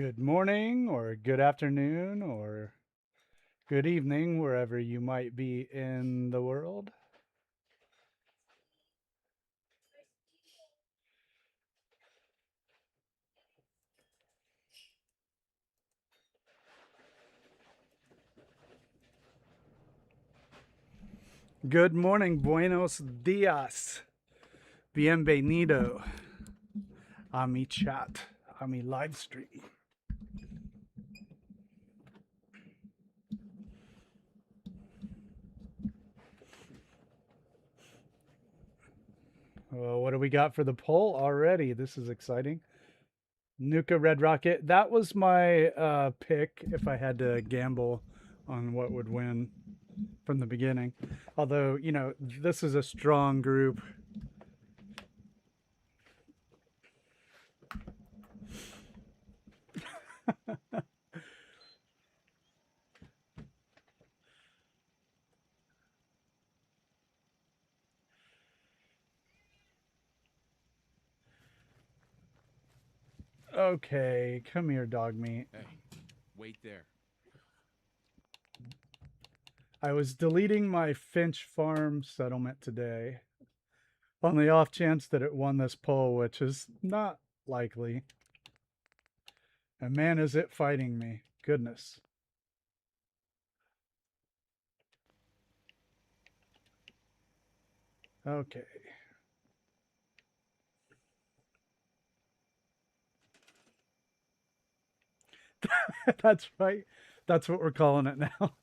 Good morning, or good afternoon, or good evening, wherever you might be in the world. Good morning, buenos dias, bienvenido a mi chat, a mi live stream. Well, what do we got for the poll already? This is exciting. Nuka Red Rocket. That was my pick if I had to gamble on what would win from the beginning. Although, this is a strong group. Okay, come here, dog meat. Hey, wait there. I was deleting my Finch Farm settlement today on the off chance that it won this poll, which is not likely. And man, is it fighting me. Goodness. Okay. That's right. That's what we're calling it now.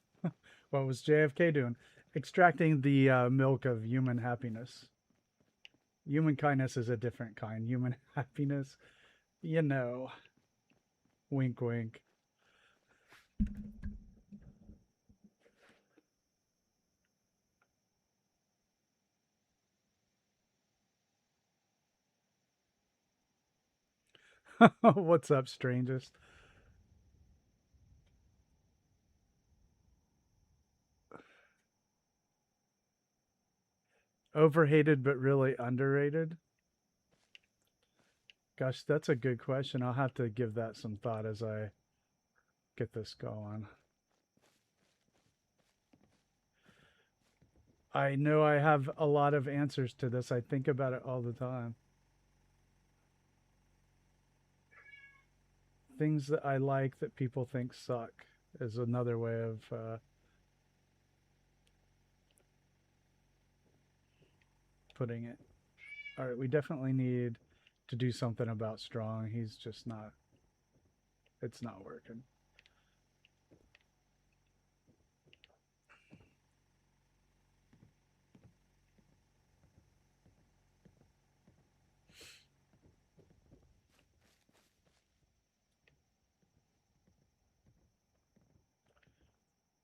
What was JFK doing? Extracting the milk of human happiness. Human kindness is a different kind. Human happiness, you know. Wink, wink. What's up, strangest? Overhated but really underrated? Gosh, that's a good question. I'll have to give that some thought as I get this going. I know I have a lot of answers to this. I think about it all the time. Things that I like that people think suck is another way of putting it. All right, we definitely need to do something about Strong. He's just not, it's not working.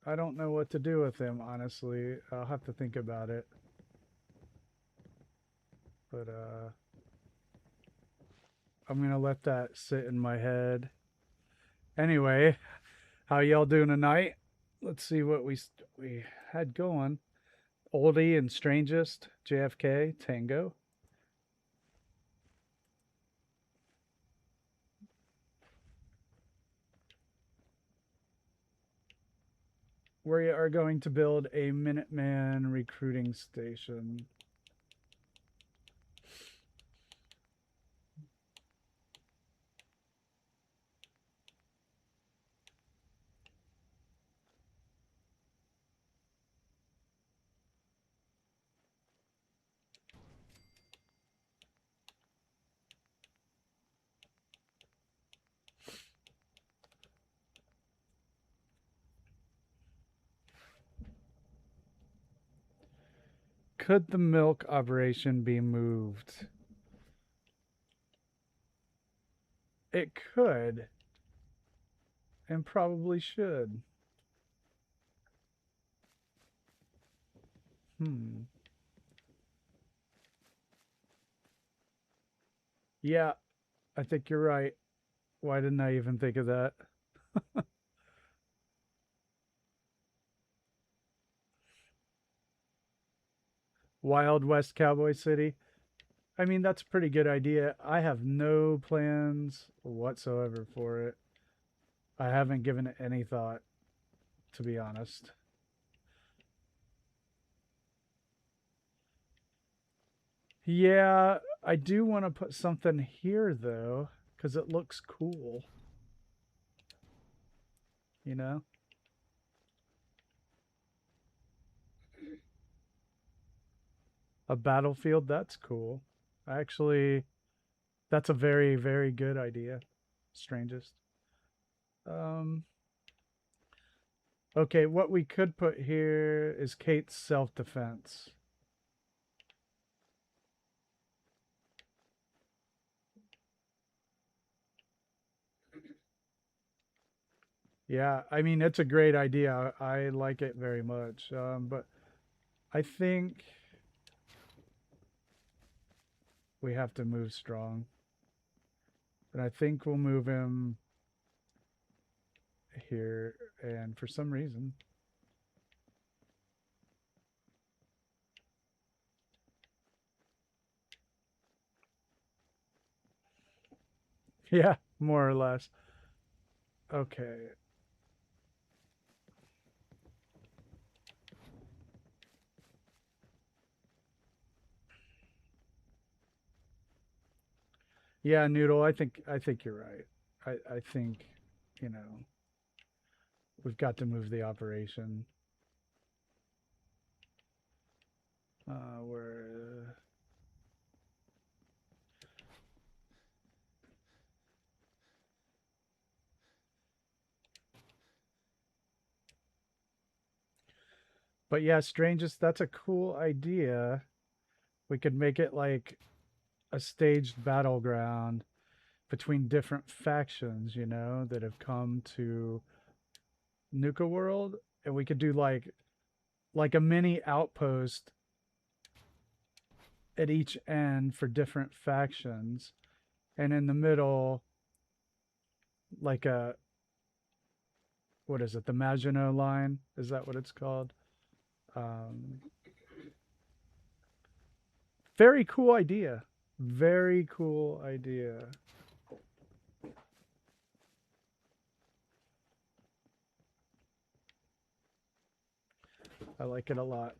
I don't know what to do with him, honestly. I'll have to think about it. But I'm going to let that sit in my head. Anyway, how y'all doing tonight? Let's see what we had going. Oldie and strangest, JFK, Tango. We are going to build a Minuteman recruiting station. Could the milk operation be moved? It could, and probably should. Hmm. Yeah, I think you're right. Why didn't I even think of that? Wild West Cowboy City. I mean, that's a pretty good idea. I have no plans whatsoever for it. I haven't given it any thought, to be honest. Yeah, I do want to put something here though, because it looks cool. You know? A battlefield, that's cool. Actually, that's a very, very good idea. Strangest. Um, okay, what we could put here is Kate's self-defense. Yeah, I mean, it's a great idea. I like it very much. But I think we have to move strong. And I think we'll move him here. And for some reason, yeah, more or less. Okay. Yeah, Noodle, I think you're right. I think, you know, we've got to move the operation. Where But yeah, strangest, that's a cool idea. We could make it like a staged battleground between different factions, you know, that have come to Nuka World, and we could do like a mini outpost at each end for different factions, and in the middle, like a what is it? The Maginot Line? Is that what it's called? Um, very cool idea. Very cool idea. I like it a lot.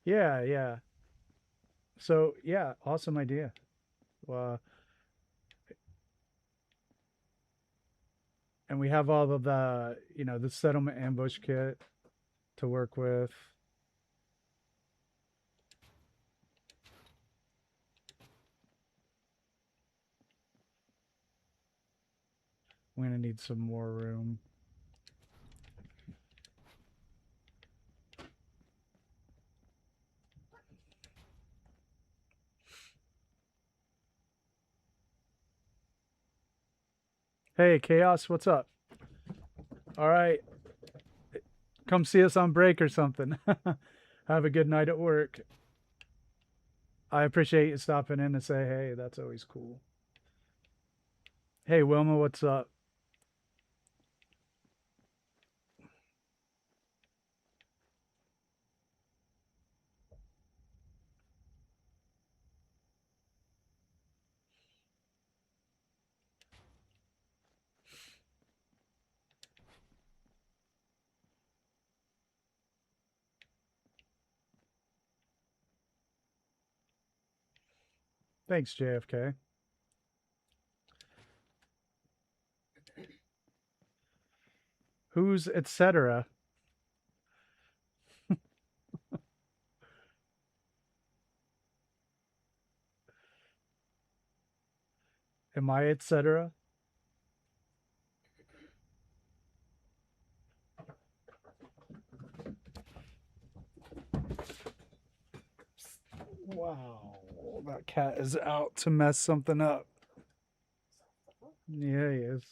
Yeah, yeah. So yeah, awesome idea. Uh, and we have all of the, you know, the settlement ambush kit to work with. I'm gonna need some more room. Hey, Chaos, what's up? All right, come see us on break or something. Have a good night at work. I appreciate you stopping in to say hey. That's always cool. Hey, Wilma, what's up? Thanks, JFK. Who's etc.? Am I etc.? Wow, that cat is out to mess something up. Yeah, he is.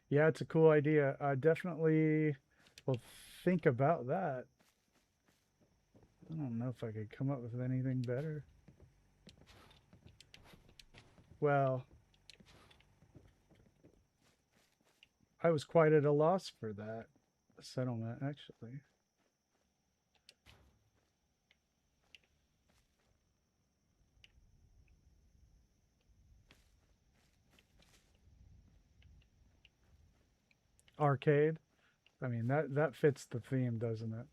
Yeah, it's a cool idea. I definitely will think about that. I don't know if I could come up with anything better. Well, I was quite at a loss for that settlement, actually. Arcade. I mean, that fits the theme, doesn't it?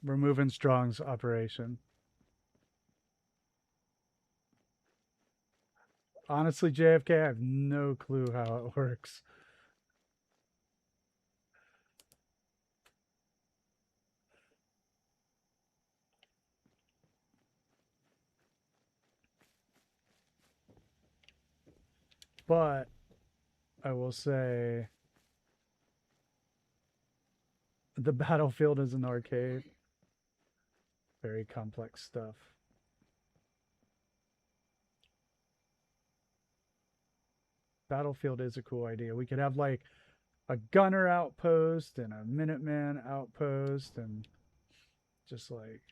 Removing Strong's operation. Honestly, JFK, I have no clue how it works. But I will say the battlefield is an arcade. Very complex stuff. Battlefield is a cool idea. We could have like a gunner outpost and a Minuteman outpost and just like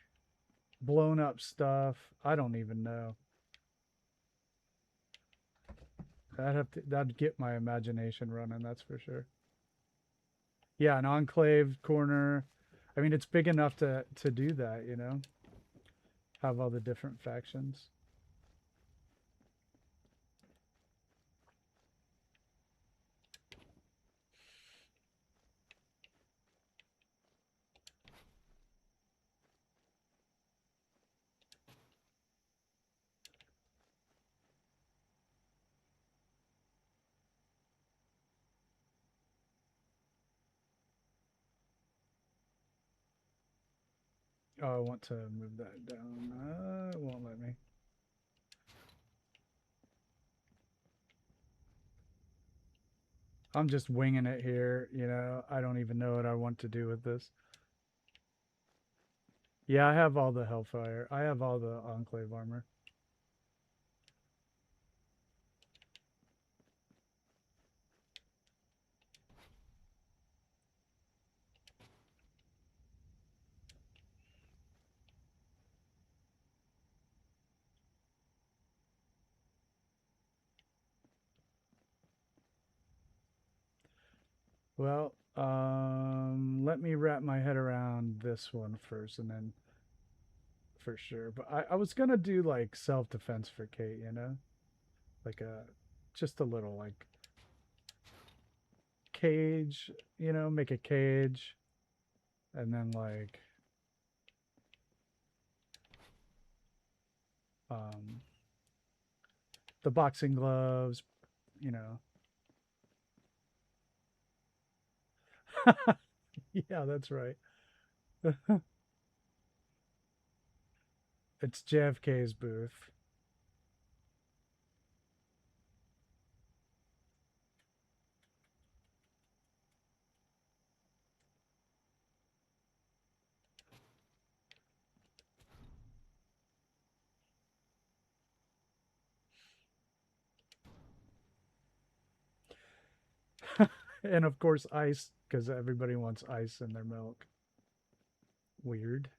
blown up stuff. I don't even know. That'd get my imagination running, that's for sure. Yeah, an enclave corner. I mean, it's big enough to do that, you know? Have all the different factions. Oh, I want to move that down. It won't let me. I'm just winging it here, you know. I don't even know what I want to do with this. Yeah, I have all the Hellfire. I have all the Enclave armor. Well, let me wrap my head around this one first, and then for sure. But I was gonna do like self-defense for Kate, you know, like a just a little like cage, you know, make a cage, and then like um, the boxing gloves, you know. Yeah, that's right. It's JFK's booth. And of course, ice, because everybody wants ice in their milk. Weird.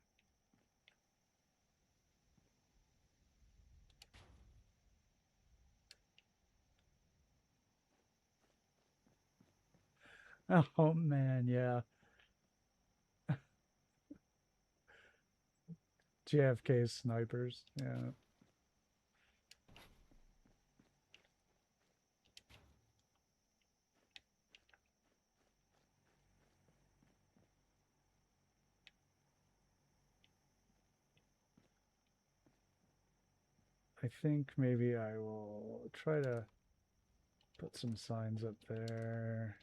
Oh man, yeah. JFK snipers. Yeah. I think maybe I will try to put some signs up there.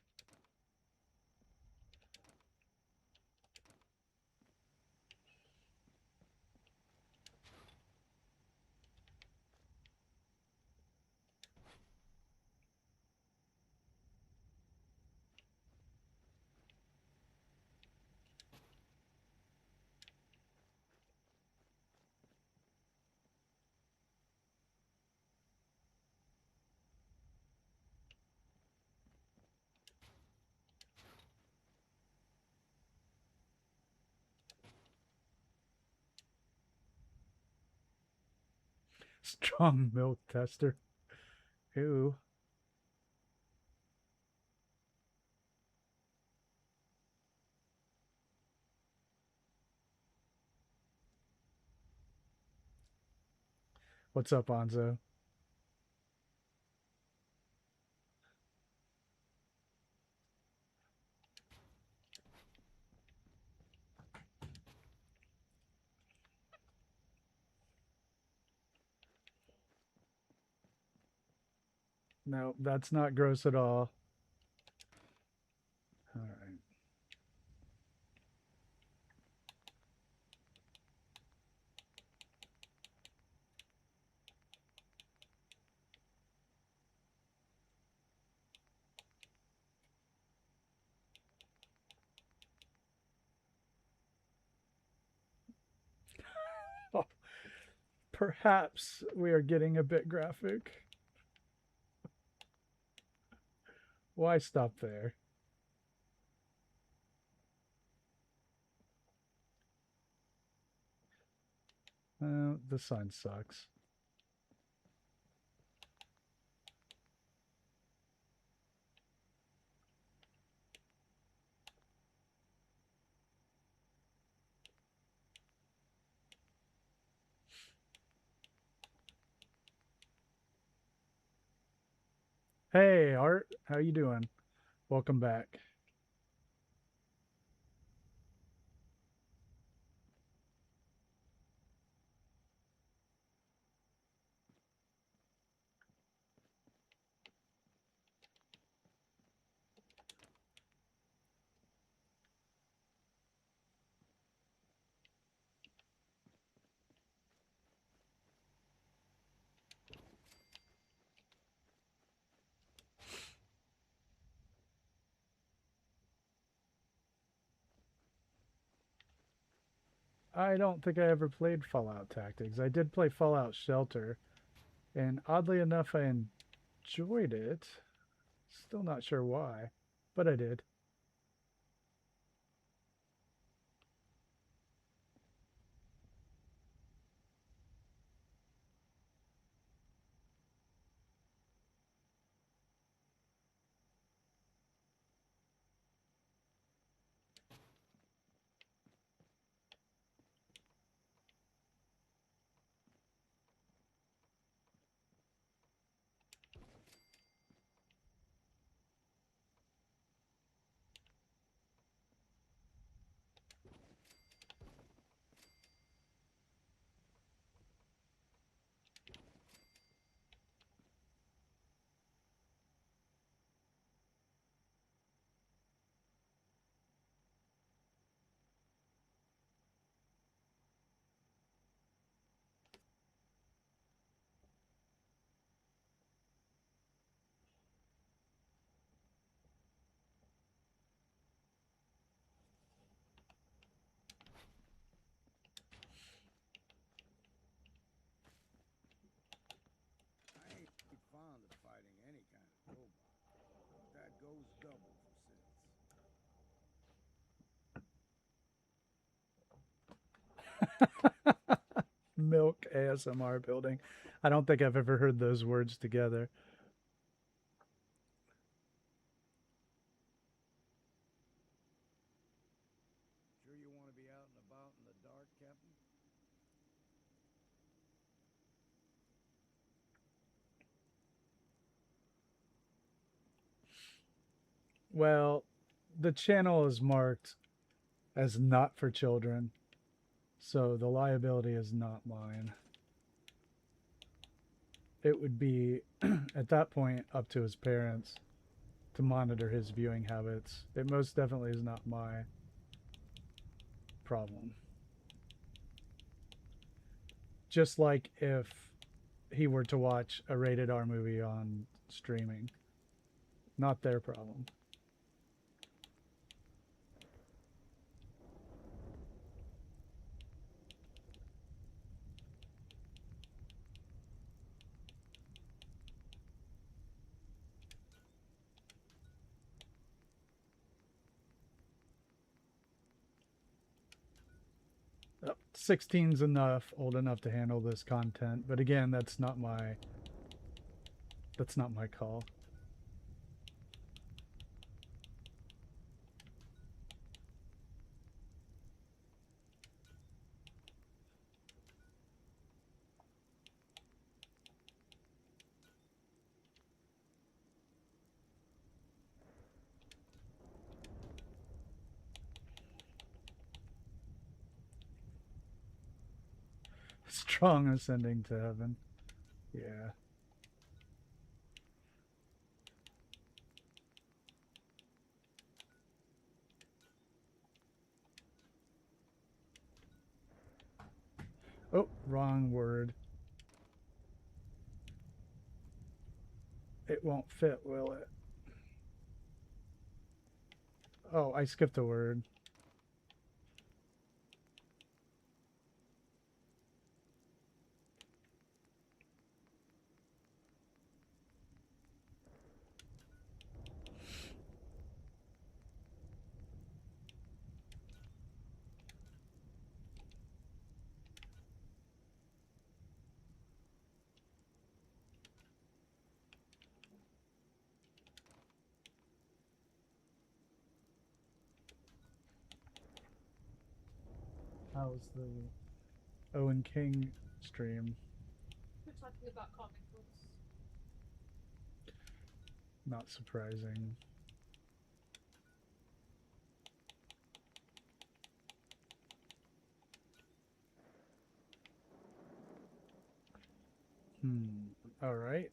Strong milk tester. Ew. What's up, Anzo? No, that's not gross at all. All right. Oh, perhaps we are getting a bit graphic. Why stop there? The sign sucks. Hey, Art, how you doing? Welcome back. I don't think I ever played Fallout Tactics. I did play Fallout Shelter, and oddly enough, I enjoyed it. Still not sure why, but I did. Fond of fighting any kind of robot. That goes double for sins. Milk ASMR building. I don't think I've ever heard those words together. Sure you want to be out and about in the dark, Captain? Well, the channel is marked as not for children, so the liability is not mine. It would be, at that point, up to his parents to monitor his viewing habits. It most definitely is not my problem. Just like if he were to watch a rated R movie on streaming, not their problem. 16's enough, old enough to handle this content. But again, that's not my call. Strong ascending to heaven. Yeah. Oh, wrong word. It won't fit, will it? Oh, I skipped a word. How's the Owen King stream? We're talking about comic books. Not surprising. All right.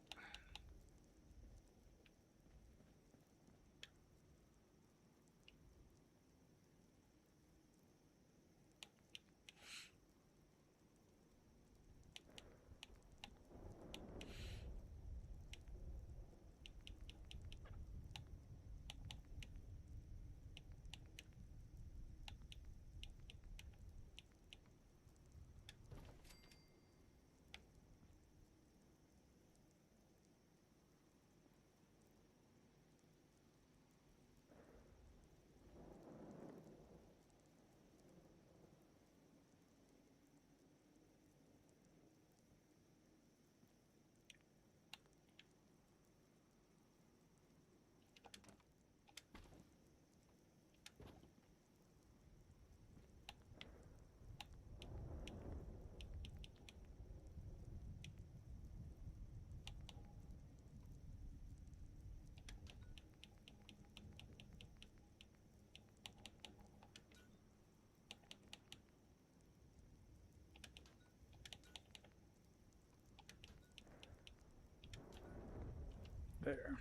There.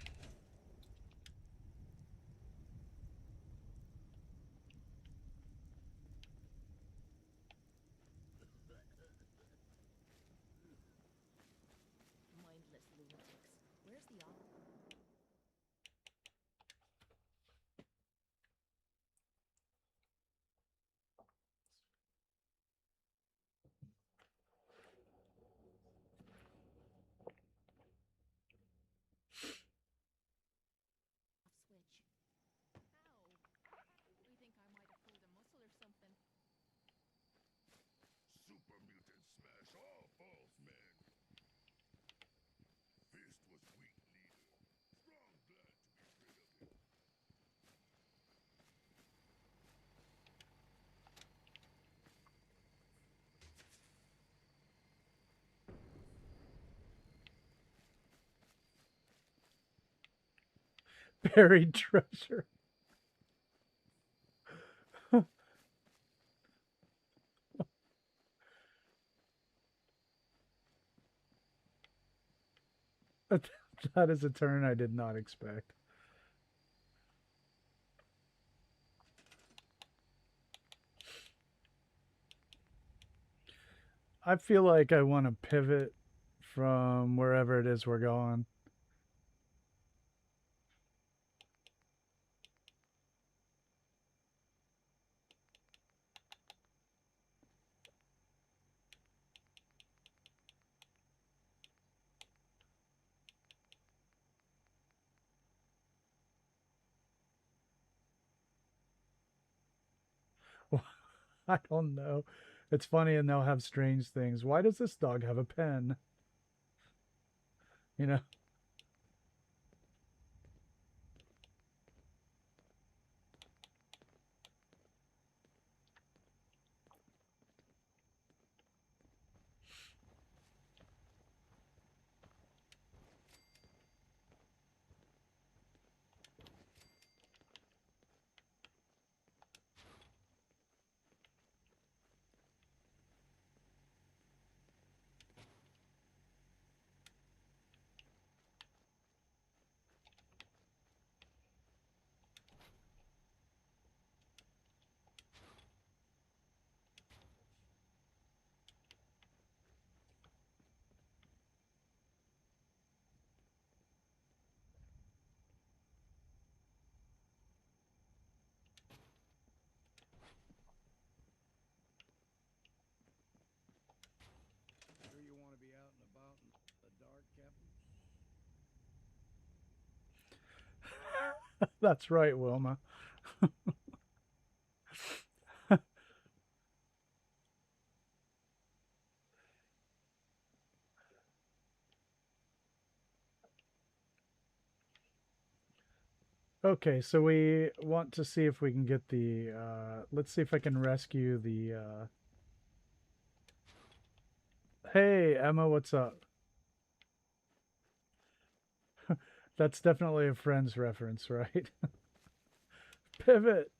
Mindless lunatics. Where's the op? Switch. Ow. We think I might have pulled a muscle or something. Super mutant smash all false men. Fist was weak leader. Strong glad to be rid of him. Buried treasure. That is a turn I did not expect. I feel like I want to pivot from wherever it is we're going. I don't know. It's funny, and they'll have strange things. Why does this dog have a pen? You know? Sure you want to be out and about in the dark, Captain? That's right, Wilma. Okay, so we want to see if we can get the, let's see if I can rescue the, hey, Emma, what's up? That's definitely a Friends reference, right? Pivot!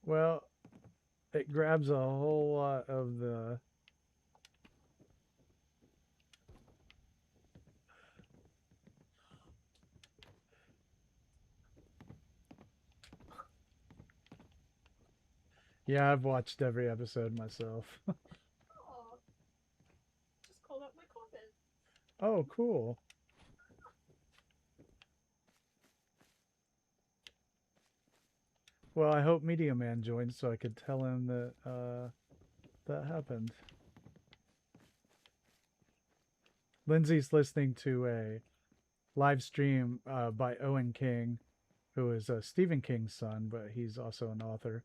Well, it grabs a whole lot of the... Yeah, I've watched every episode myself. Oh, just called out my comment. Oh, cool. Well, I hope Media Man joins so I could tell him that that happened. Lindsay's listening to a live stream by Owen King, who is Stephen King's son, but he's also an author.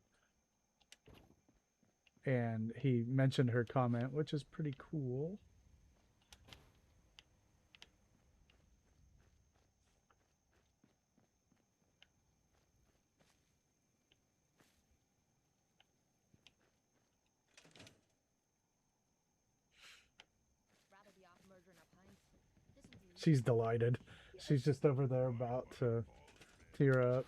And he mentioned her comment, which is pretty cool. Rather be off murdering a pint. This would be She's delighted. She's just over there about to tear up.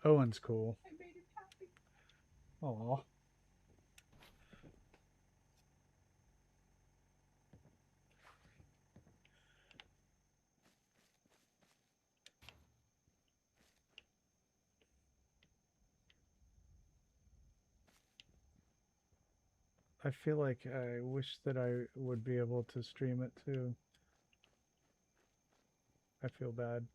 Owen's cool. I made him happy. Aw. I feel like I wish that I would be able to stream it too. I feel bad.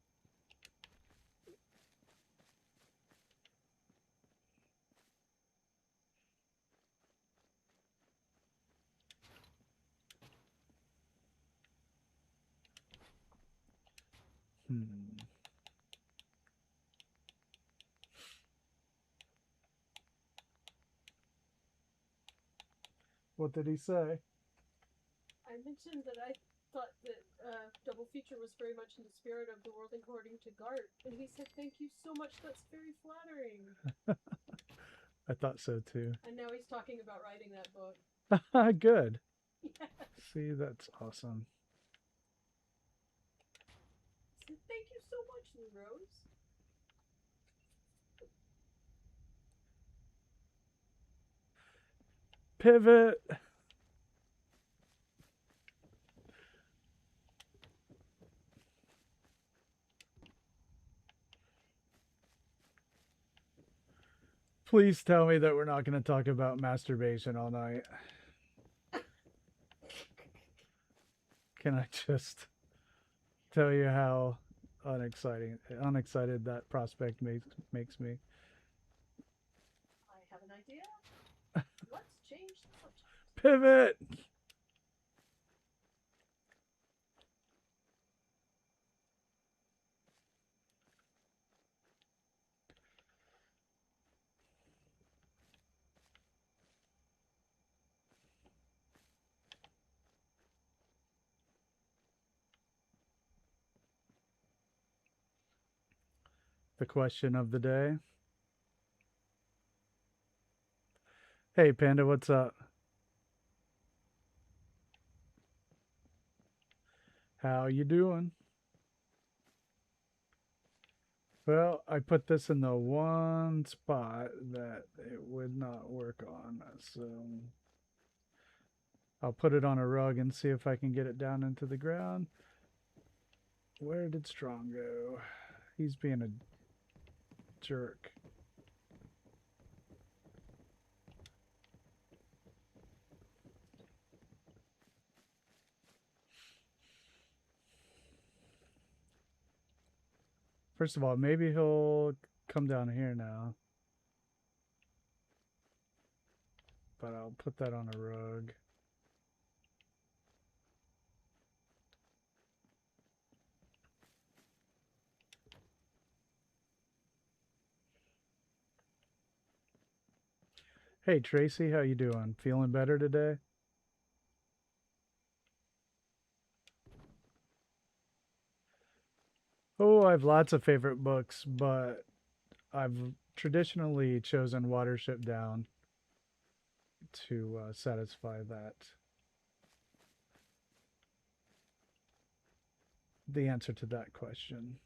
Hmm. What did he say? I mentioned that I thought that Double Feature was very much in the spirit of The World According to Gart, and he said, "Thank you so much. That's very flattering." I thought so too. And now he's talking about writing that book. Good. Yeah. See, that's awesome. He said, "Thank you so much, Lou Rose." Pivot. Please tell me that we're not going to talk about masturbation all night. Can I just tell you how unexcited that prospect makes me? I have an idea. Let's change the subject. Pivot. the question of the day. Hey, Panda, what's up? How you doing? Well, I put this in the one spot that it would not work on, so I'll put it on a rug and see if I can get it down into the ground. Where did Strong go? He's being a jerk. First of all, maybe he'll come down here now. But I'll put that on a rug. Hey Tracy, how you doing? Feeling better today? Oh, I have lots of favorite books, but I've traditionally chosen Watership Down to satisfy the answer to that question.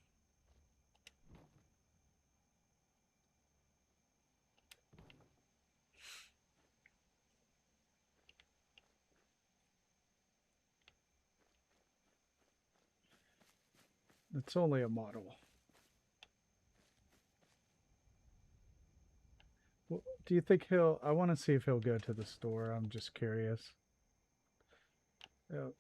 It's only a model. Well, do you think he'll... I want to see if he'll go to the store. I'm just curious. Oh.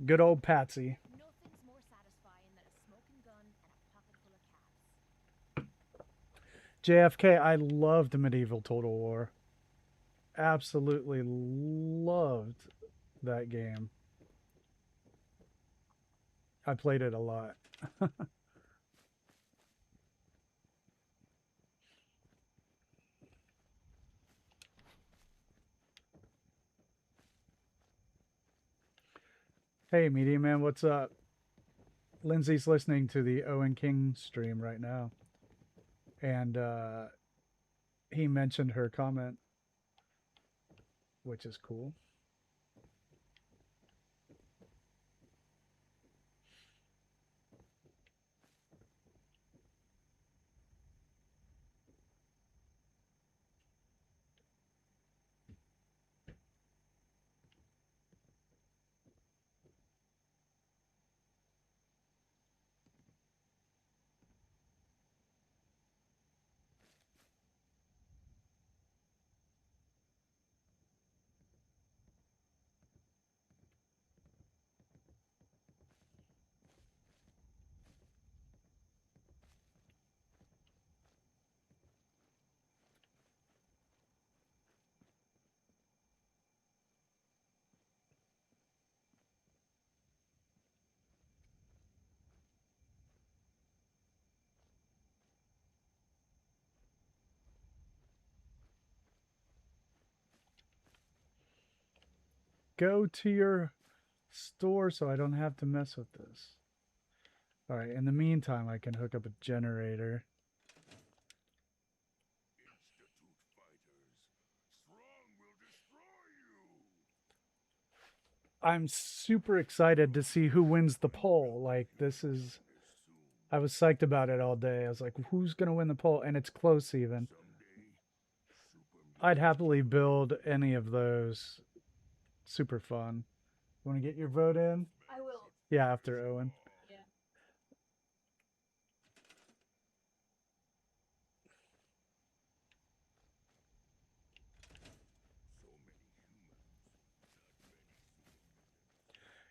Good old Patsy. Nothing's more satisfying than a smoking gun and a pocket full of calves. JFK, I loved Medieval Total War. Absolutely loved that game. I played it a lot. Hey, Media Man, what's up? Lindsay's listening to the Owen King stream right now. And he mentioned her comment, which is cool. Go to your store so I don't have to mess with this. All right, in the meantime, I can hook up a generator. Institute fighters. Strong will destroy you. I'm super excited to see who wins the poll. Like, this is... I was psyched about it all day. I was like, who's going to win the poll? And it's close even. I'd happily build any of those. Super fun. Want to get your vote in? I will. Yeah, after Owen. Yeah.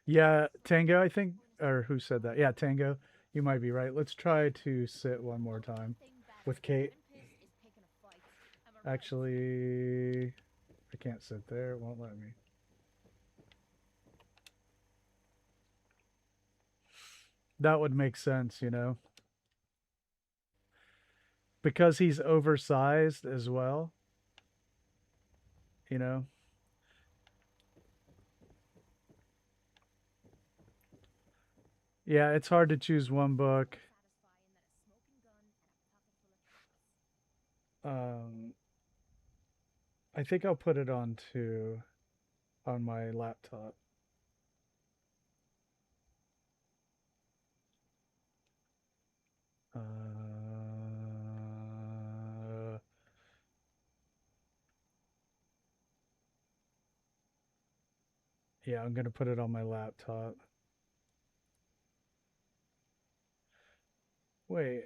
Yeah, Tango, I think, or who said that? Yeah, Tango, you might be right. Let's try to sit one more time with Kate. Actually, I can't sit there. It won't let me. That would make sense, you know? because he's oversized as well. You know. Yeah, it's hard to choose one book. I think I'll put it on my laptop. Yeah, I'm gonna put it on my laptop. Wait,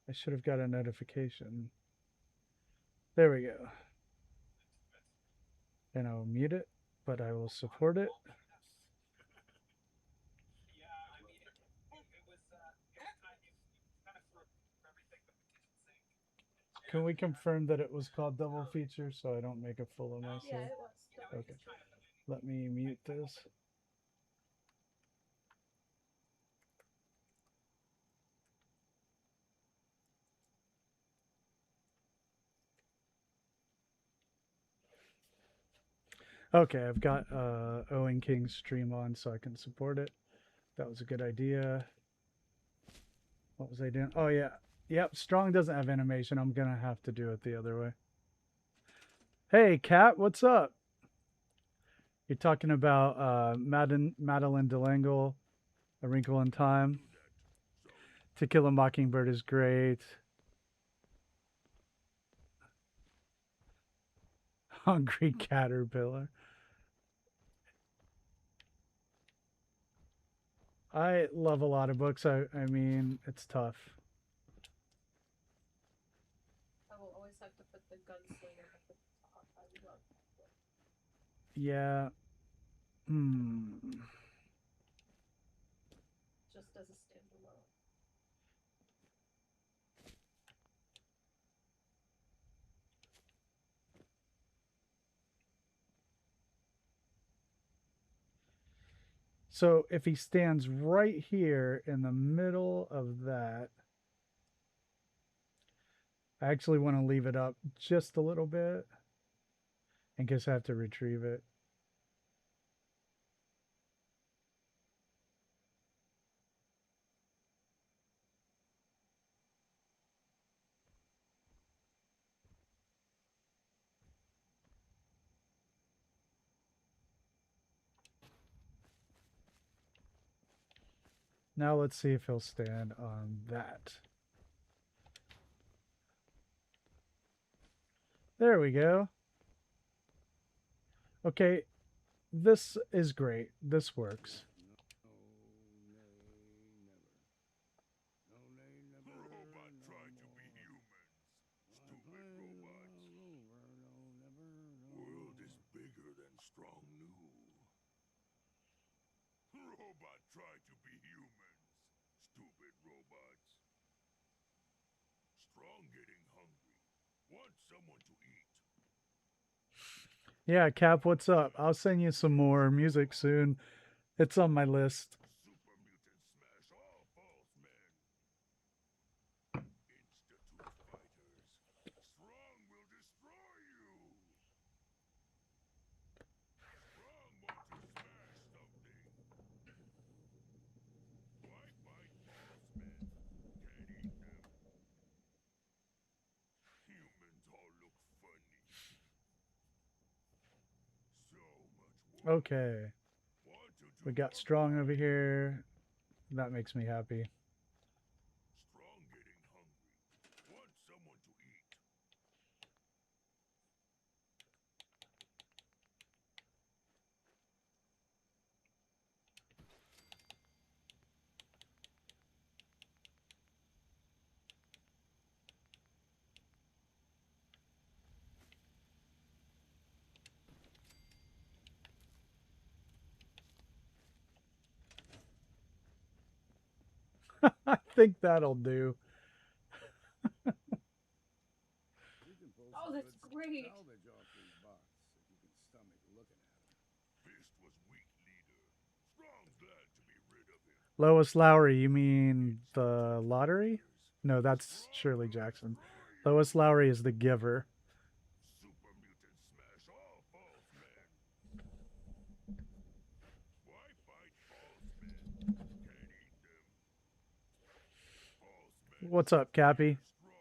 I should have got a notification. There we go. And I'll mute it, but I will support it. Can we confirm that it was called double feature so I don't make a fool of myself? Yeah, it was. Double Okay. feature. Let me mute this. Okay, I've got Owen King's stream on so I can support it. That was a good idea. What was I doing? Oh yeah. Yep, Strong doesn't have animation. I'm gonna have to do it the other way. Hey Kat, what's up? You're talking about Madeline DeLangle, A Wrinkle in Time. To Kill a Mockingbird is great. Hungry Caterpillar. I love a lot of books. I mean, it's tough. I will always have to put the gunslinger at the top. I love that book. Yeah. Just as a standalone. So if he stands right here in the middle of that, I actually want to leave it up just a little bit in case I have to retrieve it. Now let's see if he'll stand on that. There we go. Okay, this is great. This works. Robot tried to be humans. Stupid robots. World is bigger than Strong knew. Robot tried to be humans. Stupid robots. Strong getting hungry. Want someone to eat. Yeah, Cap, what's up? I'll send you some more music soon. It's on my list. Super mutant smash all false men. Institute fighters. Strong will destroy you. Strong want to smash something. Why fight false men? Can't eat them. Humans all look funny. So much work. Okay. Want to do We got more Strong over here. That makes me happy. Strong getting hungry. Want someone to eat. I think that'll do. You can pull Oh, some that's good great. salvage off these bots if you can stomach looking at them. Fist was weak leader. Strong's glad to be rid of him. Lois Lowry, you mean the lottery? No, that's Shirley Jackson. Lois Lowry is the giver. Super mutant smash all false men. Why fight false men? Can't eat them. False men What's up, Cappy? strong.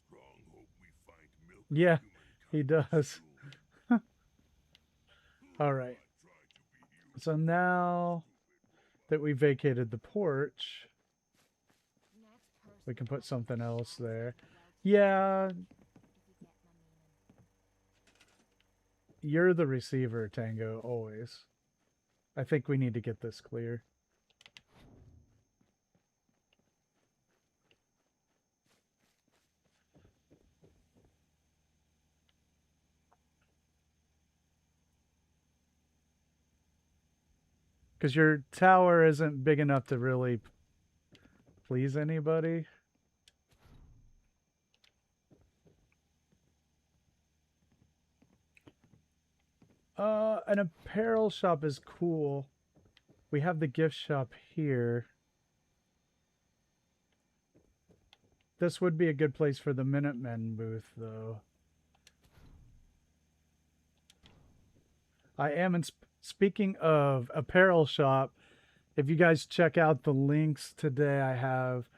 Strong hope we find milk of Yeah, he humankind does. soon. All right. Try to be human, So now that we vacated the porch, we can put something else there. Yeah, you're the receiver, Tango, always. I think we need to get this clear. Because your tower isn't big enough to really please anybody. An apparel shop is cool. We have the gift shop here. This would be a good place for the Minutemen booth, though. I am, speaking of apparel shop, if you guys check out the links today, I have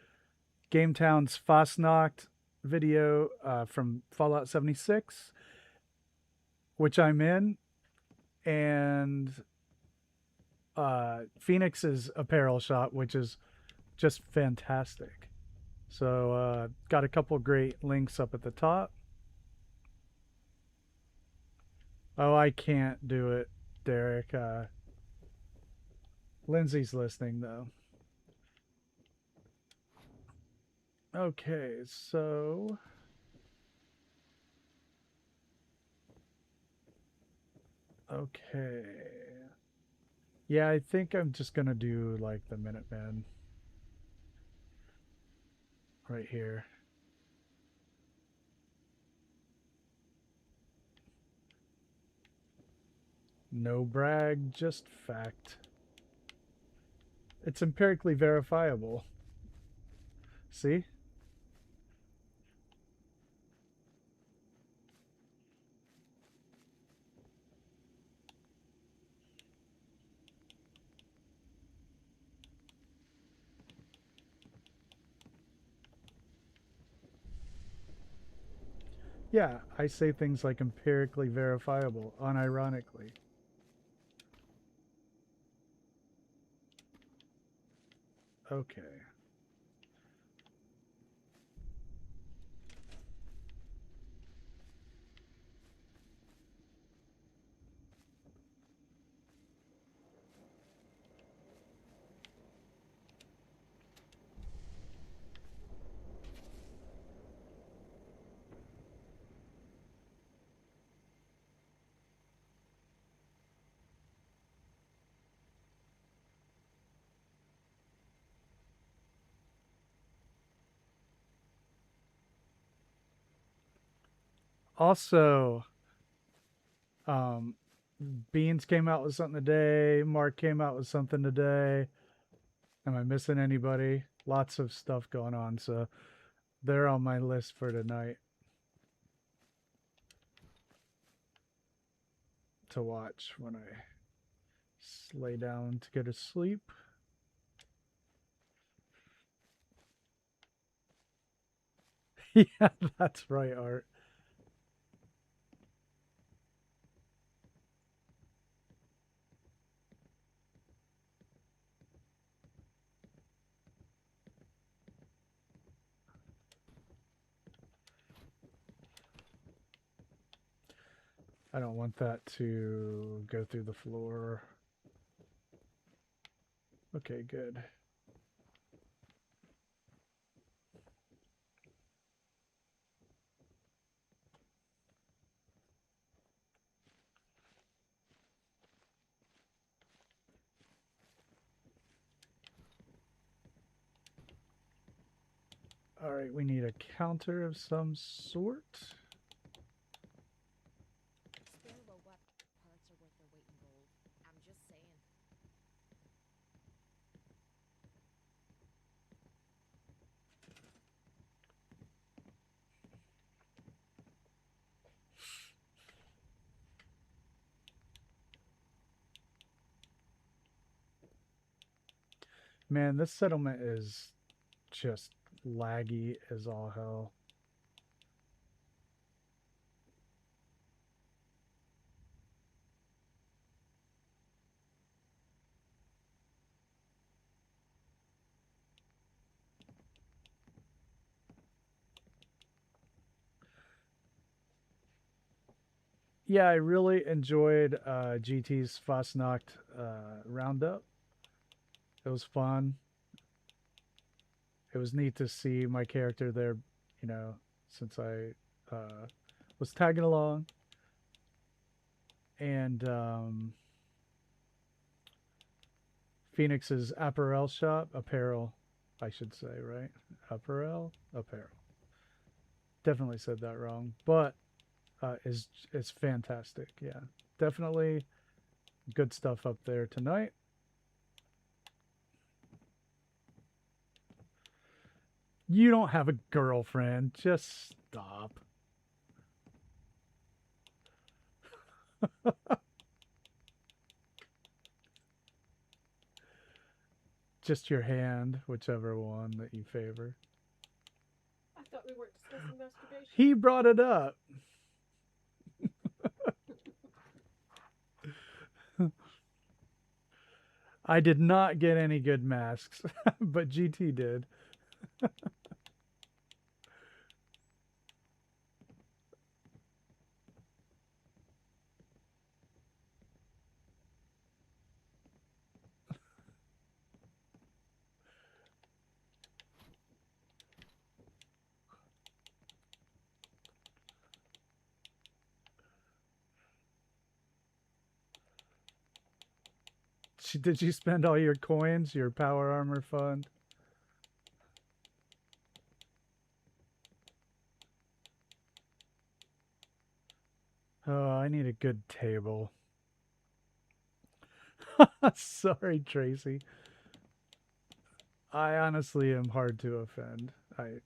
Gametown's Fastnacht video from Fallout 76, which I'm in, and Phoenix's apparel shop, which is just fantastic. So got a couple great links up at the top. Oh, I can't do it, Derek. Lindsay's listening, though. Okay, so... Okay. Yeah, I think I'm just gonna do, like, the Minutemen. Right here. No brag, just fact. It's empirically verifiable. See? Yeah, I say things like empirically verifiable, unironically. Okay. Also, Beans came out with something today. Mark came out with something today. Am I missing anybody? Lots of stuff going on, so they're on my list for tonight to watch when I lay down to go to sleep. Yeah, that's right, Art. I don't want that to go through the floor. Okay, good. All right, we need a counter of some sort. Spare robot parts are worth their weight in gold. I'm just saying. Man, this settlement is just laggy as all hell. Yeah, I really enjoyed GT's Fastnacht roundup. It was fun. It was neat to see my character there, you know, since I was tagging along. And Phoenix's apparel, I should say, right? Apparel. Definitely said that wrong, but is fantastic. Yeah, definitely good stuff up there tonight. You don't have a girlfriend. Just stop. Just your hand, whichever one that you favor. I thought we weren't discussing masturbation. He brought it up. I did not get any good masks, but GT did. Did you spend all your coins, your power armor fund? Oh, I need a good table. Sorry, Tracy. I honestly am hard to offend. I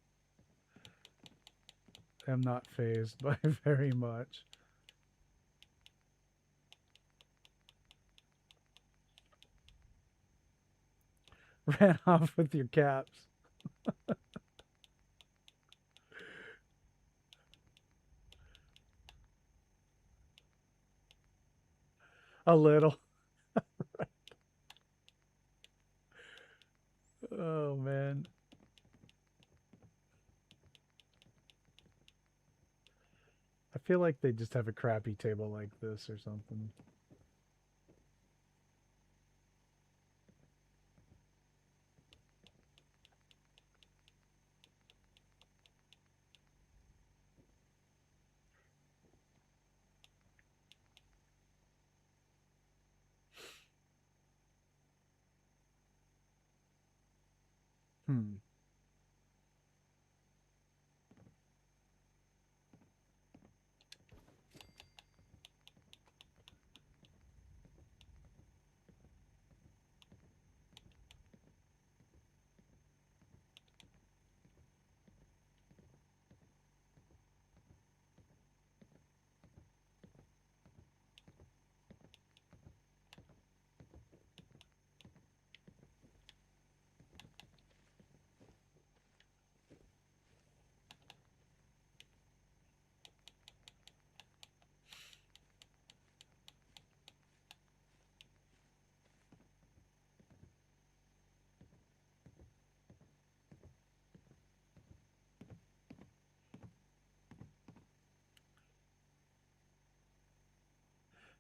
am not phased by very much. Ran off with your caps. A little. Oh, man. I feel like they just have a crappy table like this or something. Hmm.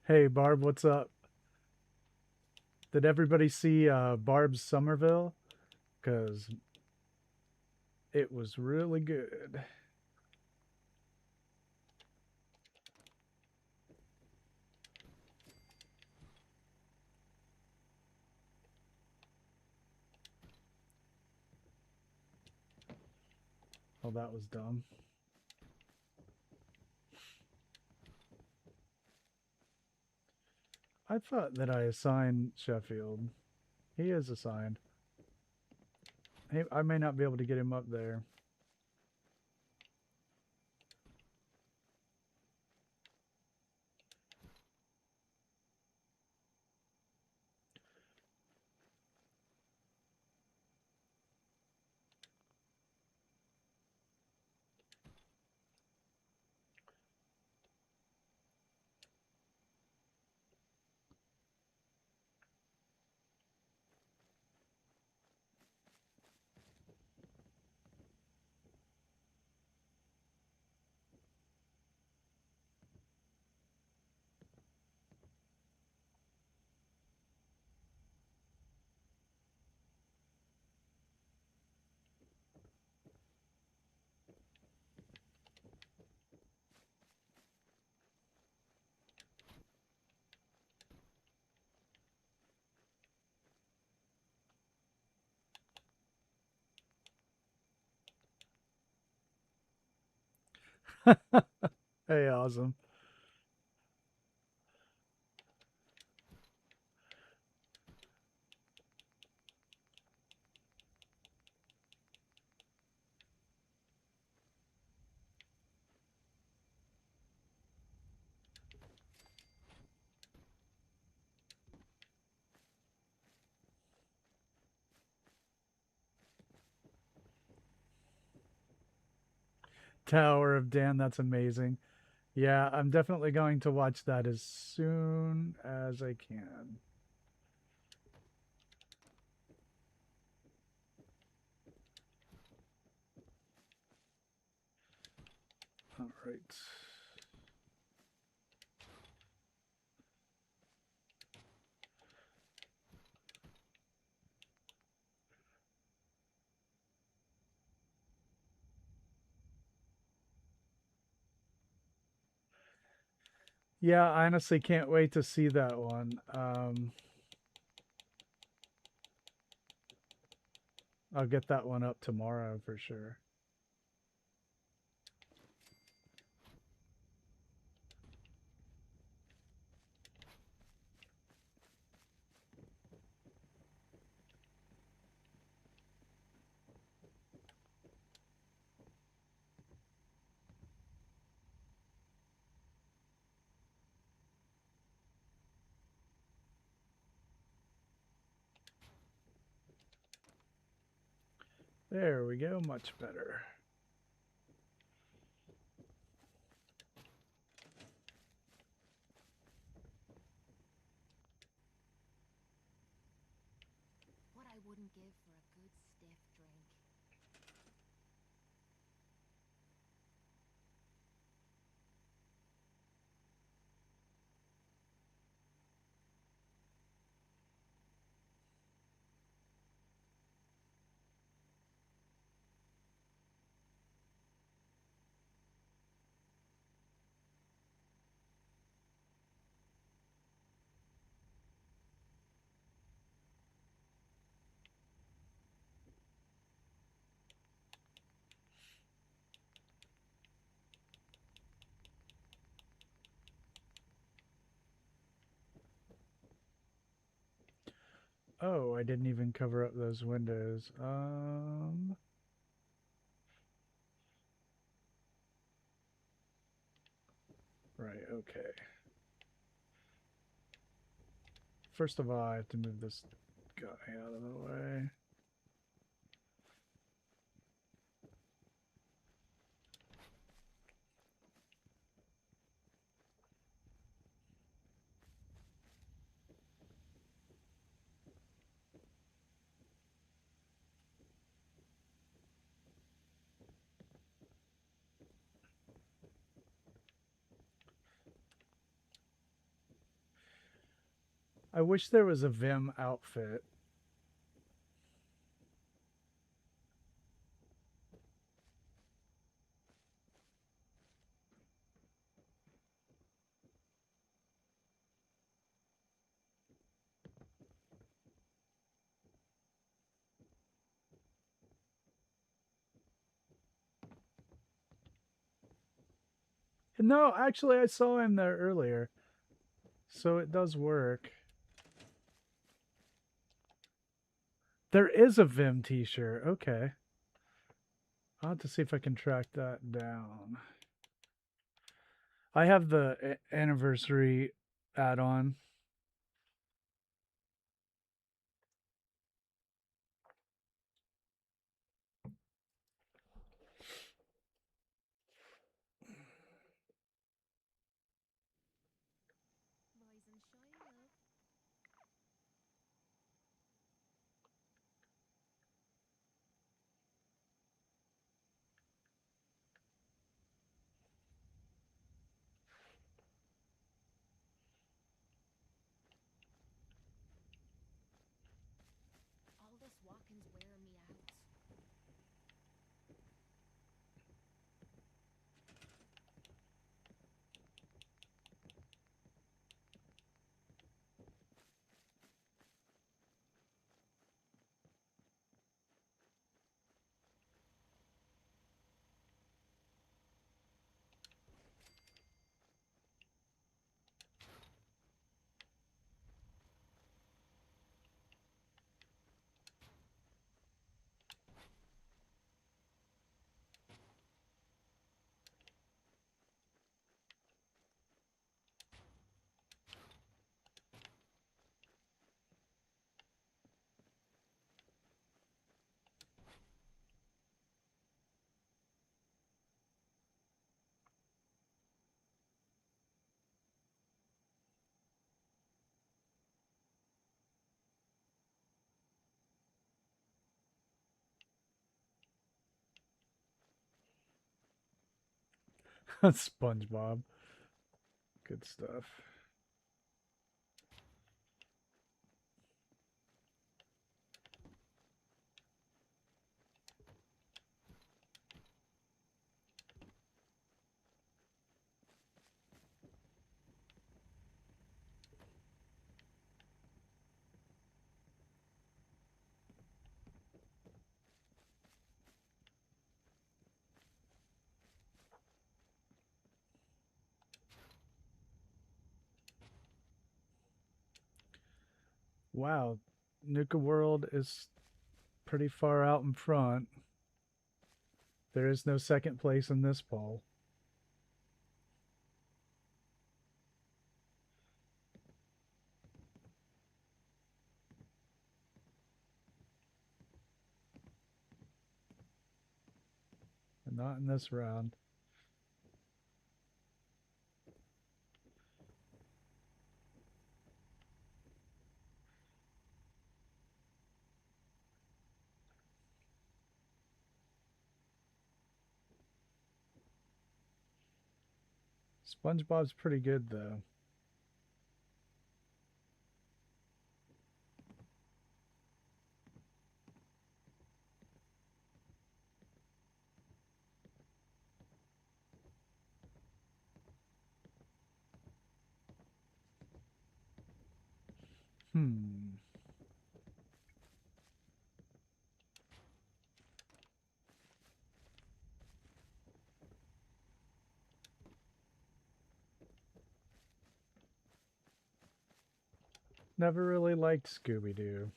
Hey, Barb, what's up? Did everybody see Barb's Somerville? Because it was really good. Oh, that was dumb. I thought that I assigned Sheffield. He is assigned. Hey, I may not be able to get him up there. Hey, awesome. Tower of Dan, that's amazing. Yeah, I'm definitely going to watch that as soon as I can. All right. Yeah, I honestly can't wait to see that one. I'll get that one up tomorrow for sure. There we go, much better. What I wouldn't give for a good stiff drink. Oh, I didn't even cover up those windows. Right, okay. First of all, I have to move this guy out of the way. I wish there was a Vim outfit. No, actually, I saw him there earlier. So it does work. There is a Vim t-shirt. Okay. I'll have to see if I can track that down. I have the anniversary add-on. Rise and shine, love. SpongeBob. Good stuff. Wow, Nuka World is pretty far out in front. There is no second place in this poll. And not in this round. SpongeBob's pretty good though. Hmm. Never really liked Scooby-Doo.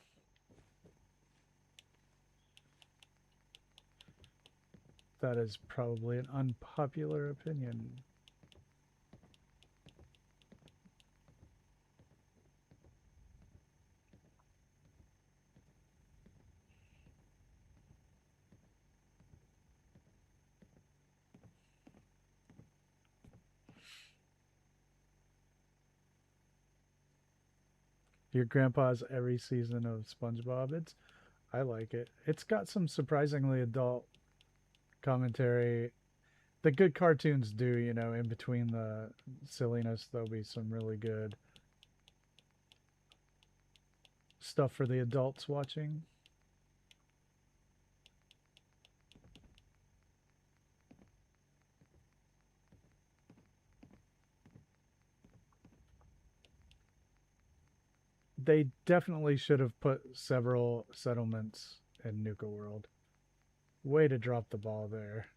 That is probably an unpopular opinion. Your grandpa's every season of SpongeBob. I like it. It's got some surprisingly adult commentary. The good cartoons do, you know, in between the silliness, there'll be some really good stuff for the adults watching. They definitely should have put several settlements in Nuka World. Way to drop the ball there.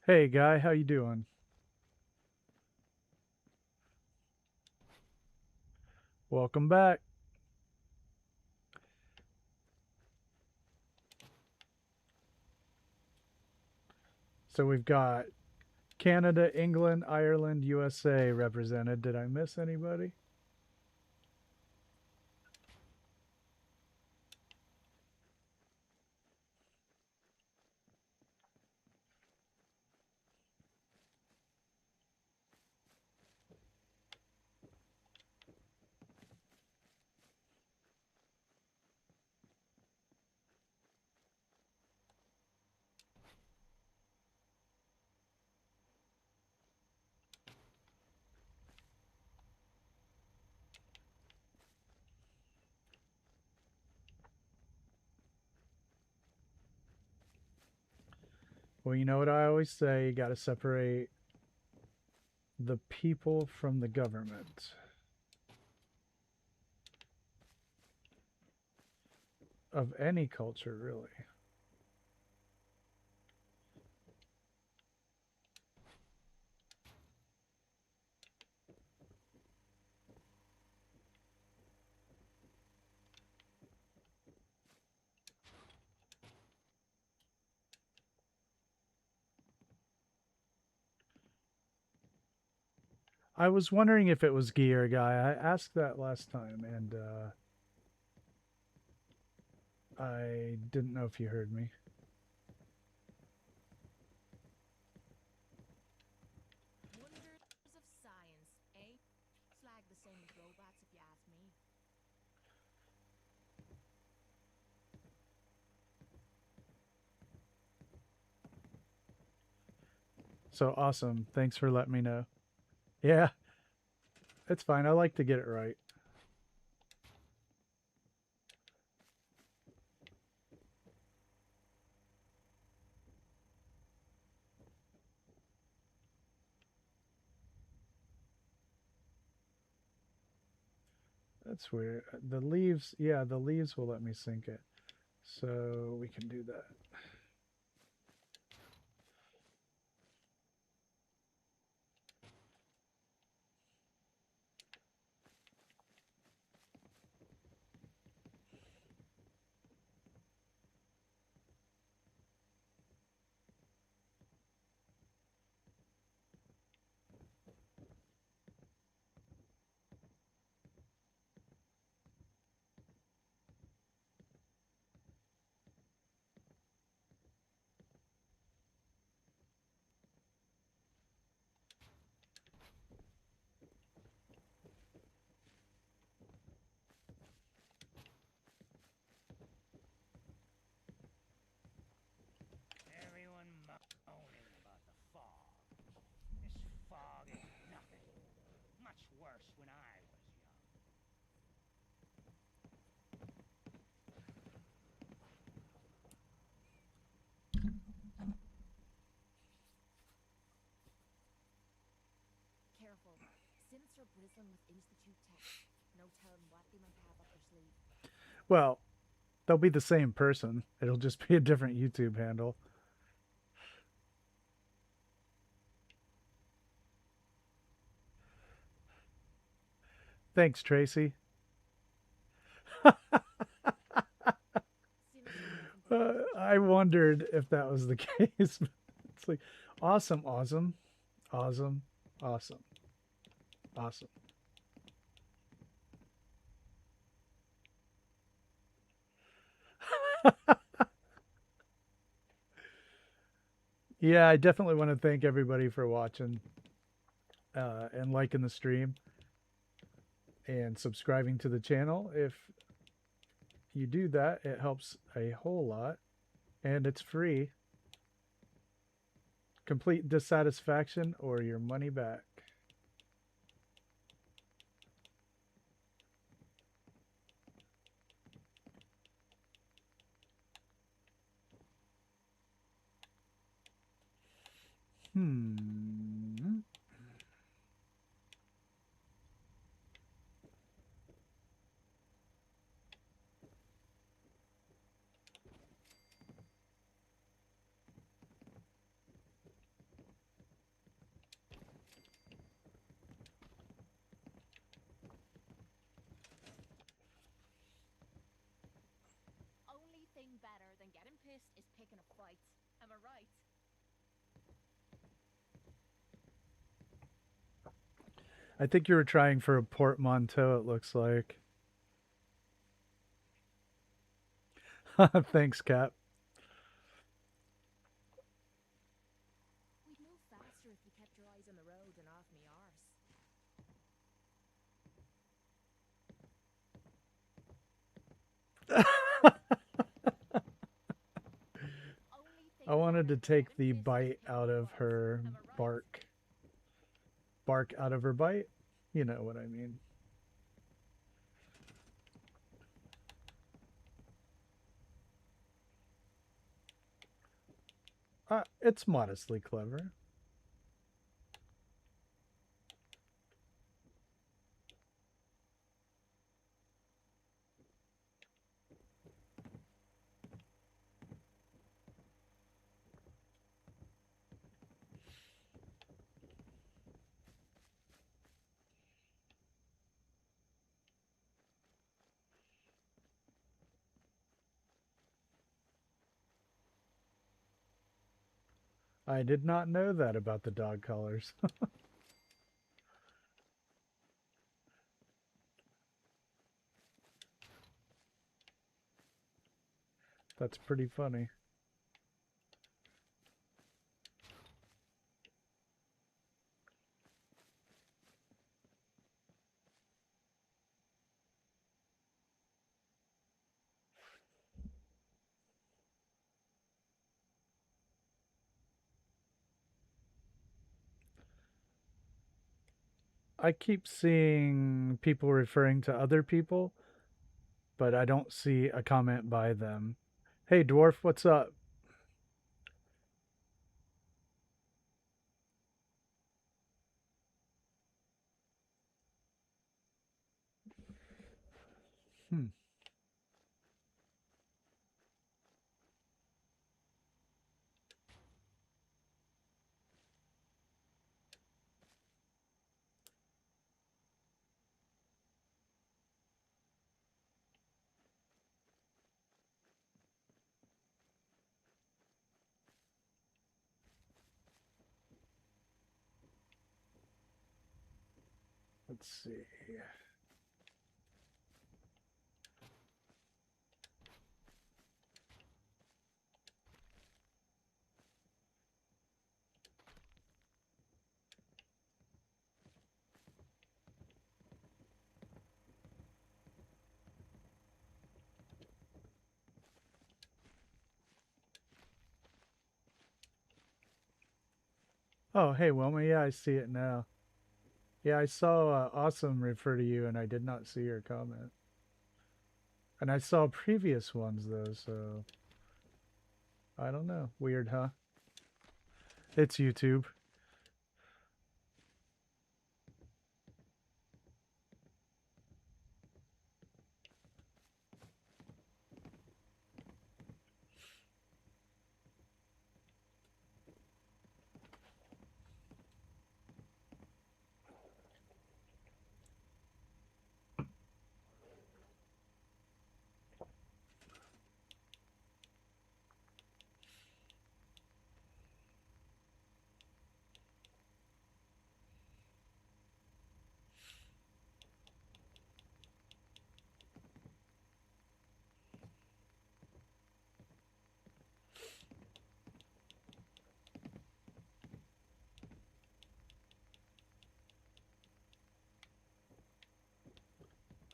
Hey guy, how you doing? Welcome back. So we've got Canada, England, Ireland, USA represented. Did I miss anybody? Well, you know what I always say, you got to separate the people from the government. Of any culture, really. I was wondering if it was Gear Guy. I asked that last time, and I didn't know if you heard me. Wonders of science, eh? Slag the same as robots, if you ask me. So awesome. Thanks for letting me know. Yeah, it's fine. I like to get it right. That's weird. The leaves, yeah, the leaves will let me sync it. So we can do that. Everyone moaning about the fog. This fog ain't nothing. Much worse when I was young. Careful. Synths are bristling with Institute tech. No telling what they might have up their sleeve. Well, they'll be the same person. It'll just be a different YouTube handle. Thanks, Tracy. I wondered if that was the case. It's like, awesome, awesome, awesome, awesome, awesome. Yeah, I definitely want to thank everybody for watching and liking the stream and subscribing to the channel. If you do that, it helps a whole lot, and it's free. Complete dissatisfaction or your money back. Hmm. Only thing better than getting pissed is picking a fight. Am I right? I think you were trying for a portmanteau, it looks like. Thanks, Cap. We'd move faster if you kept your eyes on the road and off me arse. I wanted to take the bite out of her bark. Bark out of her bite? You know what I mean. It's modestly clever. I did not know that about the dog collars. That's pretty funny. I keep seeing people referring to other people, but I don't see a comment by them. Hey, Dwarf, what's up? Hmm. Let's see. Oh, hey, Wilma. Yeah, I see it now. Yeah, I saw Awesome refer to you, and I did not see your comment. And I saw previous ones, though, so... I don't know. Weird, huh? It's YouTube.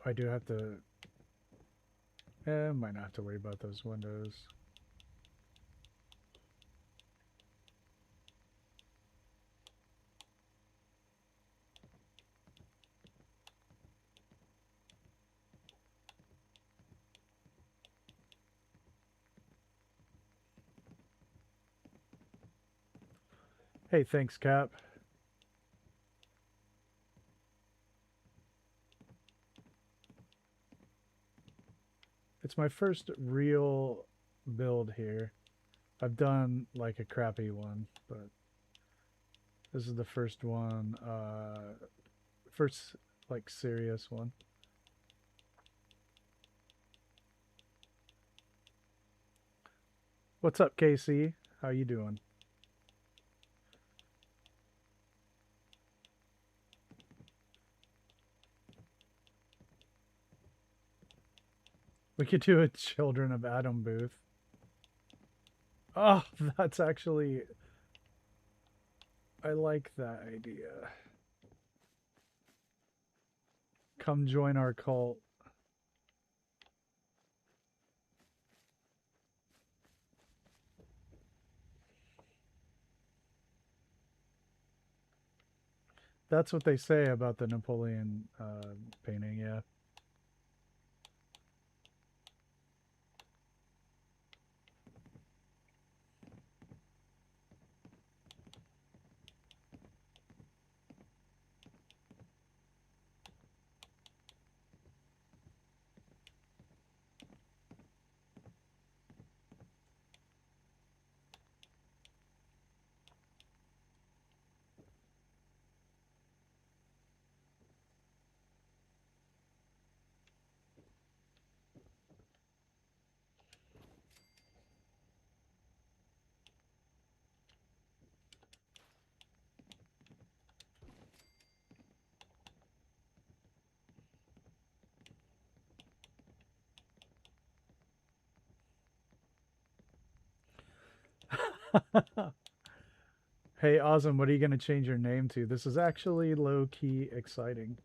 I do have to... might not have to worry about those windows. Hey, thanks, Cap. It's my first real build here. I've done like a crappy one, but this is the first one, first like serious one. What's up, KC? How you doing? We could do a Children of Adam booth. Oh, that's actually... I like that idea. Come join our cult. That's what they say about the Napoleon painting, yeah. Hey, Awesome, what are you going to change your name to? This is actually low-key exciting.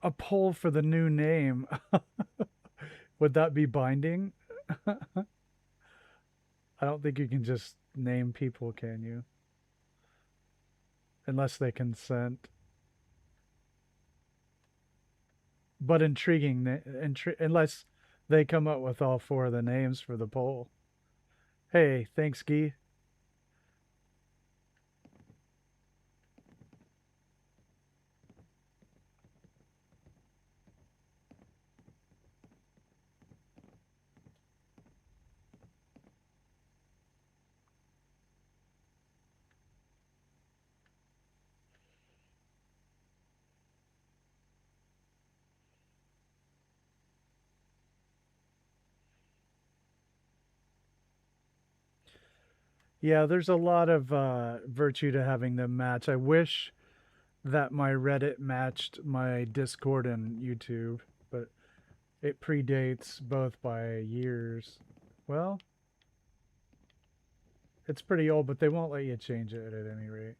A poll for the new name. Would that be binding? I don't think you can just name people, can you? Unless they consent. But intriguing, unless they come up with all four of the names for the poll. Hey, thanks, Guy. Yeah, there's a lot of virtue to having them match. I wish that my Reddit matched my Discord and YouTube, but it predates both by years. Well, it's pretty old, but they won't let you change it at any rate.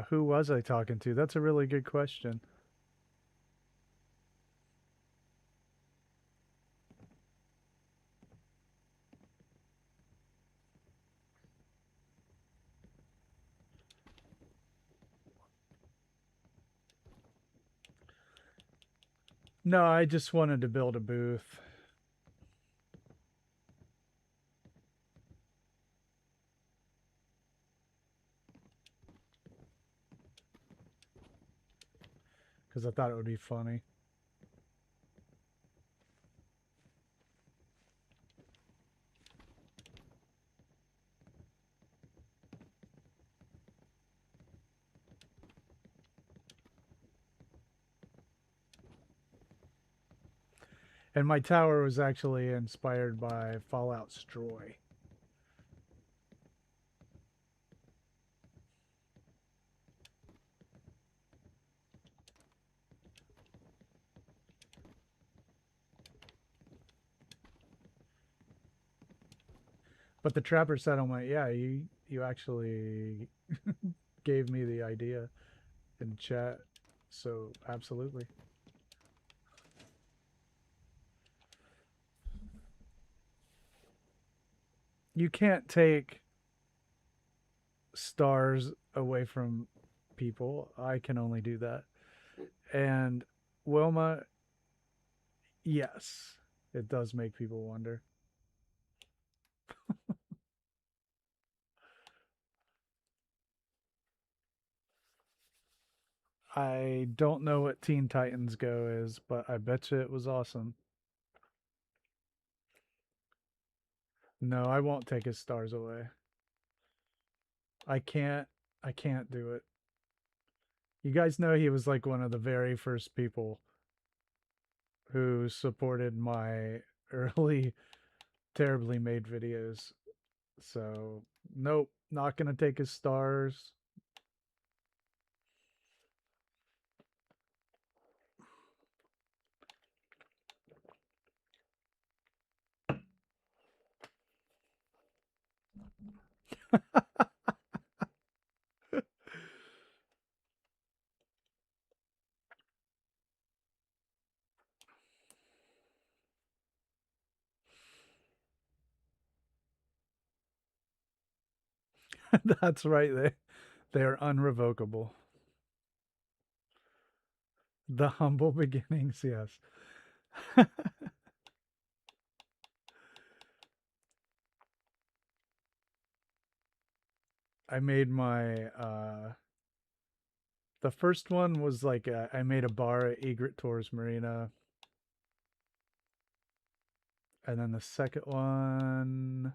Who was I talking to? That's a really good question. No, I just wanted to build a booth. Because I thought it would be funny. And my tower was actually inspired by Fallout Stroy. But the Trapper Settlement, yeah, you actually gave me the idea in chat. So absolutely. You can't take stars away from people. I can only do that. And Wilma, yes, it does make people wonder. I don't know what Teen Titans Go is, but I bet you it was awesome. No, I won't take his stars away. I can't do it. You guys know he was like one of the very first people who supported my early terribly made videos. So, nope, not gonna take his stars. That's right. They are unrevocable. The humble beginnings, yes. I made my the first one was like I made a bar at Egret Tours Marina. And then the second one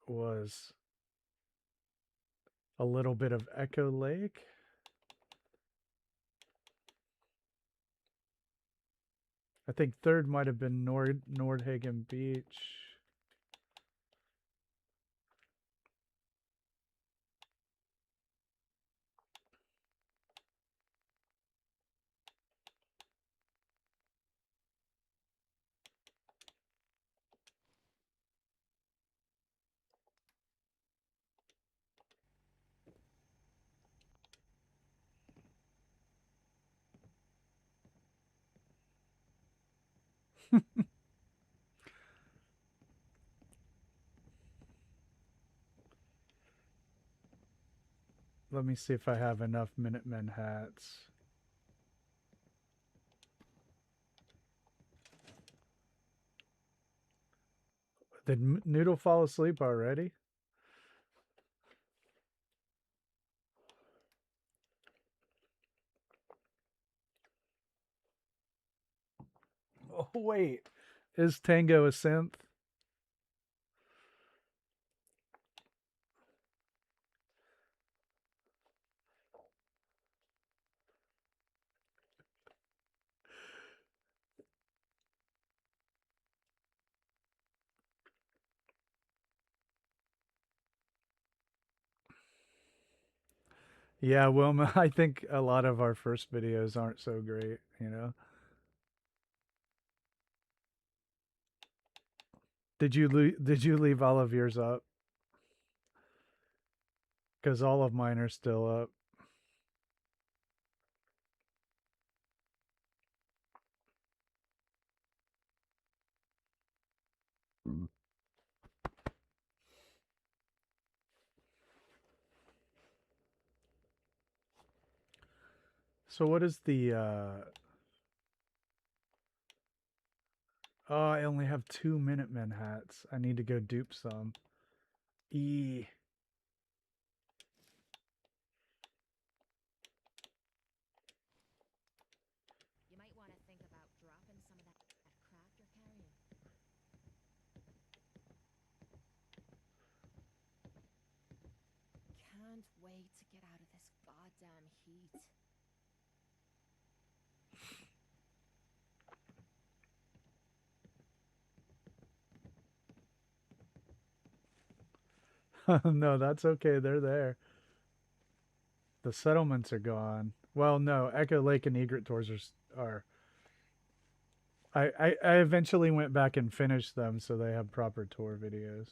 was a little bit of Echo Lake. I think third might have been Nordhagen Beach. Let me see if I have enough Minutemen hats. Did Noodle fall asleep already? Oh, wait. Is Tango a synth? Yeah, Wilma, I think a lot of our first videos aren't so great, you know? Did you leave all of yours up? Because all of mine are still up. So what is the oh, I only have 2 Minutemen hats. I need to go dupe some. E. You might want to think about dropping some of that crap you're carrying. Can't wait to get out of this goddamn heat. No, that's okay. They're there. The settlements are gone. Well, no, Echo Lake and Egret Tours are. I eventually went back and finished them so they have proper tour videos.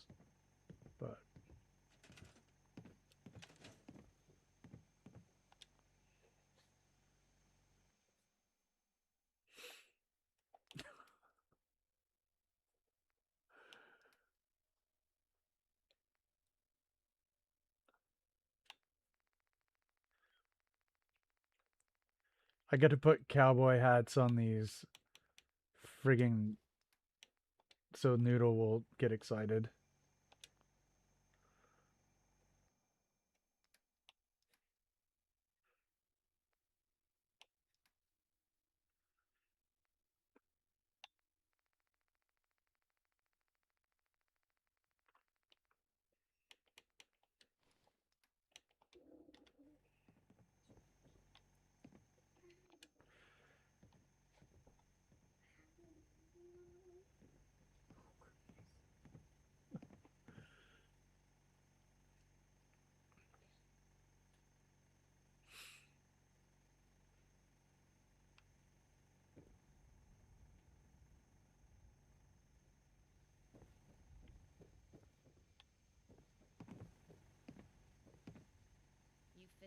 But I get to put cowboy hats on these frigging so Noodle will get excited.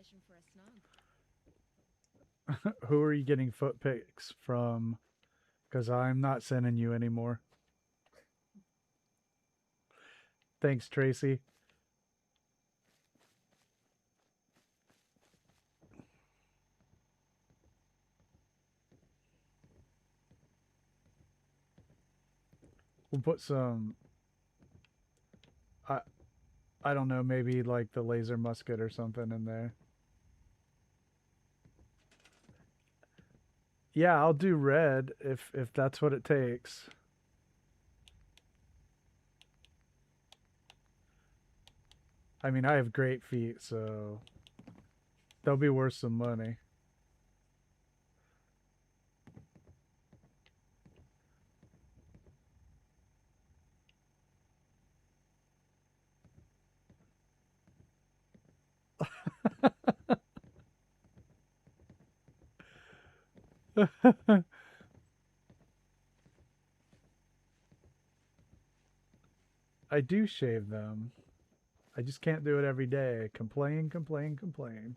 position for a snug. Who are you getting foot pics from? Because I'm not sending you anymore. Thanks, Tracy. We'll put some. I don't know, maybe like the laser musket or something in there. Yeah, I'll do red if that's what it takes. I mean, I have great feet, so they'll be worth some money. I do shave them. I just can't do it every day. Complain, complain, complain.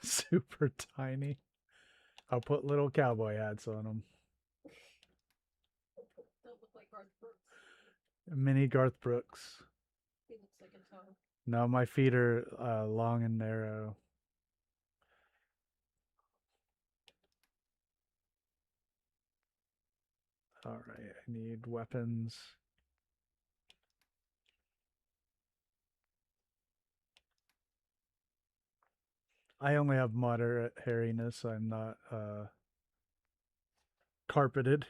Super tiny. I'll put little cowboy hats on them. Don't look like Garth Brooks. Mini Garth Brooks. He looks like a toe. No, my feet are long and narrow. All right, I need weapons. I only have moderate hairiness. I'm not carpeted.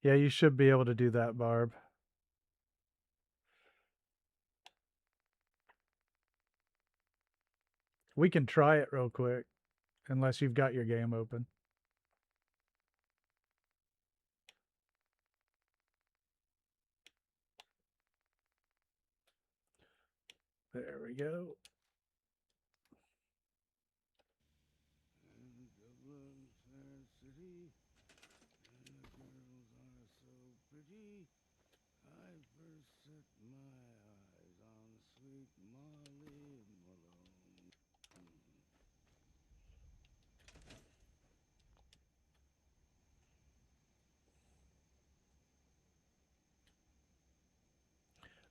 Yeah, you should be able to do that, Barb. We can try it real quick, unless you've got your game open. There we go. In Dublin, fair city, and the girls are so pretty. I first set my eyes on sweet Molly Malone.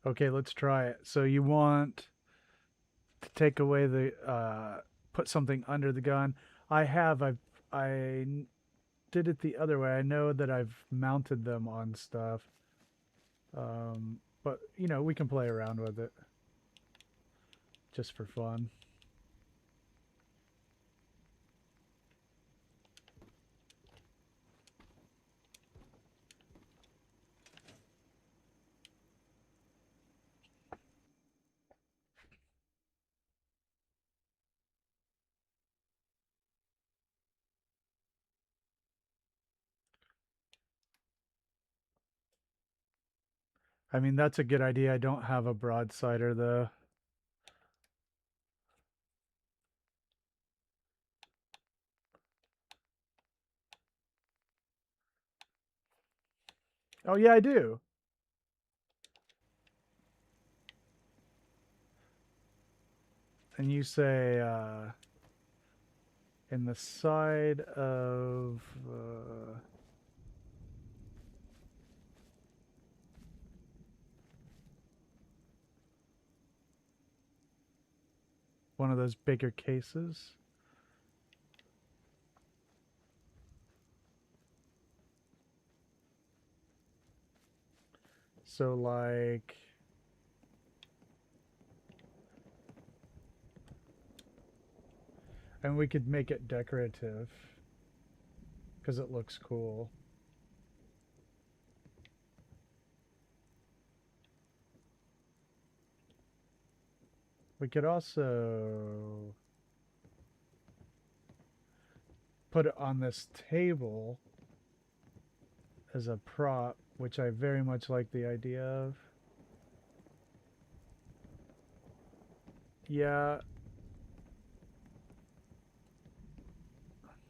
Okay, let's try it. So you want to take away the put something under the gun. I did it the other way. I know that I've mounted them on stuff. But you know, we can play around with it just for fun. I mean, that's a good idea. I don't have a broadsider though. Oh yeah, I do. And you say in the side of one of those bigger cases. So like and we could make it decorative because it looks cool. We could also put it on this table as a prop, which I very much like the idea of. Yeah.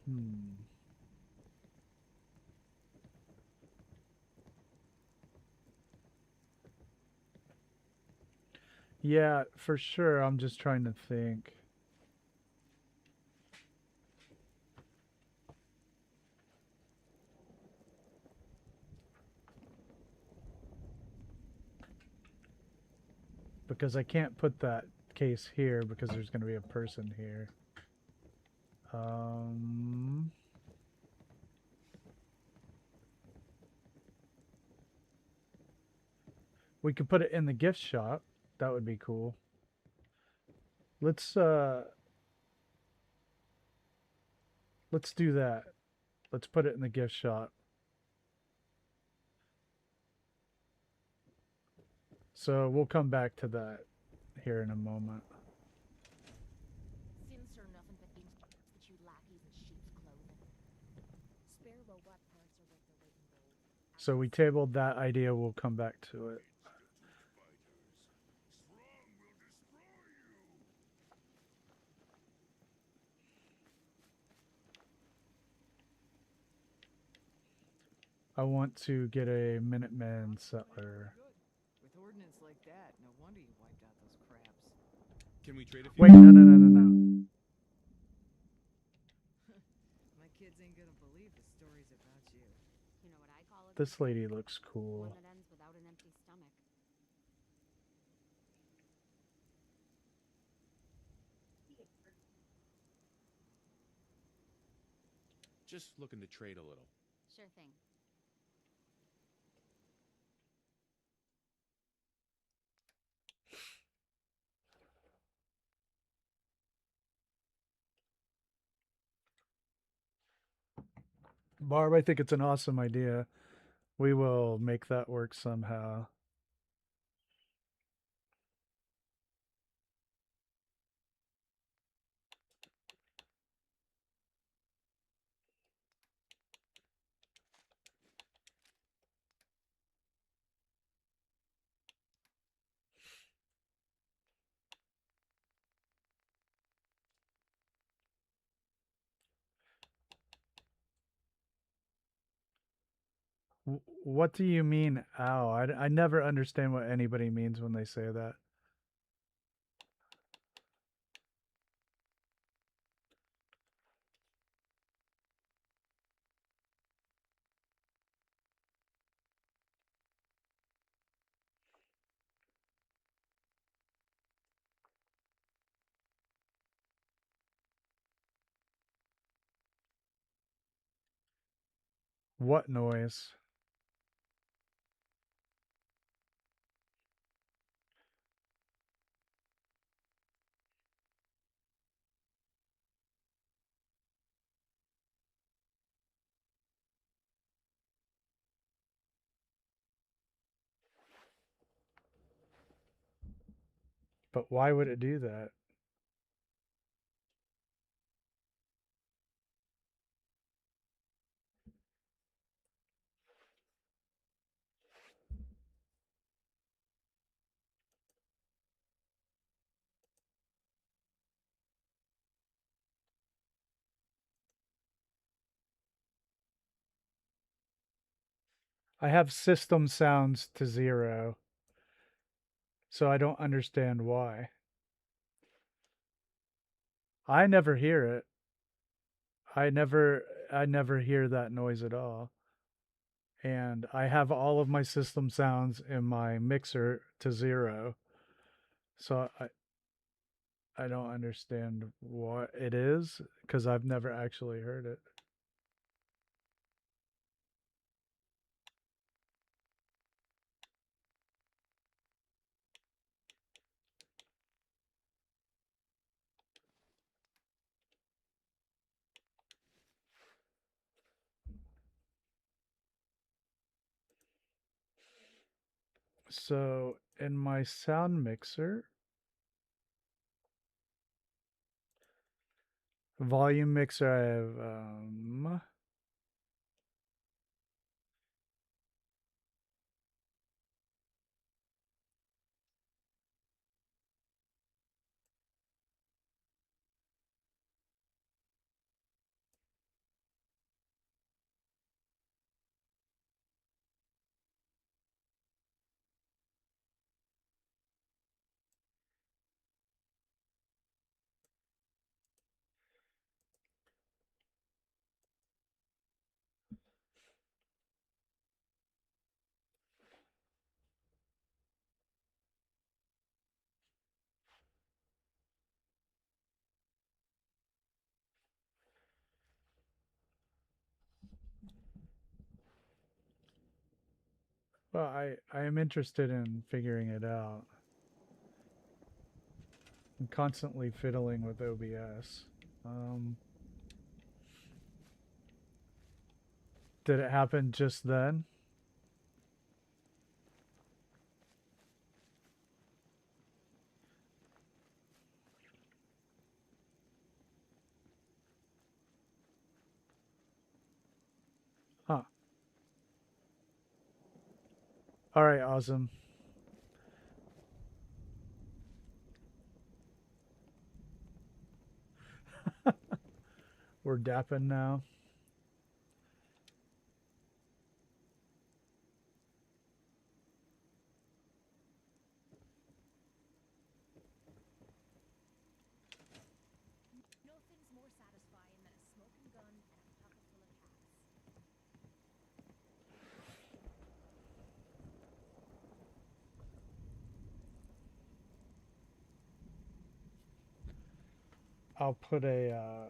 Hmm. Yeah, for sure. I'm just trying to think. Because I can't put that case here because there's going to be a person here. We could put it in the gift shop. That would be cool. Let's do that. Let's put it in the gift shop. So we'll come back to that here in a moment. Since you're nothing but institute lackeys in sheep's clothing. Spare robot parts are worth their weight in gold. So we tabled that idea. We'll come back to it. I want to get a Minuteman settler. With ordnance like that, no wonder you wiped out those crabs. Can we trade a few? Wait, no. My kids ain't gonna believe the stories about you. You know what I call it? This lady looks One cool. that ends without an empty stomach. Just looking to trade a little. Sure thing. Barb, I think it's an awesome idea. We will make that work somehow. What do you mean, ow? I never understand what anybody means when they say that. What noise? But why would it do that? I have system sounds to 0, so I don't understand why. I never hear it. I never hear that noise at all. And I have all of my system sounds in my mixer to 0. So I don't understand what it is because I've never actually heard it. So in my sound mixer, Volume mixer, I have well, I am interested in figuring it out. I'm constantly fiddling with OBS. Did it happen just then? Huh. All right, awesome. We're dapping now. Nothing's more satisfying than a smoking gun and a pocket full of cats. I'll put a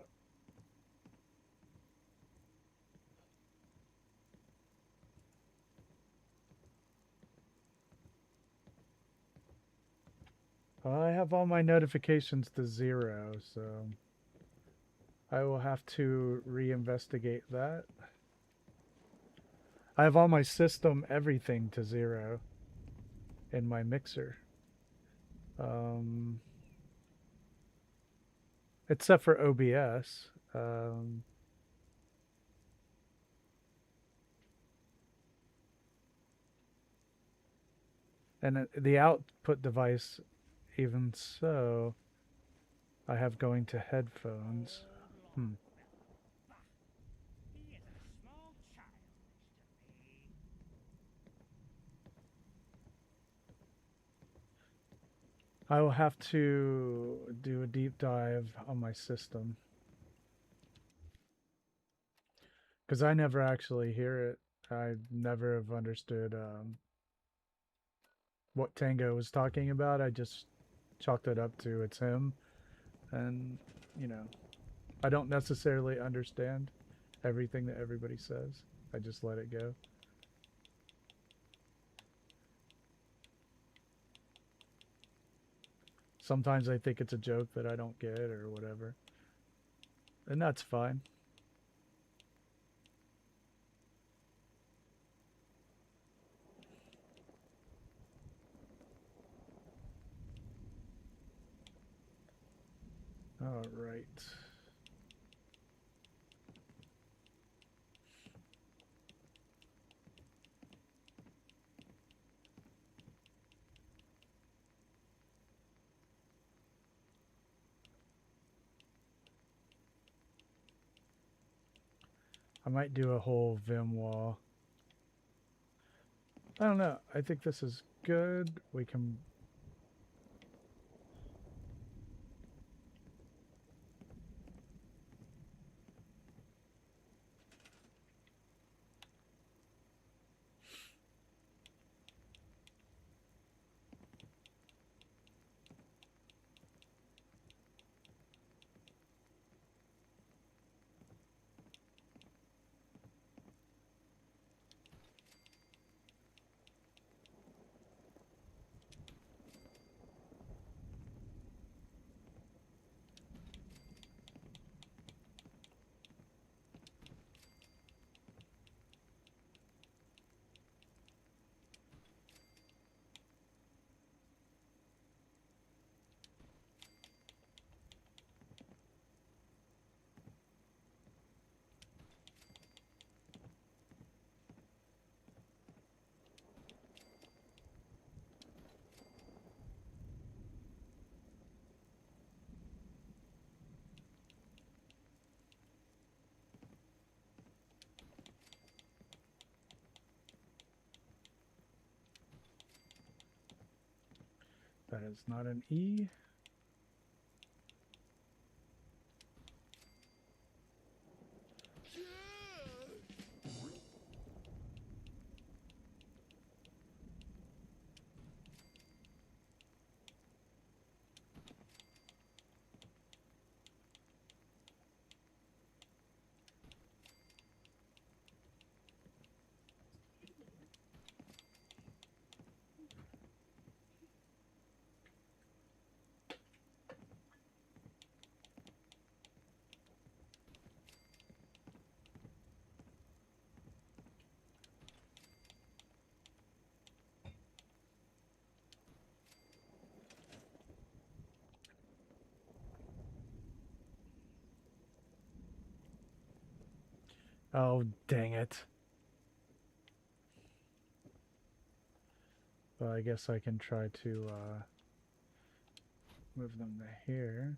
I have all my notifications to 0, so I will have to reinvestigate that. I have all my system everything to 0 in my mixer. Except for OBS. And the output device, even so, I have going to headphones. He is a small child next to me. I will have to do a deep dive on my system. Because I never actually hear it. I never have understood what Tango was talking about. I just chalked it up to it's him. And, you know, I don't necessarily understand everything that everybody says. I just let it go. Sometimes I think it's a joke that I don't get or whatever. And that's fine. All right. I might do a whole Vim wall. I don't know. I think this is good. We can... That is not an E. Oh, dang it. Well, I guess I can try to move them to here.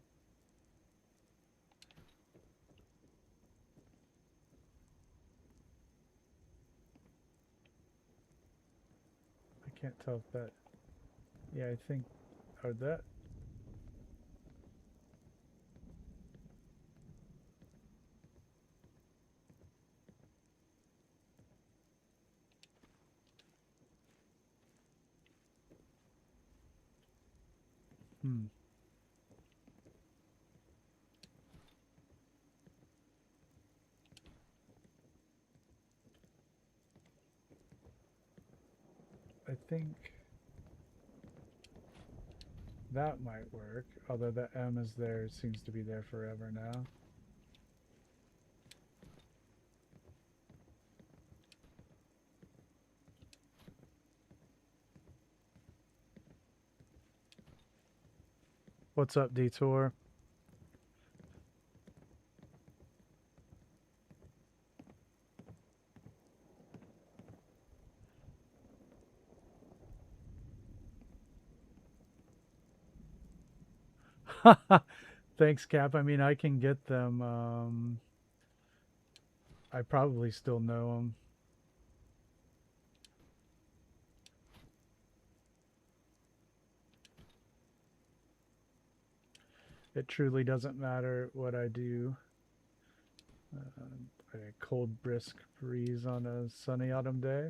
I can't tell if that... Yeah, I think... Oh, that... Hmm. I think that might work, although the M is there, it seems to be there forever now. What's up, Detour? Thanks, Cap. I mean, I can get them. I probably still know them. It truly doesn't matter what I do. A cold, brisk breeze on a sunny autumn day.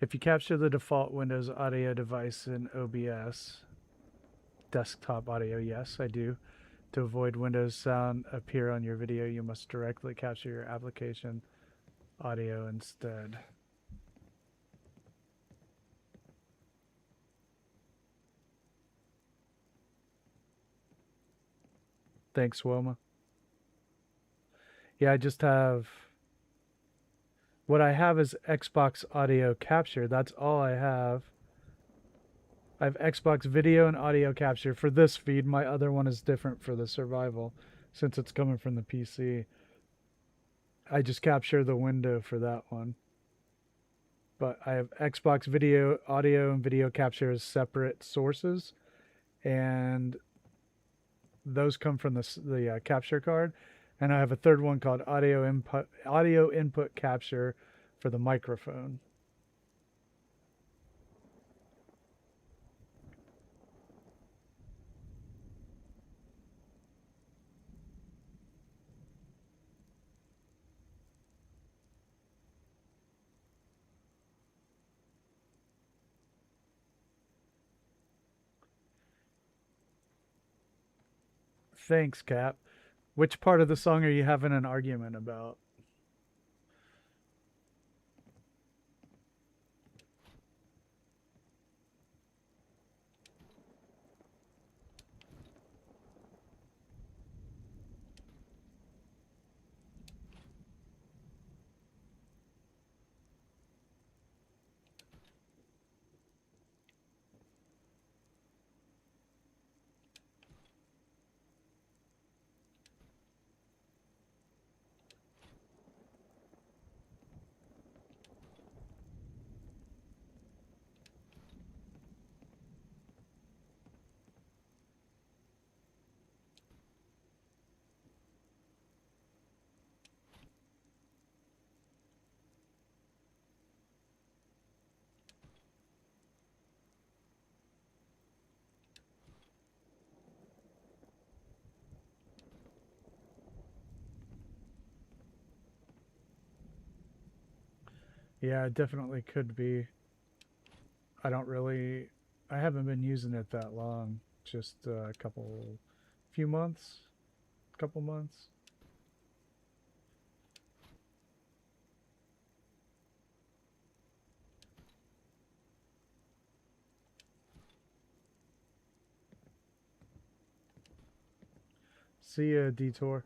If you capture the default Windows audio device in OBS, desktop audio, yes, I do. To avoid Windows sound appear on your video, you must directly capture your application audio instead. Thanks, Woma. Yeah, I just have... What I have is Xbox audio capture. That's all I have. I have Xbox video and audio capture for this feed. My other one is different for the survival since it's coming from the PC. I just capture the window for that one. But I have Xbox video, audio, and video capture as separate sources. And those come from the capture card. And I have a third one called audio input capture for the microphone. Thanks, Cap. Which part of the song are you having an argument about? Yeah, it definitely could be. I don't really. I haven't been using it that long. Just a few months, couple months. See ya, Detour.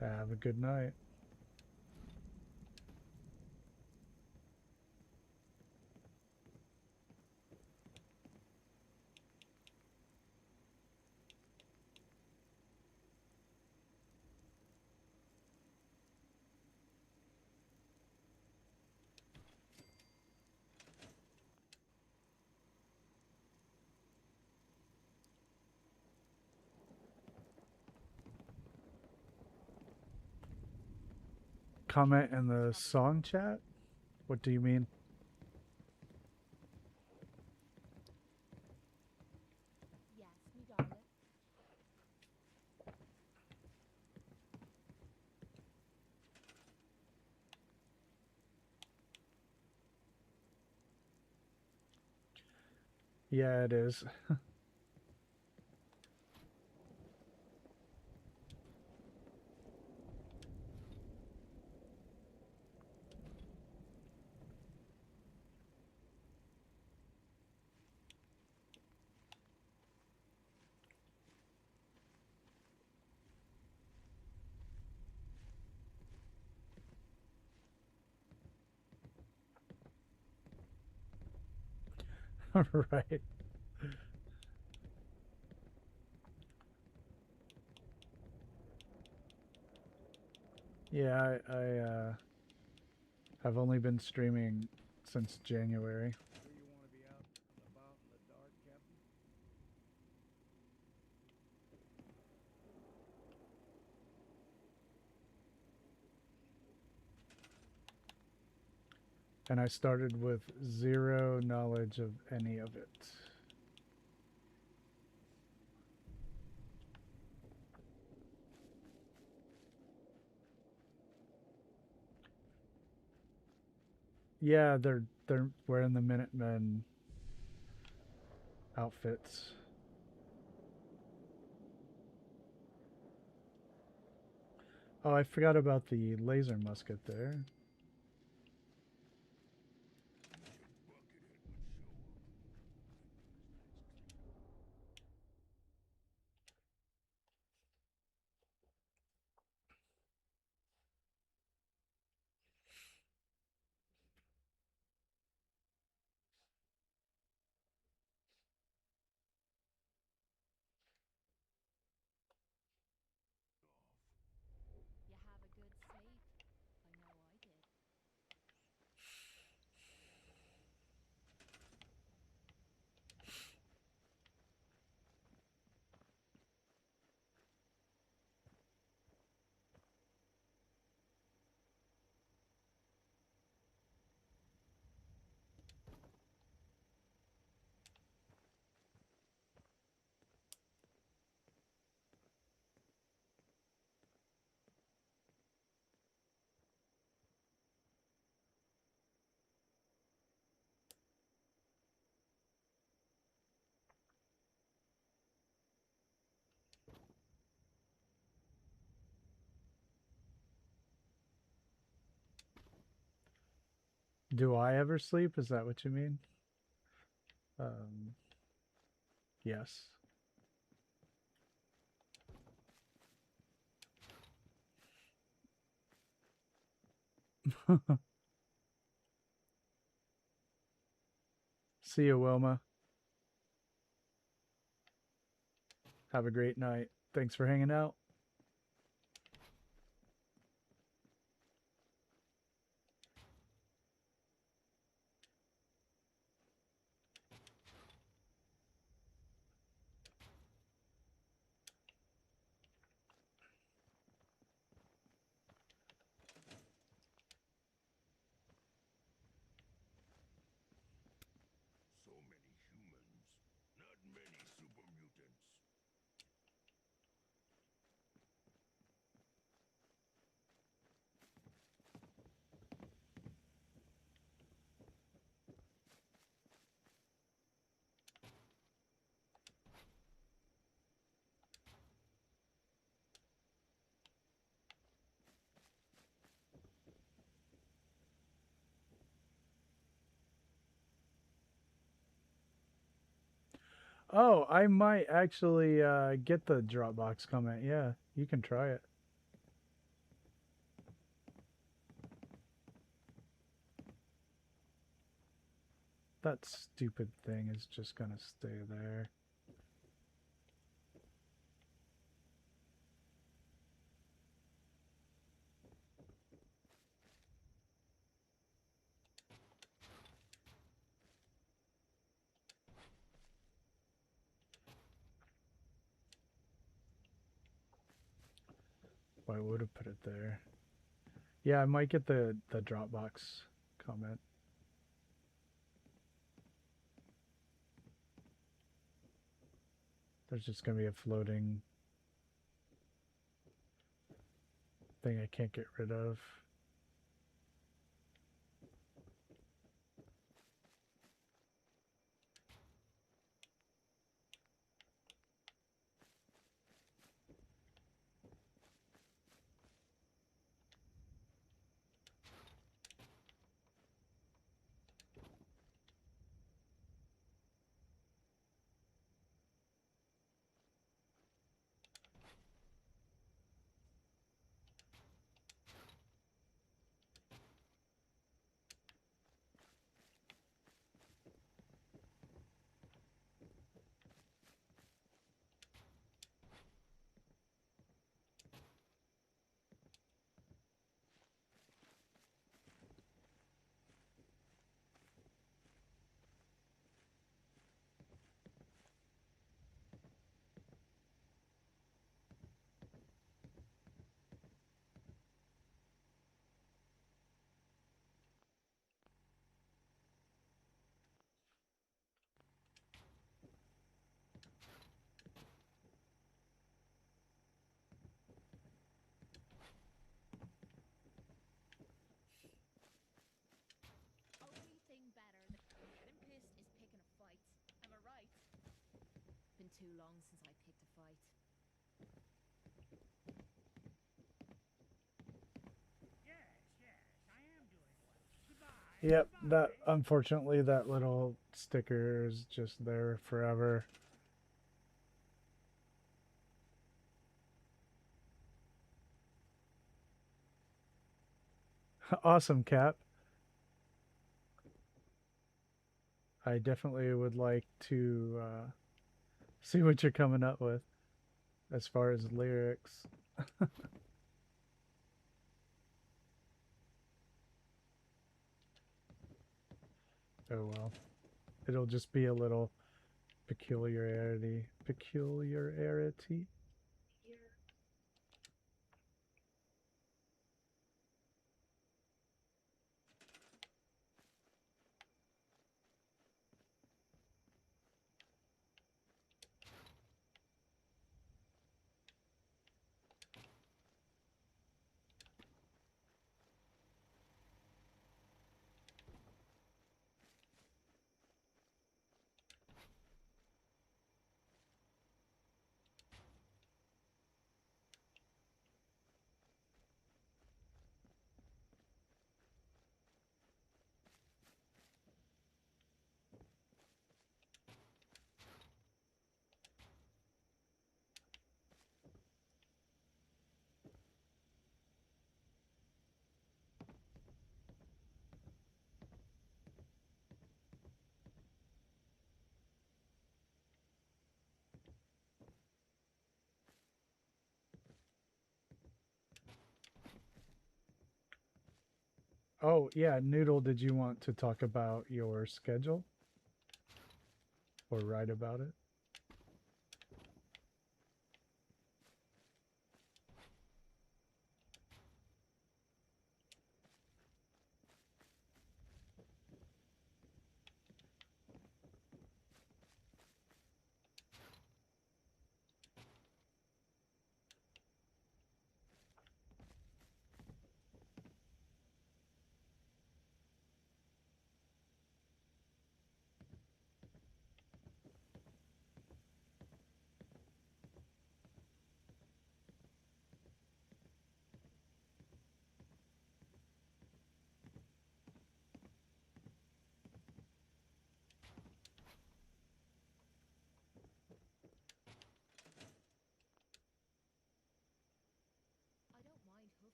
Have a good night. Comment in the song chat? What do you mean? Yes, me darling. Yeah, it is. Right. Yeah, I have only been streaming since January. Sure you want to be out and about in the dark, Captain? And I started with zero knowledge of any of it. Yeah, they're wearing the Minutemen outfits. Oh, I forgot about the laser musket there. You have a good sleep. I know I did. Do I ever sleep? Is that what you mean? Yes. See you, Wilma. Have a great night. Thanks for hanging out. So many humans, not many super mutants. Oh, I might actually get the Dropbox comment. Yeah, you can try it. That stupid thing is just gonna stay there. I would have put it there. Yeah, I might get the Dropbox comment. There's just gonna be a floating thing I can't get rid of. Only thing better than getting pissed is picking a fight. Am I right? Been too long since I picked a fight. Yes, I am doing well. Goodbye. Yep, goodbye. that unfortunately that little sticker is just there forever. Awesome, Cap. I definitely would like to see what you're coming up with as far as lyrics. Oh well. It'll just be a little peculiarity. Peculiarity? Oh, yeah, Noodle, did you want to talk about your schedule? Or write about it?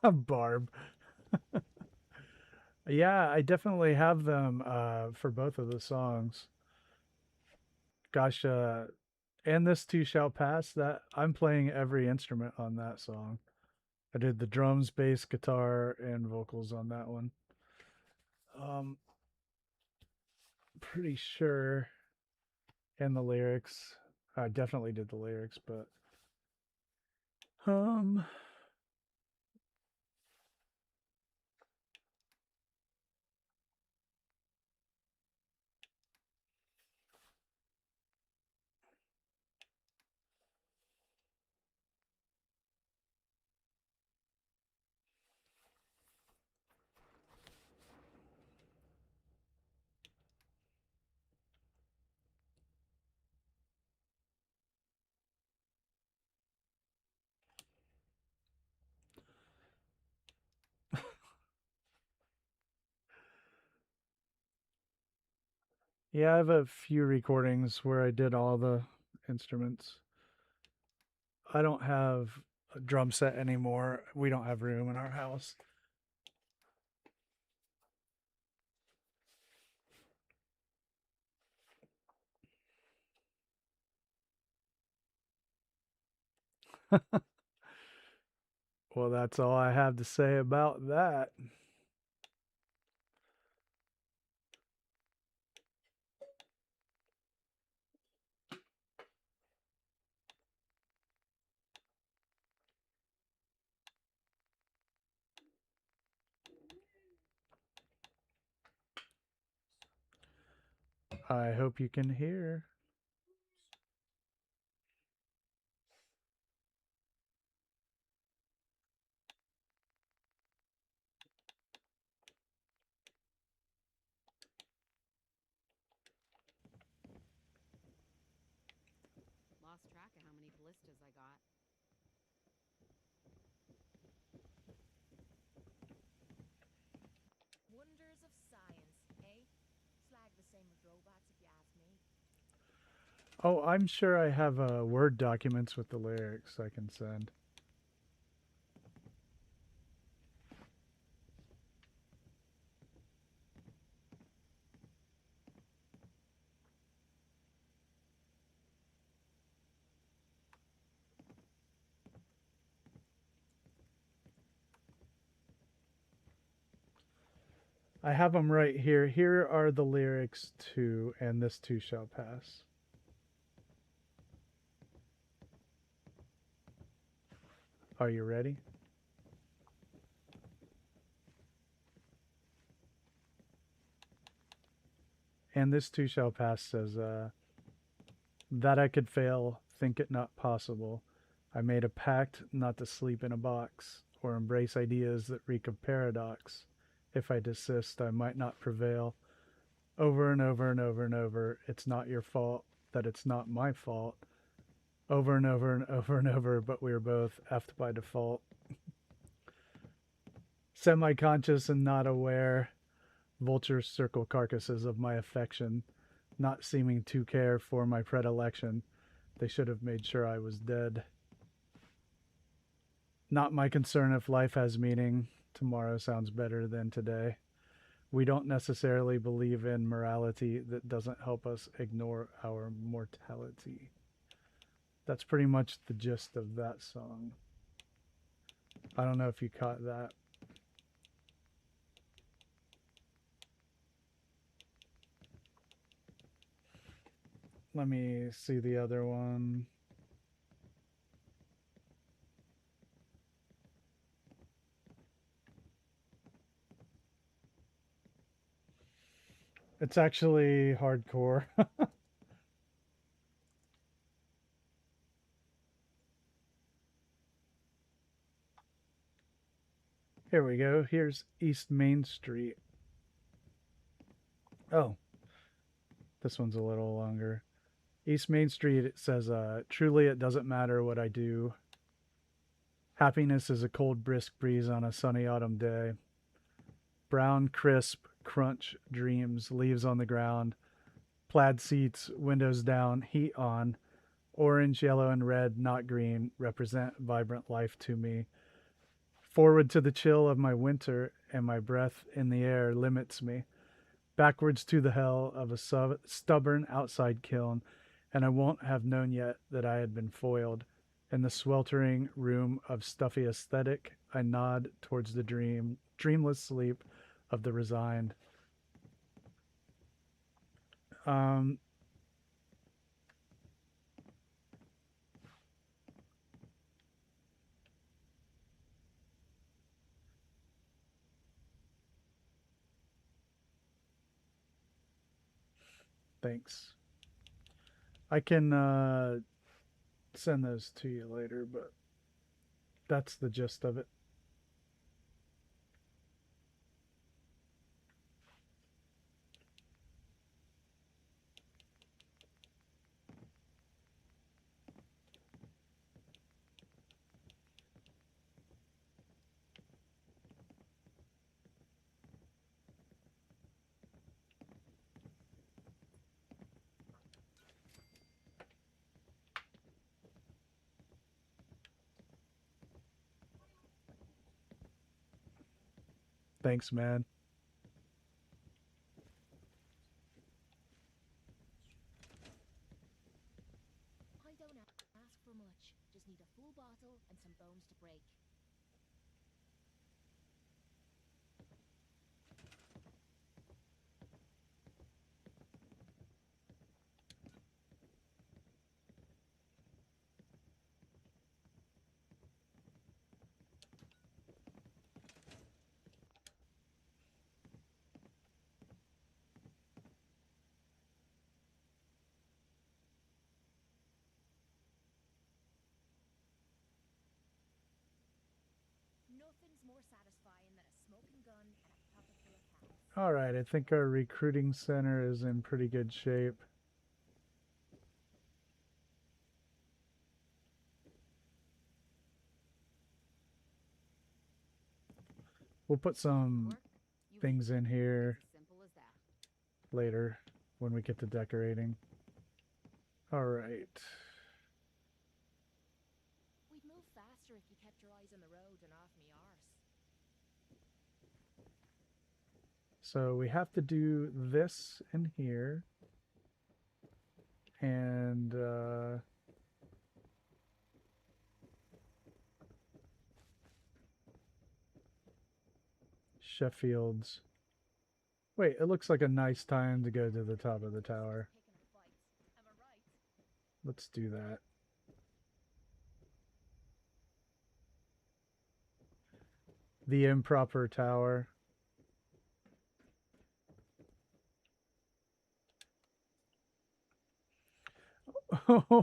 Barb. Yeah, I definitely have them for both of the songs. Gosh, and this too shall pass. That I'm playing every instrument on that song. I did the drums, bass, guitar, and vocals on that one. Um, pretty sure, and the lyrics. I definitely did the lyrics, but um, yeah, I have a few recordings where I did all the instruments. I don't have a drum set anymore. We don't have room in our house. Well, that's all I have to say about that. I hope you can hear. Lost track of how many ballistas I got. Wonders of science, eh? Slag the same as robots if you ask me. Oh, I'm sure I have Word documents with the lyrics I can send. I have them right here. Here are the lyrics to "And This Too Shall Pass." Are you ready? "And this too shall pass" says, that I could fail, think it not possible. I made a pact not to sleep in a box or embrace ideas that reek of paradox. If I desist, I might not prevail. Over and over and over and over, it's not your fault that it's not my fault. Over and over and over and over, but we are both effed by default. Semi-conscious and not aware, vultures circle carcasses of my affection, not seeming to care for my predilection. They should have made sure I was dead. Not my concern if life has meaning. Tomorrow sounds better than today. We don't necessarily believe in morality that doesn't help us ignore our mortality. That's pretty much the gist of that song. I don't know if you caught that. Let me see the other one. It's actually hardcore. Here we go. Here's East Main Street. Oh, this one's a little longer. East Main Street, it says, truly it doesn't matter what I do. Happiness is a cold, brisk breeze on a sunny autumn day. Brown, crisp, crunch dreams, leaves on the ground. Plaid seats, windows down, heat on. Orange, yellow, and red, not green, represent vibrant life to me. Forward to the chill of my winter, and my breath in the air limits me. Backwards to the hell of a stubborn outside kiln, and I won't have known yet that I had been foiled. In the sweltering room of stuffy aesthetic, I nod towards the dreamless sleep of the resigned. Thanks. I can send those to you later, but that's the gist of it. Thanks, man. I don't ask for much. Just need a full bottle and some bones to break. Nothing's more satisfying than a smoking gun and a pocket full of cash. All right, I think our recruiting center is in pretty good shape. We'll put some things in here Simple as that. later when we get to decorating. All right. We'd move faster if you kept your eyes on the road and off me arse. So we have to do this in here. And Sheffield's. Wait, it looks like a nice time to go to the top of the tower. Picking a fight. Am I right? Let's do that. The improper tower.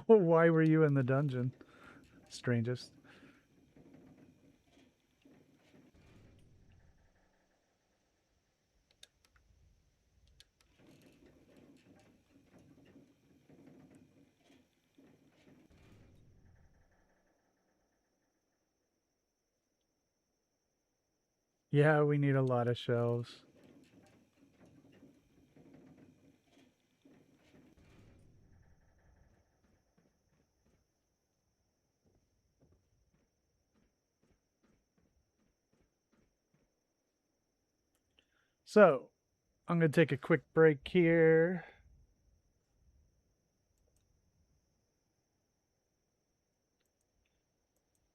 Why were you in the dungeon? Strangest. Yeah, we need a lot of shelves. So, I'm going to take a quick break here.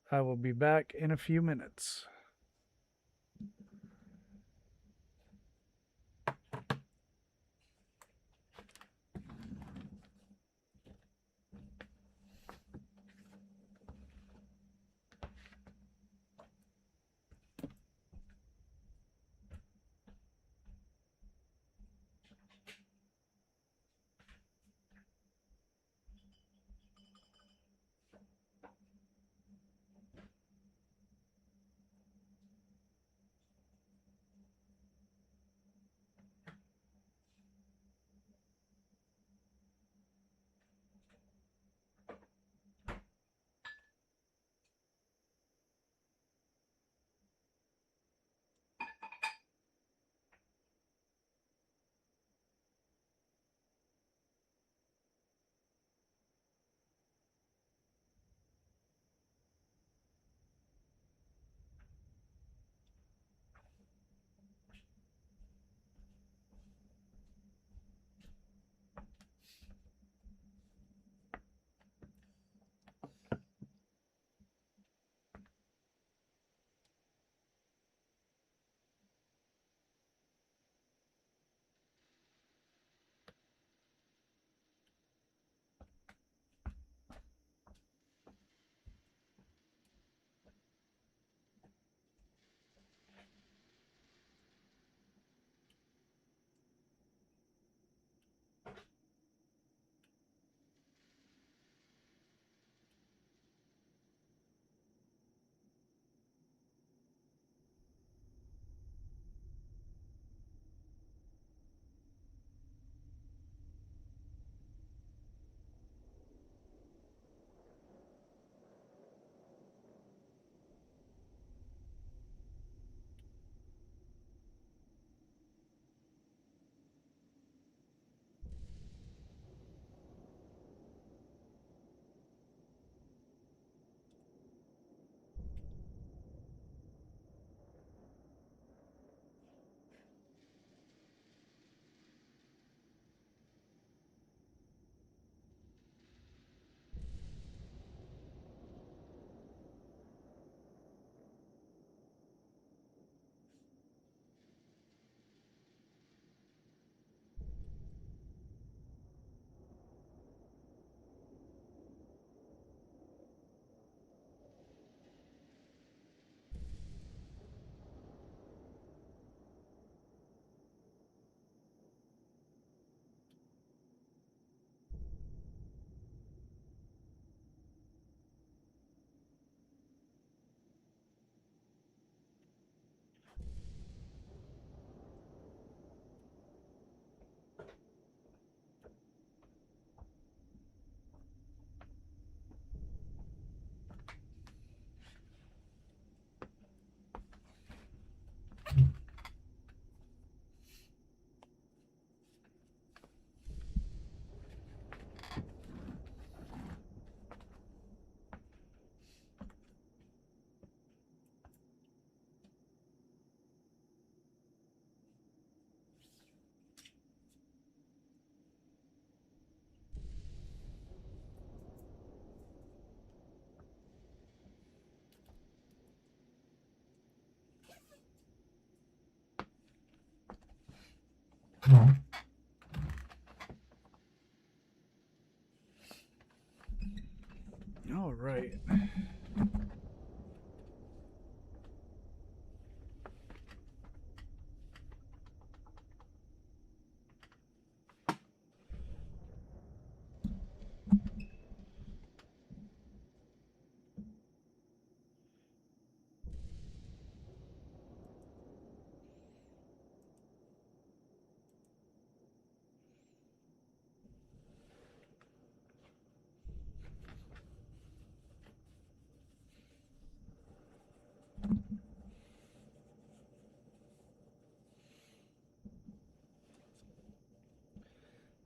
I will be back in a few minutes. All right.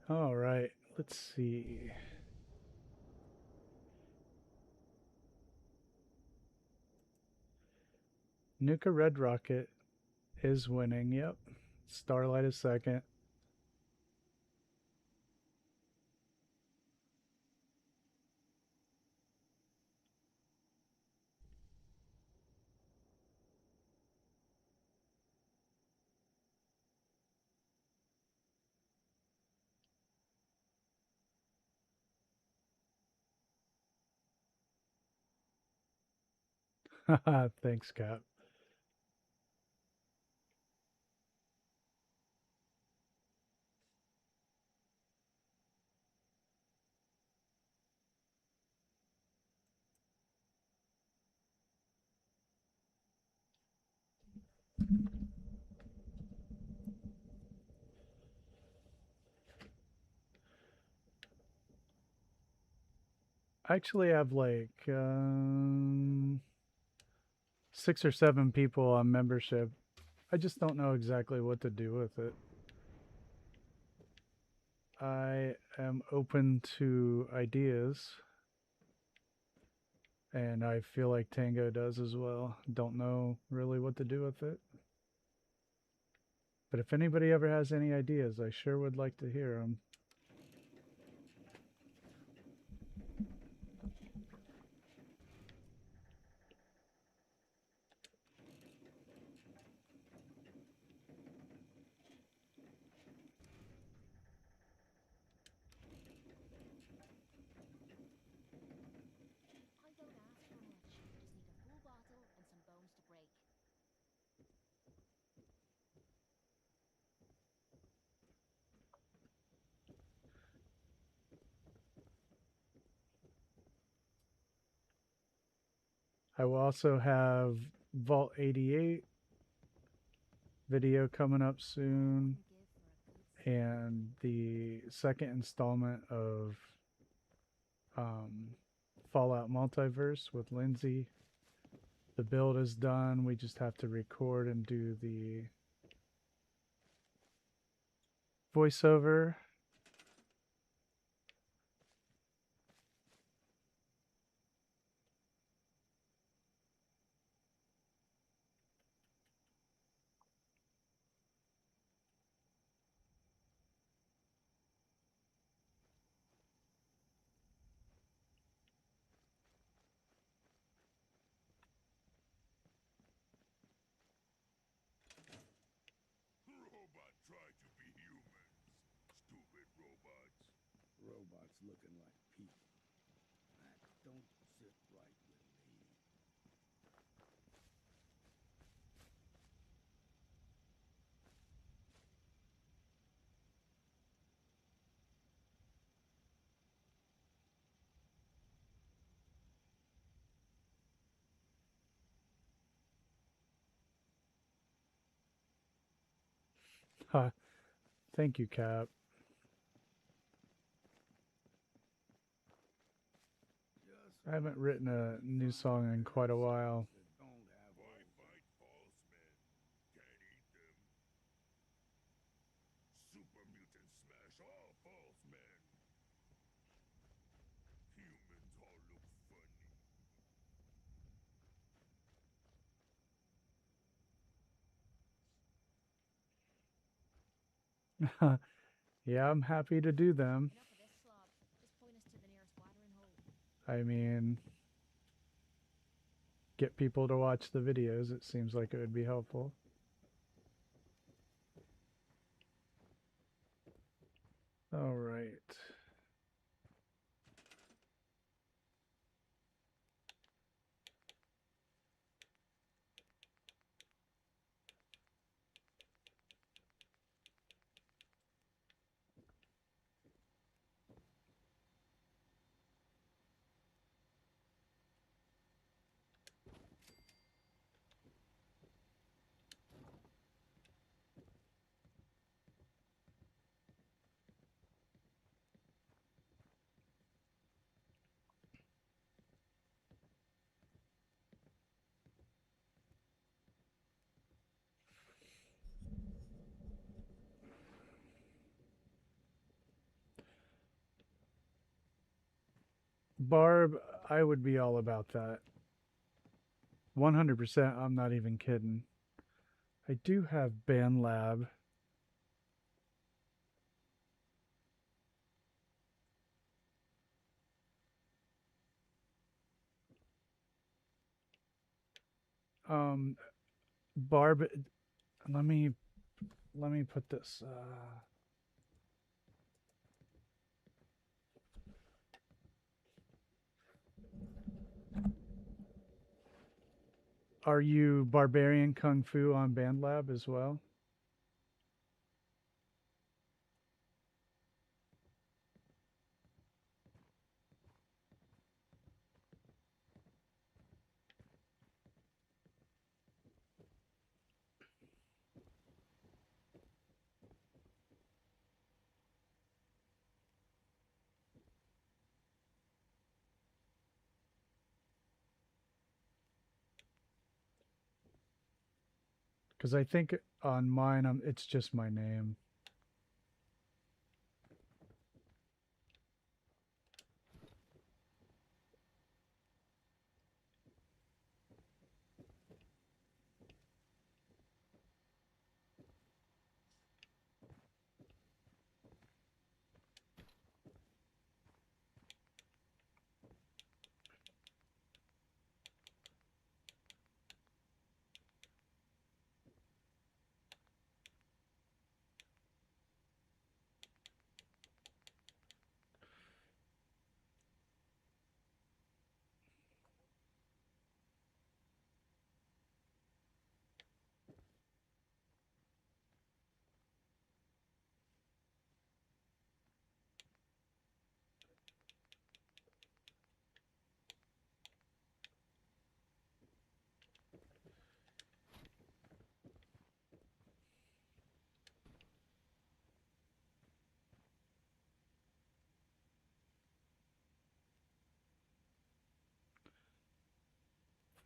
All right. Let's see. Nuka Red Rocket is winning. Yep. Starlight is second. Thanks, Cap. I actually have like 6 or 7 people on membership. I just don't know exactly what to do with it. I am open to ideas. And I feel like Tango does as well. Don't know really what to do with it. But if anybody ever has any ideas, I sure would like to hear them. I don't ask for much. Just need a full bottle and some bones to break. I will also have Vault 88 video coming up soon. Give for a good And the second installment of Fallout Multiverse with Lindsay. The build is done. We just have to record and do the voiceover. Robot try to be humans. Stupid robots. Robots looking like people. That don't sit right with me. Thank you, Cap. Just I haven't written a new song in quite a while. that don't have Why fight false men? Can't eat them. Super mutants smash all false men. Humans all look funny. Yeah, I'm happy to do them. enough of this slob. Just point us to the nearest watering hole. I mean, get people to watch the videos. It seems like it would be helpful. Barb, I would be all about that. 100%. I'm not even kidding. I do have Band Lab. Barb, let me put this. Are you Barbarian Kung Fu on Band Lab as well? Because I think on mine, it's just my name.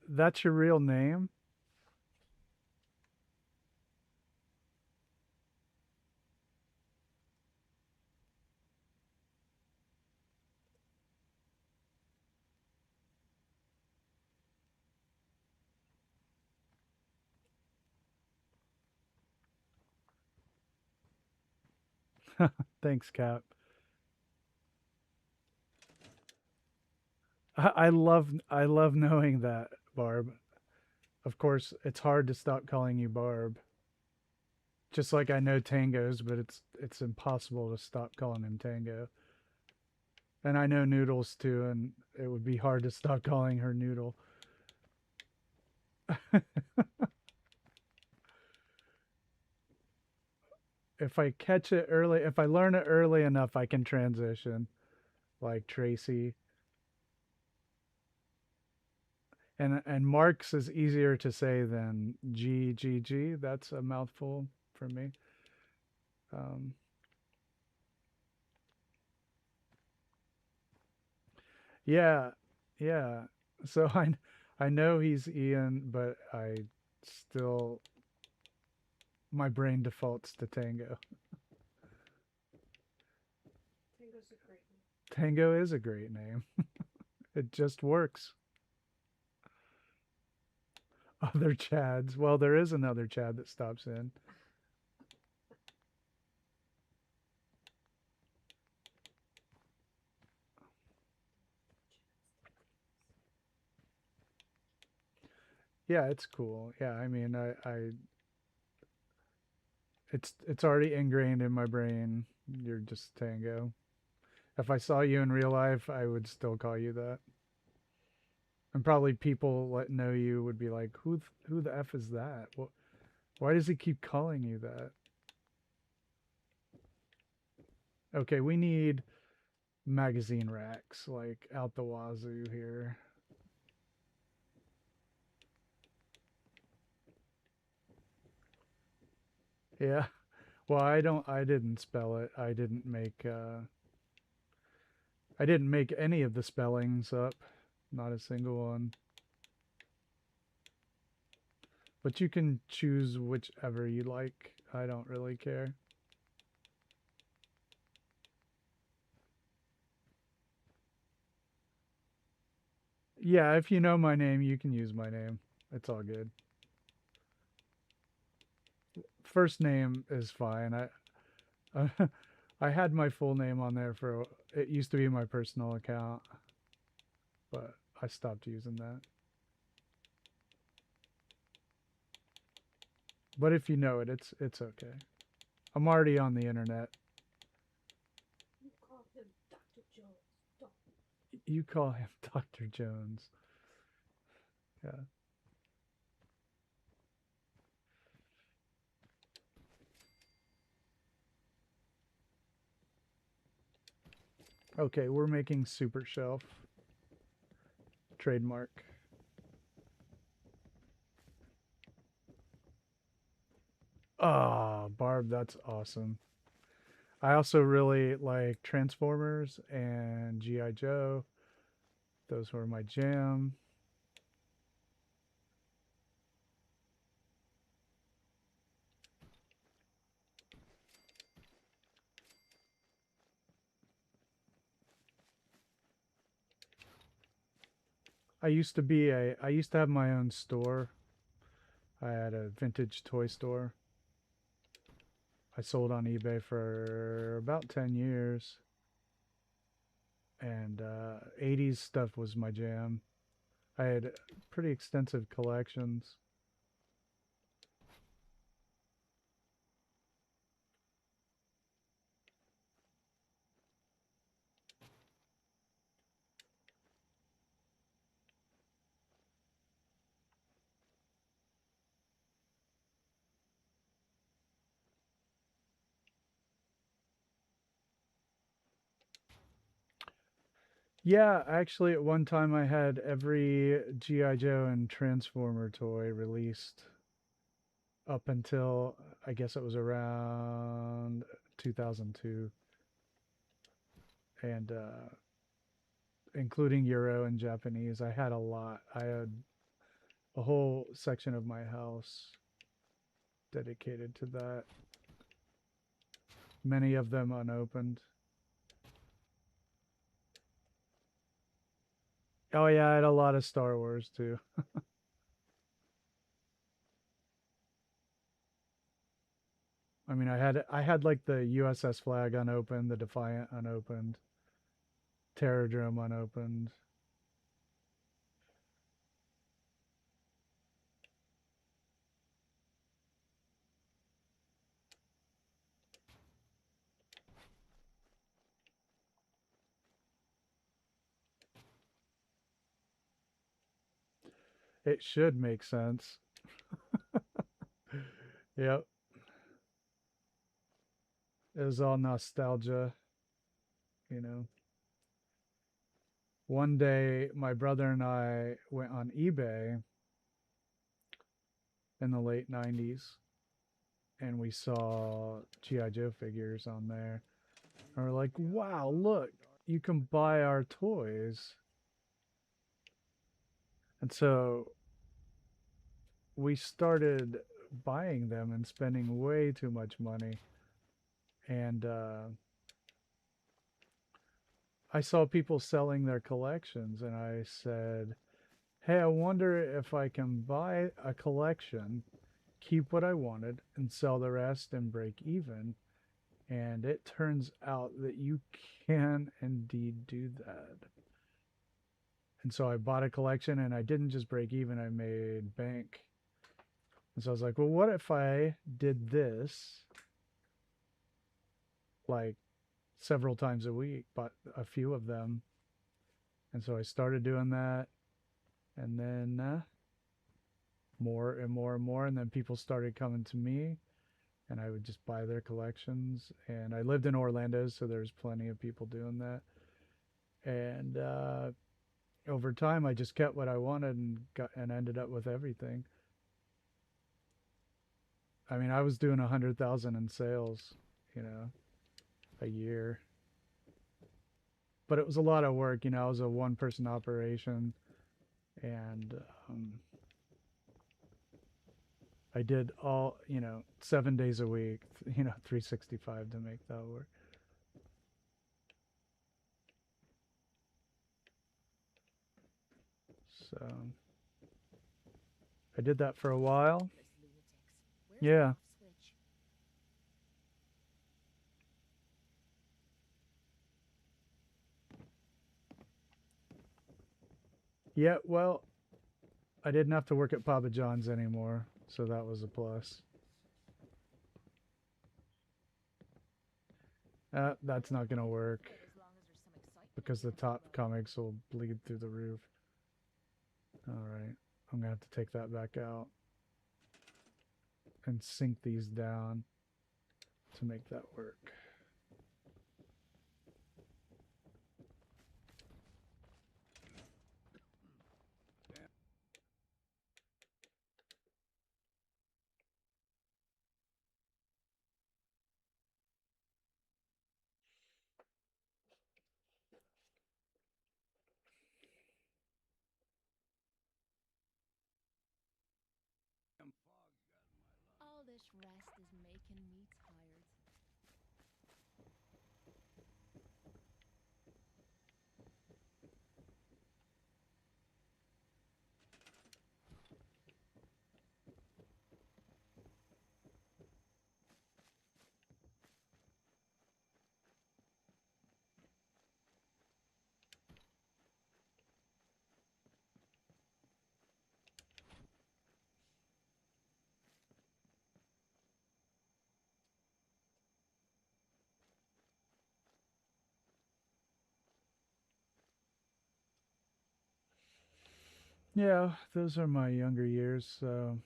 That's your real name? Thanks, Cap. I love knowing that, Barb. Of course, it's hard to stop calling you Barb. Just like I know Tango's, but it's impossible to stop calling him Tango. And I know Noodles too, and it would be hard to stop calling her Noodle. If I catch it early, if I learn it early enough, I can transition, like Tracy. And Marks is easier to say than G. That's a mouthful for me. Yeah, yeah. So I know he's Ian, but I still my brain defaults to Tango. Tango's a great name. Tango is a great name. It just works. Other Chads. Well, there is another Chad that stops in. Yeah, it's cool. Yeah, I mean, it's already ingrained in my brain. You're just Tango. If I saw you in real life, I would still call you that. And probably people that know you would be like, who the F is that? Why does he keep calling you that? Okay, we need magazine racks, like out the wazoo here. Yeah. Well, I didn't spell it. I didn't make any of the spellings up. Not a single one. But you can choose whichever you like. I don't really care. Yeah, if you know my name, you can use my name. It's all good. First name is fine. I had my full name on there for it used to be my personal account, but I stopped using that. But if you know it, it's okay. I'm already on the internet. You call him Dr. Jones. Don't. You call him Dr. Jones. Yeah. Okay, we're making super shelf. Trademark. Ah, Barb, that's awesome. I also really like Transformers and G.I. Joe. Those were my jam. I used to have my own store. I had a vintage toy store. I sold on eBay for about 10 years. And 80s stuff was my jam. I had pretty extensive collections. Yeah, actually, at one time I had every G.I. Joe and Transformer toy released up until I guess it was around 2002. And including Euro and Japanese, I had a lot. I had a whole section of my house dedicated to that. Many of them unopened. Oh yeah, I had a lot of Star Wars too. I mean, I had like the USS Flag unopened, the Defiant unopened, Terrordrome unopened. It should make sense. Yep. It was all nostalgia, you know. One day, my brother and I went on eBay in the late 90s and we saw G.I. Joe figures on there. And we're like, wow, look, you can buy our toys. And so we started buying them and spending way too much money. And I saw people selling their collections, and I said, hey, I wonder if I can buy a collection, keep what I wanted, and sell the rest and break even. And it turns out that you can indeed do that. And so I bought a collection, and I didn't just break even, I made bank. And so I was like, well, what if I did this like several times a week, but a few of them. And so I started doing that, and then more and more and more, and then people started coming to me, and I would just buy their collections. And I lived in Orlando, so there's plenty of people doing that. And over time, I just kept what I wanted and ended up with everything. I mean, I was doing 100,000 in sales, a year. But it was a lot of work, I was a one-person operation, and I did all, 7 days a week, 365 to make that work. So I did that for a while. Those lunatics. Where's Yeah. the off switch? Yeah, well, I didn't have to work at Papa John's anymore, so that was a plus. That's not going to work As long as there's some excitement because the in top it. comics will bleed through the roof. All right, I'm going to have to take that back out and sink these down to make that work. All this rest is making me tired. Yeah, those are my younger years, so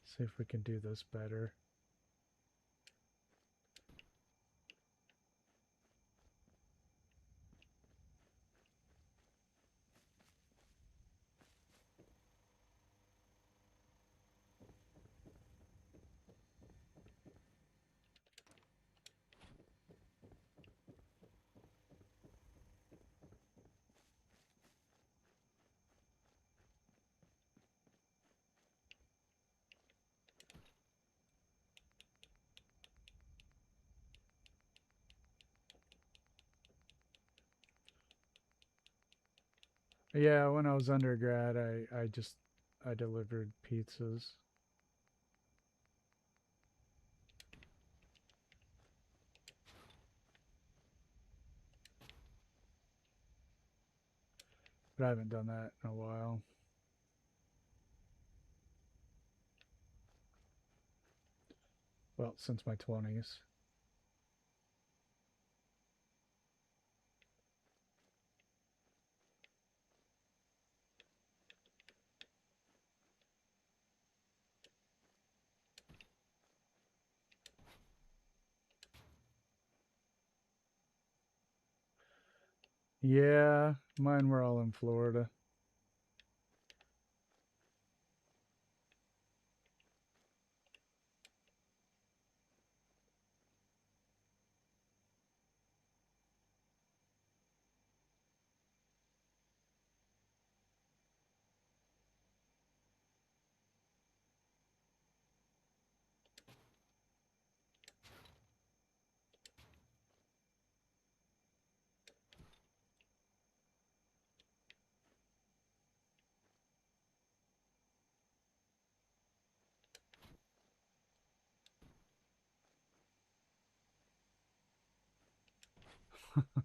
see if we can do this better. Yeah, when I was undergrad, I delivered pizzas. But I haven't done that in a while. Well, since my 20s. Yeah, mine were all in Florida.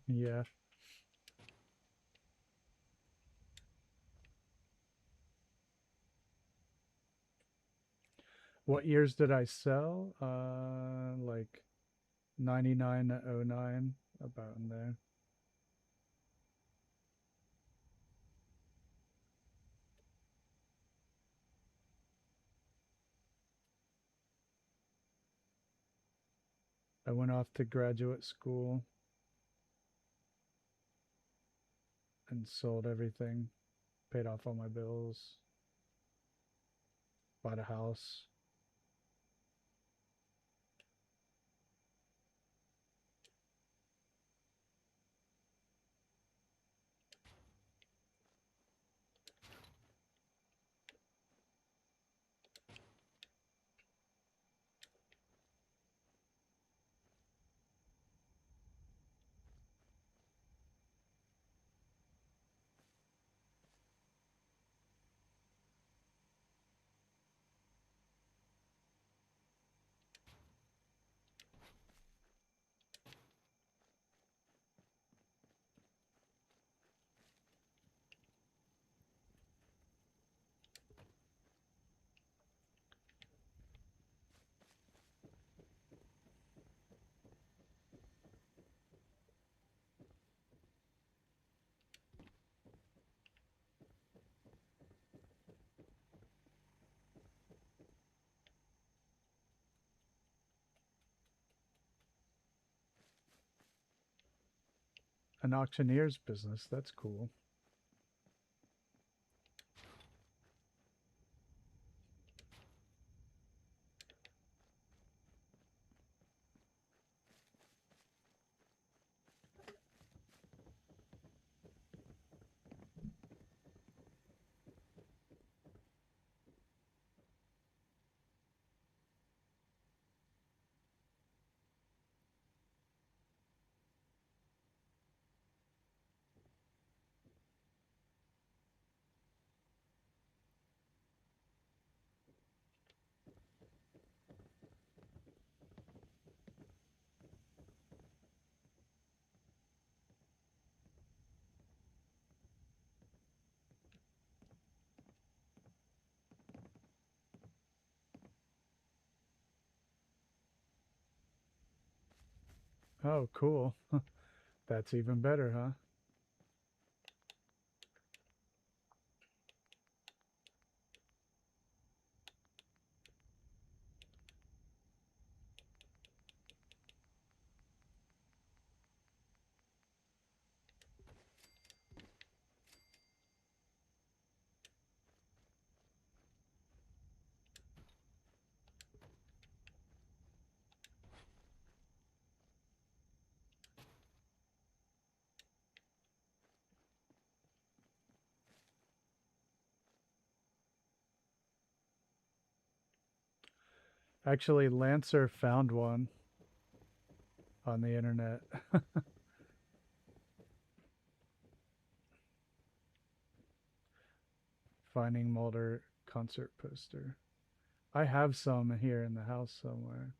Yeah. What years did I sell? Like 99 to '09, about in there. I went off to graduate school and sold everything, paid off all my bills, bought a house. An auctioneer's business, that's cool. Oh, cool. That's even better, huh? Actually, Lancer found one on the internet. Finding Mulder concert poster. I have some here in the house somewhere.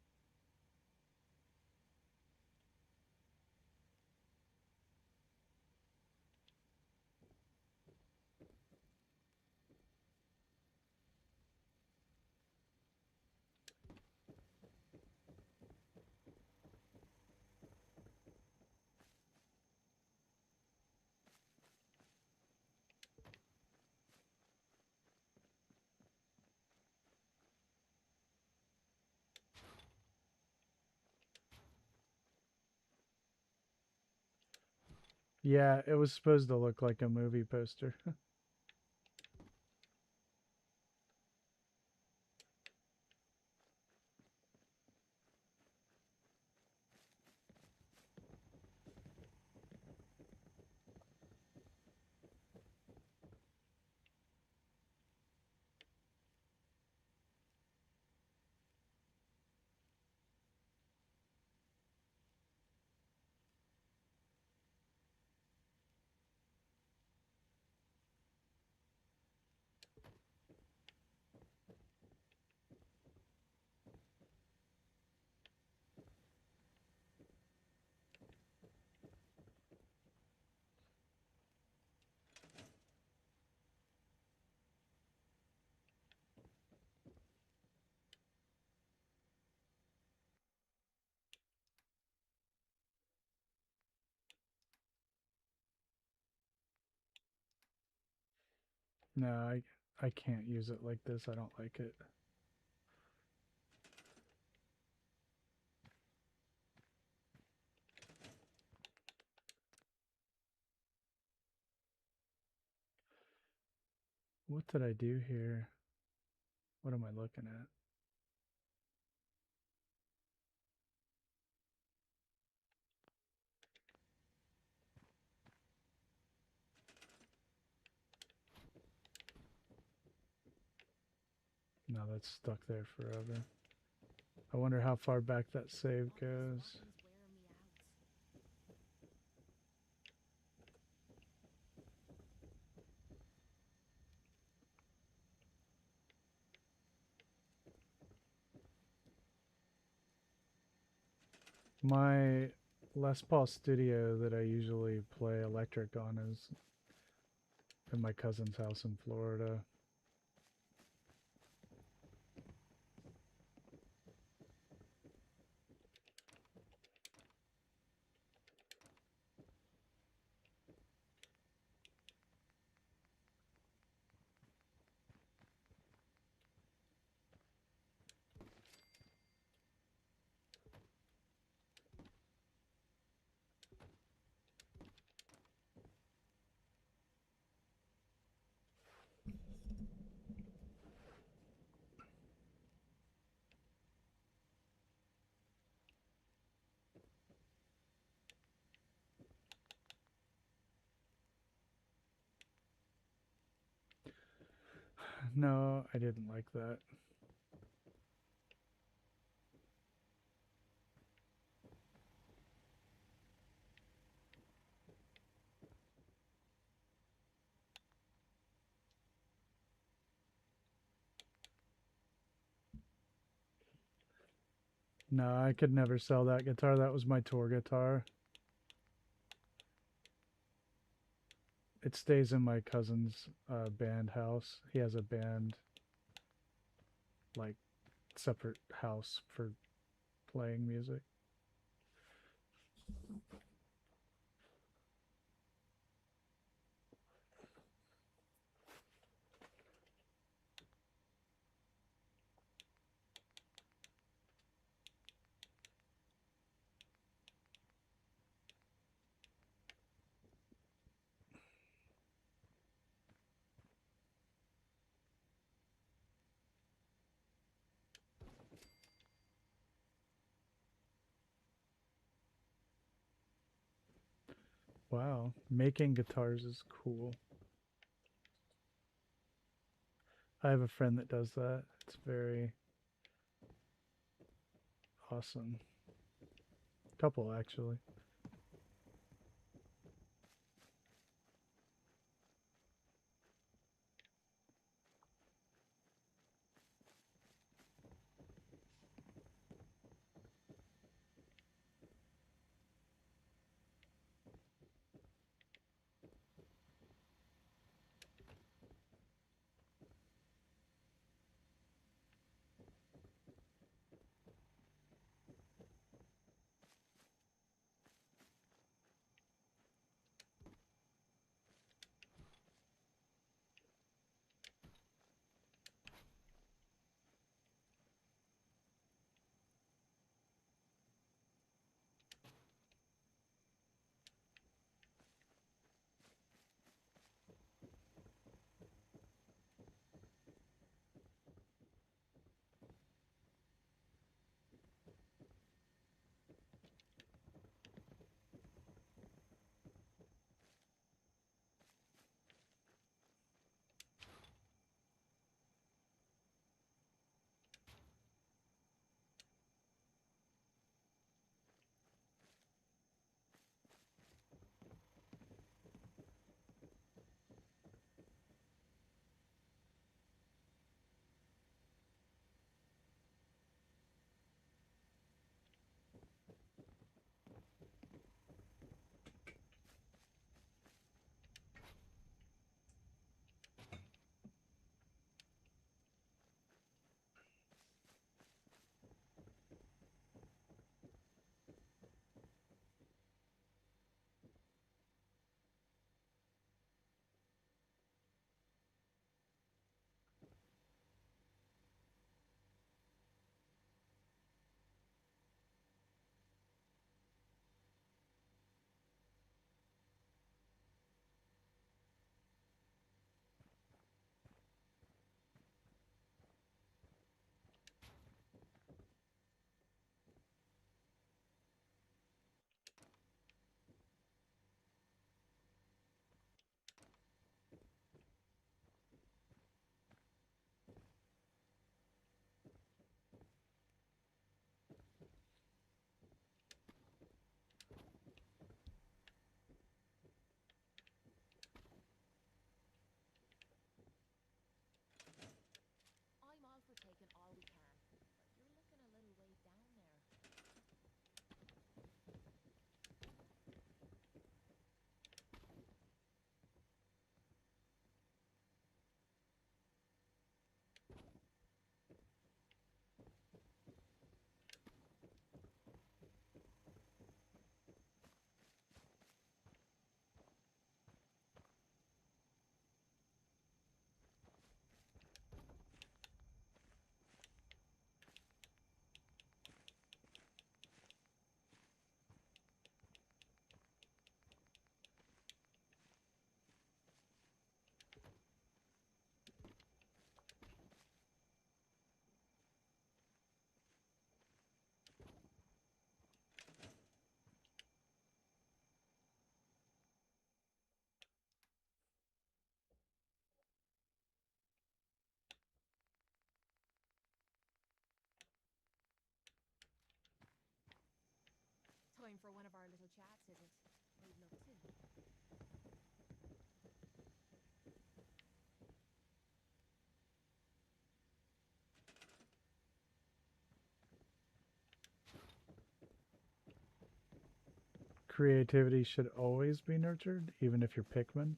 Yeah, it was supposed to look like a movie poster. No, I can't use it like this. I don't like it. What did I do here? What am I looking at? No, that's stuck there forever. I wonder how far back that save All these goes. lines wear me out. My Les Paul Studio that I usually play electric on is in my cousin's house in Florida. No, I didn't like that. No, I could never sell that guitar. That was my tour guitar. It stays in my cousin's band house. He has a band, like, separate house for playing music. Wow, making guitars is cool. I have a friend that does that. It's very awesome. Couple, actually. time for one of our little chats, is it? I'd love to. Creativity should always be nurtured, even if you're Pikmin.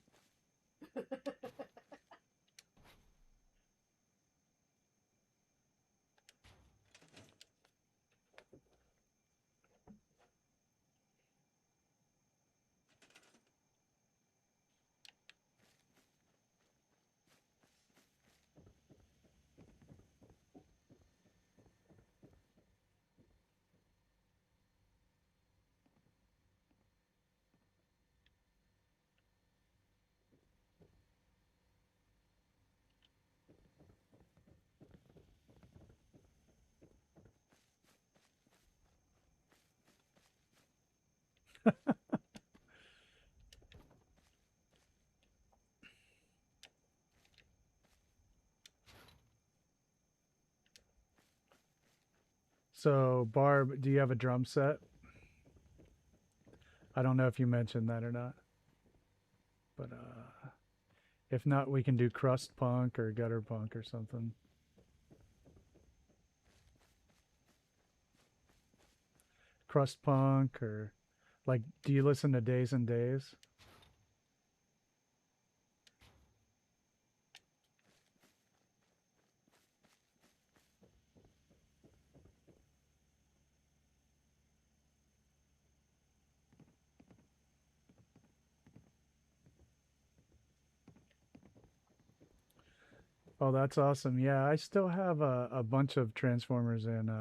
So, Barb, do you have a drum set? I don't know if you mentioned that or not. But if not, we can do crust punk or gutter punk or something. Crust punk or like, do you listen to Days and Days? Oh, that's awesome. Yeah, I still have a bunch of Transformers in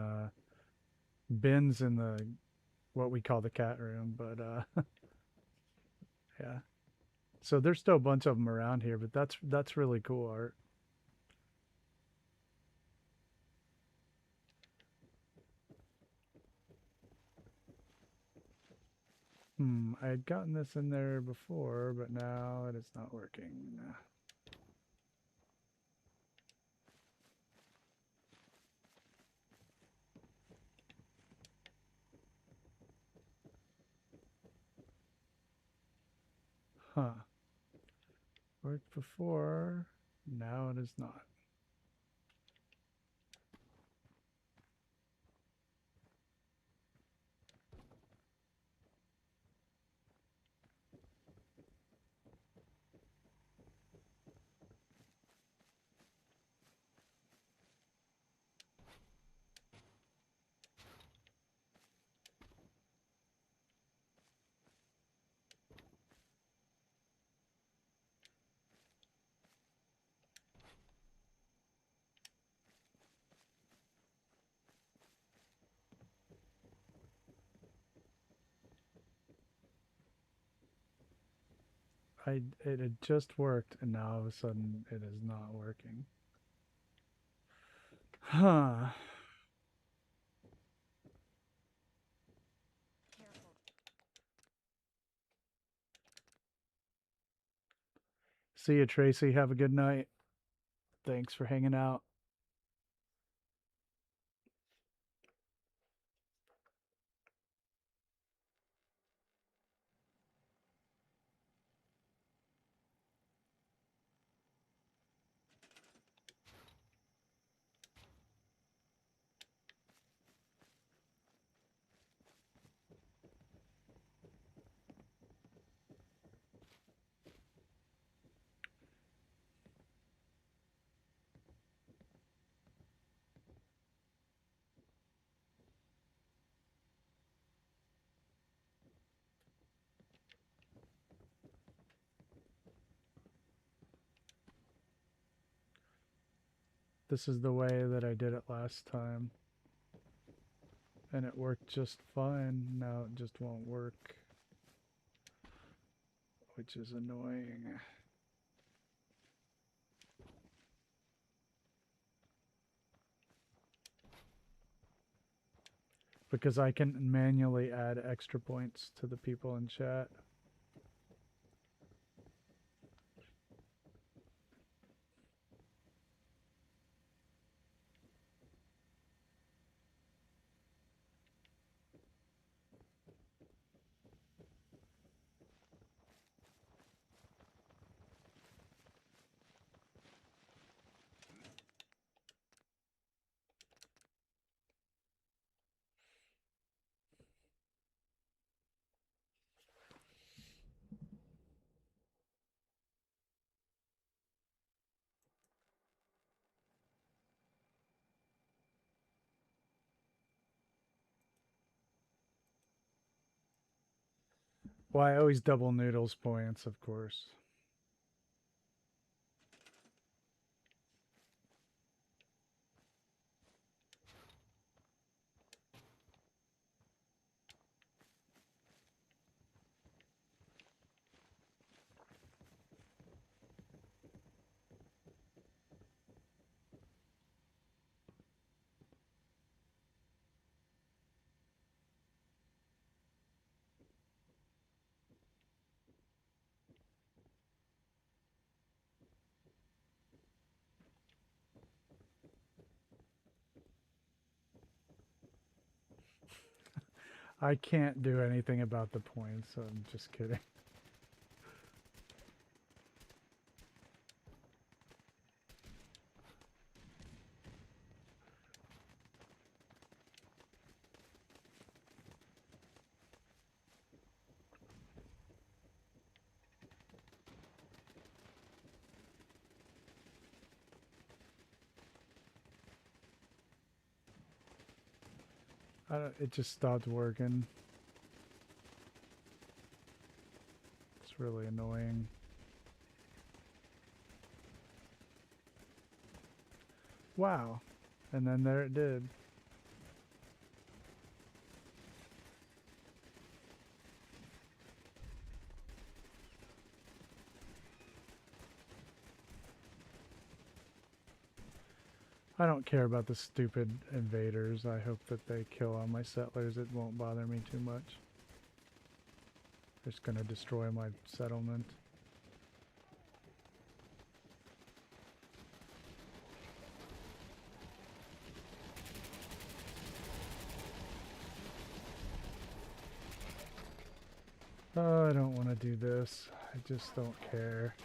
bins in the what we call the cat room, but yeah. So there's still a bunch of them around here, but that's really cool art. I had gotten this in there before, but now it is not working. Huh. Worked before, now it is not. It had just worked, and now all of a sudden it is not working. Huh. Careful. See you, Tracy. Have a good night. Thanks for hanging out. This is the way that I did it last time. And it worked just fine. Now it just won't work. Which is annoying. Because I can manually add extra points to the people in chat. Well, I always double noodles points, of course. I can't do anything about the points, so I'm just kidding. It just stopped working. It's really annoying. Wow. And then there it did. I don't care about the stupid invaders. I hope that they kill all my settlers. It won't bother me too much. They're just gonna destroy my settlement. Oh, I don't want to do this. I just don't care.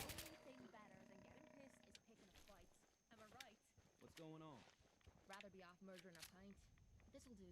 Only thing better than getting pissed is picking a fight. Am I right? What's going on? Rather be off murdering a pint. This'll do.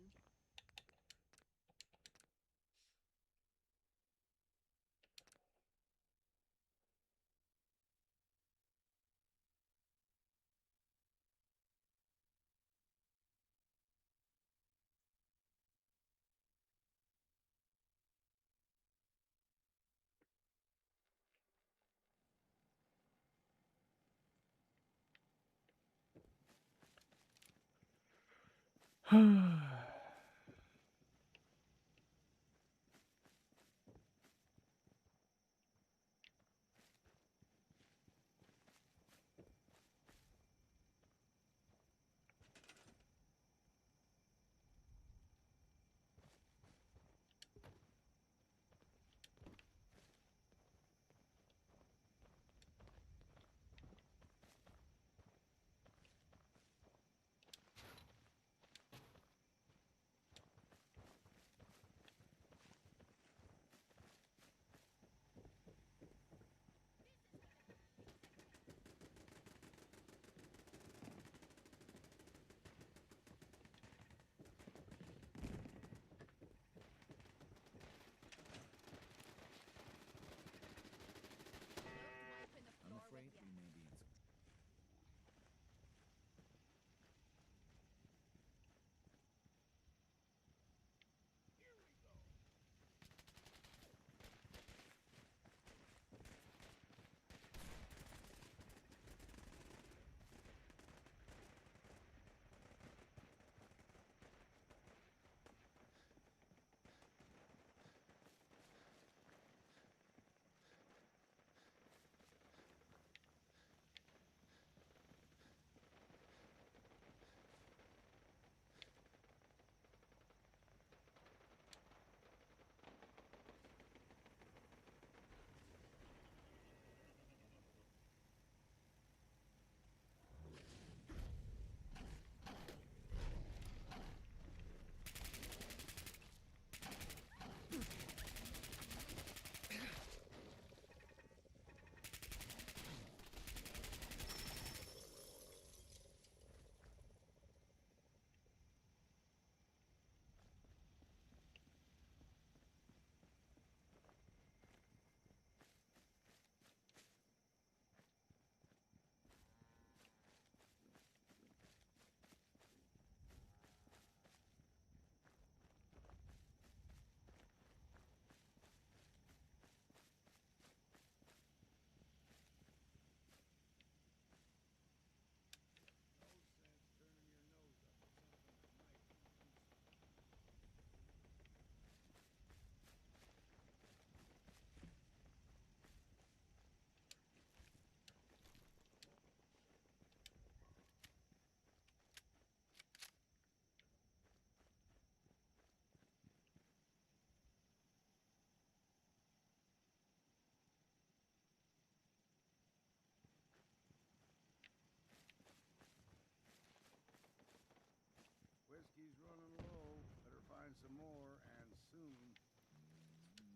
some more, and soon.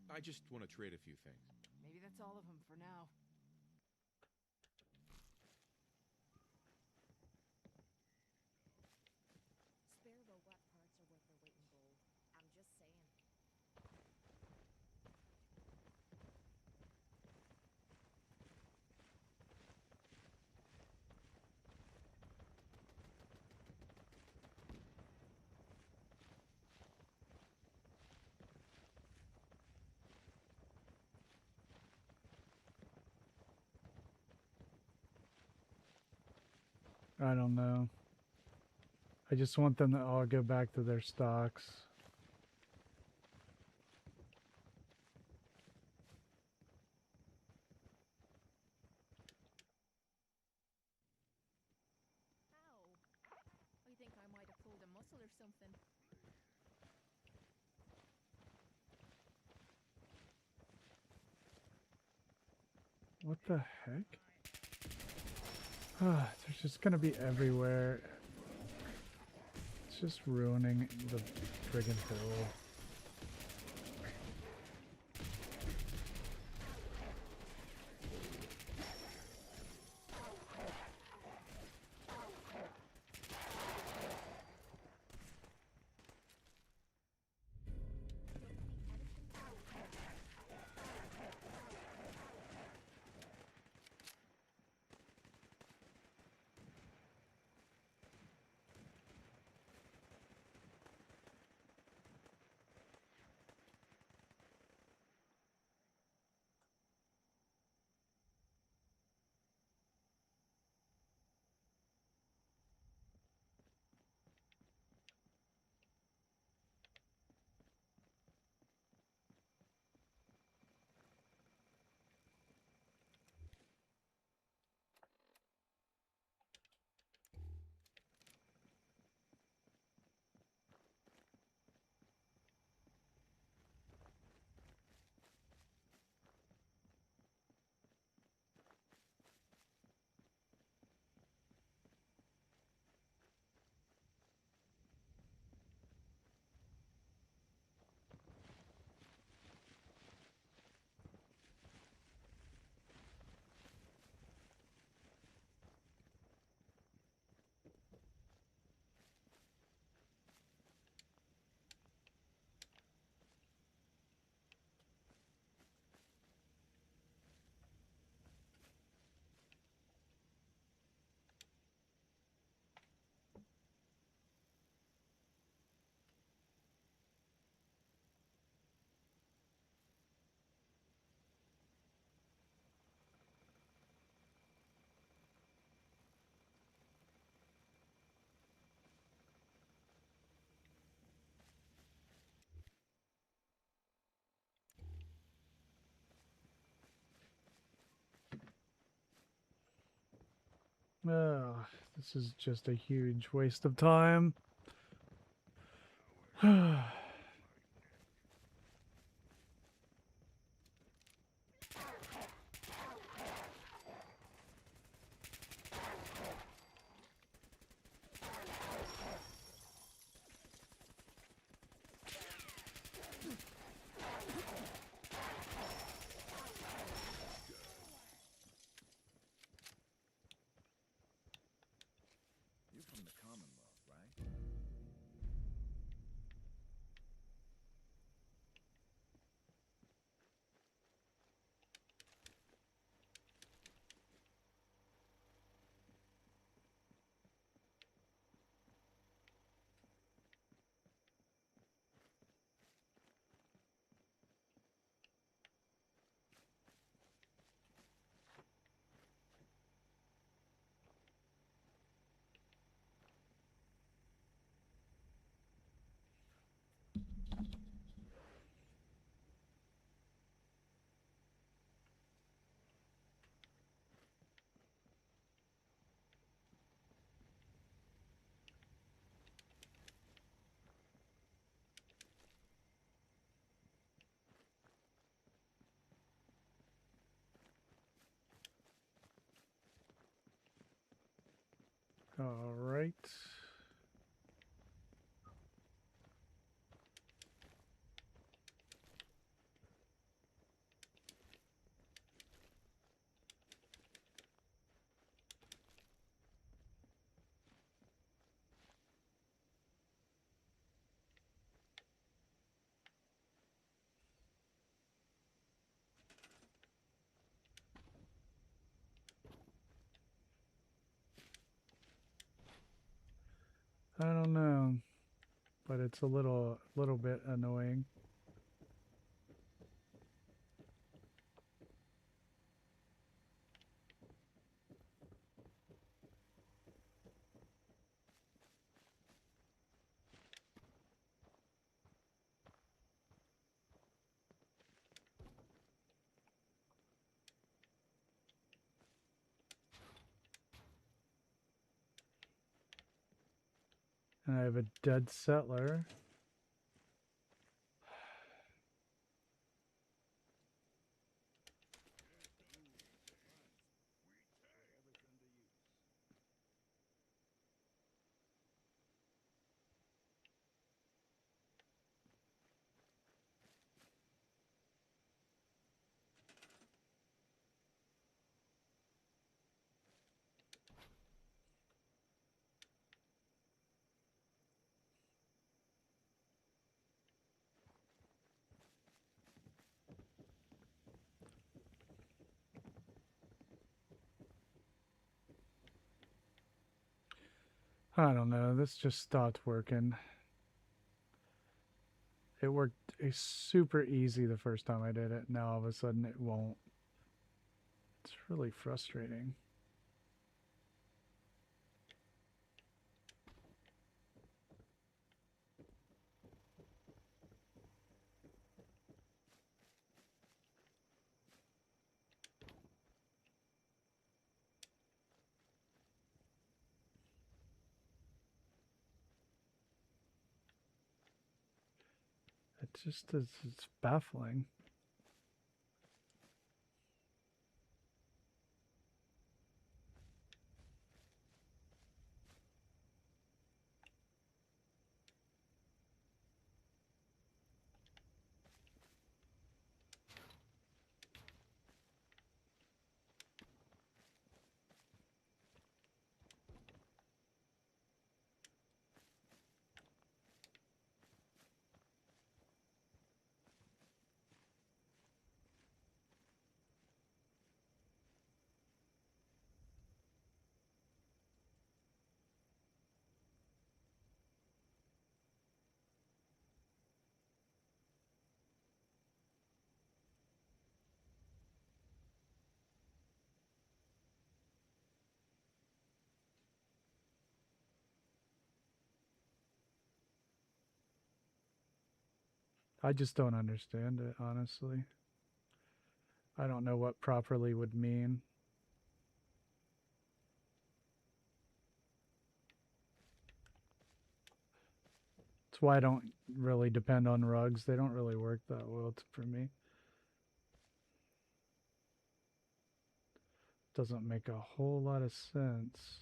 I just want to trade a few things. Maybe that's all of them for now. Spare robot parts are worth their weight in gold. I'm just saying. I don't know. I just want them to all go back to their stocks. Ow. I think I might have pulled a muscle or something. What the heck? Ah, they're just gonna be everywhere. It's just ruining the friggin' hill. Ugh, this is just a huge waste of time. You're from the Commonwealth, right? All right. I don't know, but it's a little bit annoying. And I have a dead settler. I don't know, this just stopped working. It worked super easy the first time I did it. Now all of a sudden it won't. It's really frustrating. It just is, it's baffling. I just don't understand it, honestly. I don't know what properly would mean. That's why I don't really depend on rugs. They don't really work that well for me. Doesn't make a whole lot of sense.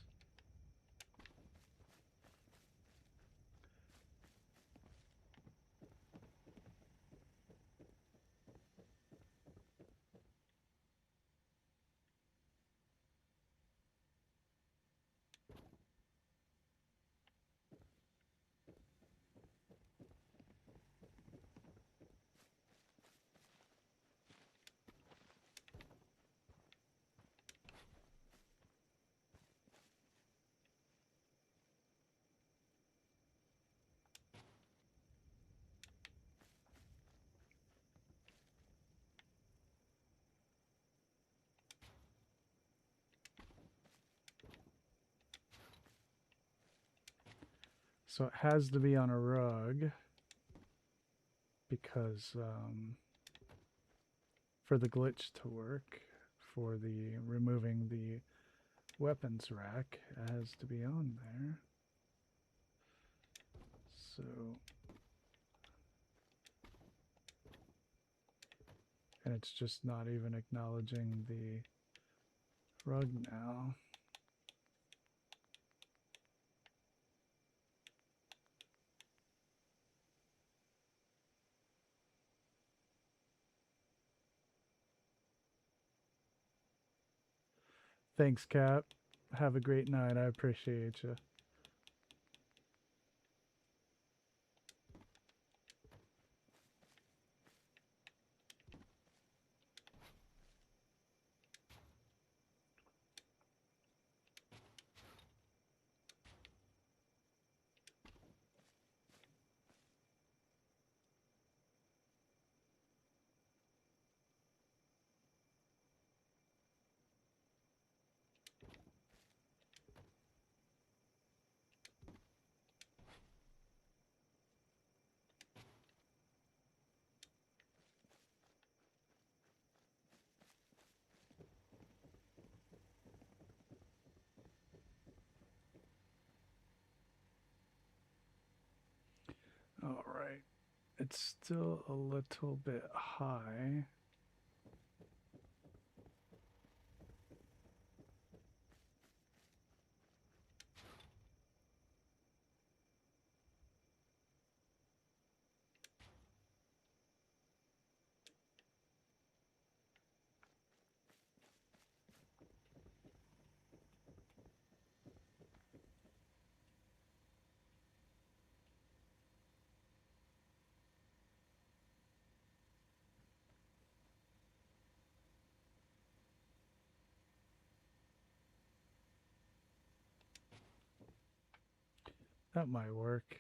So it has to be on a rug because for the glitch to work, for the removing the weapons rack, it has to be on there. So and it's just not even acknowledging the rug now. Thanks, Cap. Have a great night. I appreciate you. it's still a little bit high. That might work.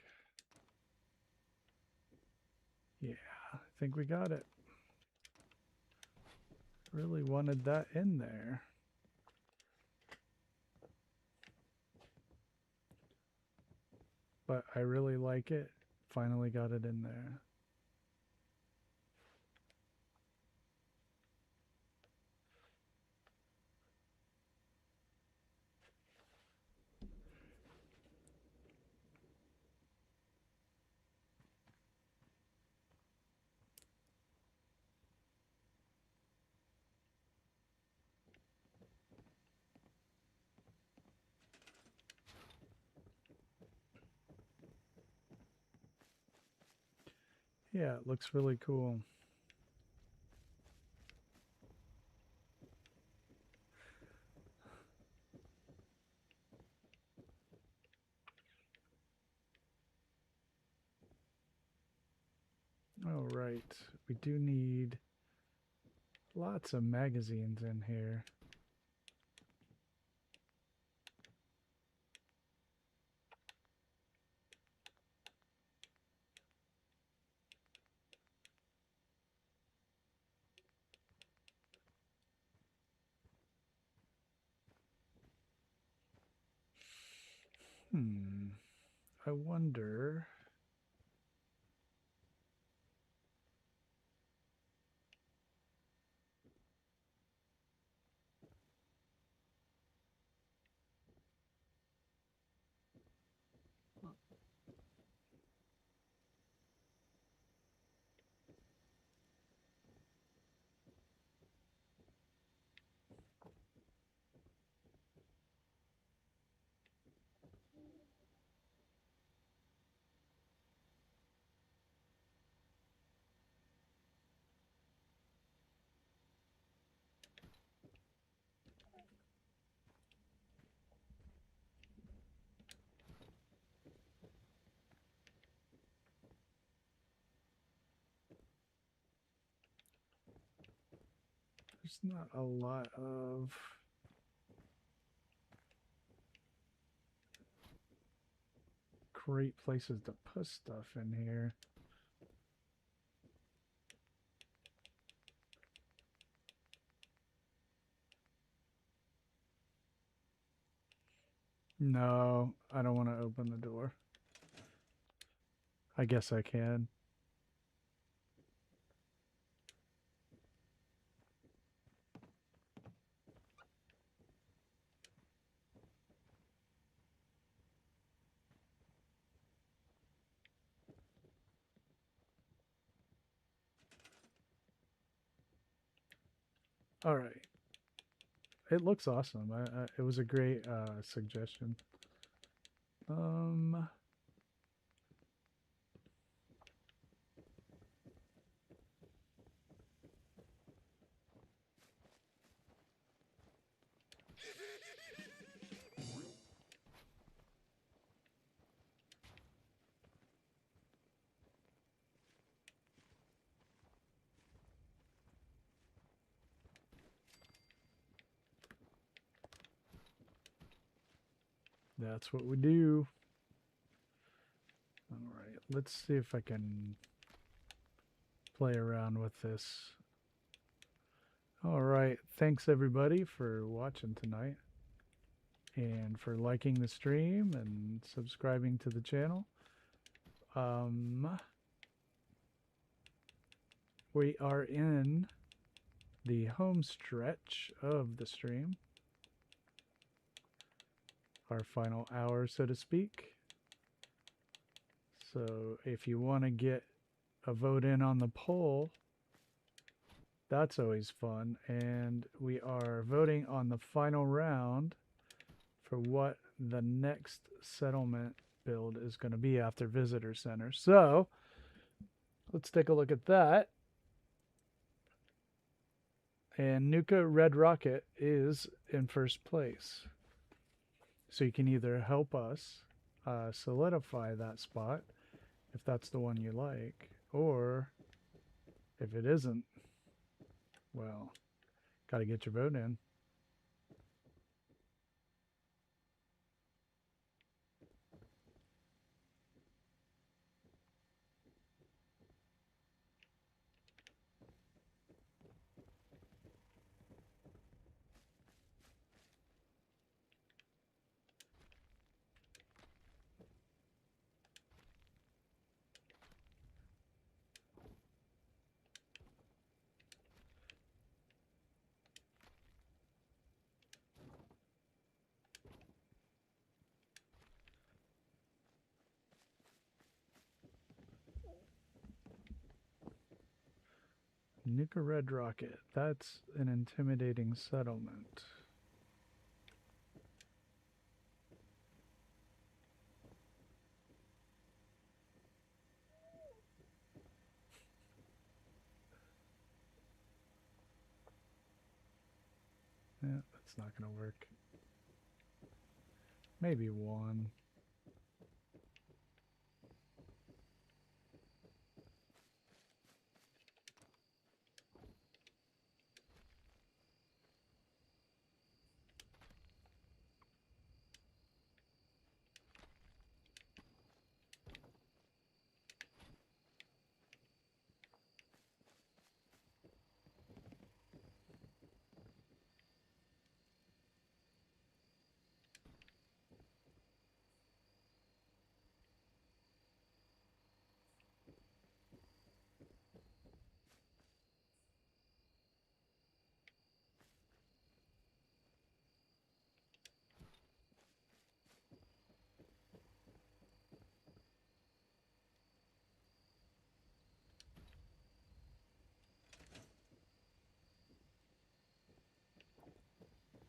Yeah, I think we got it. Really wanted that in there. But I really like it. Finally got it in there. Yeah, it looks really cool. All right, we do need lots of magazines in here. I wonder. There's not a lot of great places to put stuff in here. No, I don't want to open the door. I guess I can. All right. It looks awesome. It was a great suggestion. That's what we do. All right, let's see if I can play around with this. All right, thanks everybody for watching tonight and for liking the stream and subscribing to the channel. We are in the home stretch of the stream, our final hour, so to speak. So if you want to get a vote in on the poll. That's always fun. And we are voting on the final round for what the next settlement build is going to be after visitor center. So let's take a look at that. And Nuka Red Rocket is in first place. So you can either help us solidify that spot, if that's the one you like, or if it isn't, well, got to get your vote in. Nuka Red Rocket. That's an intimidating settlement. Yeah, that's not going to work. Maybe one.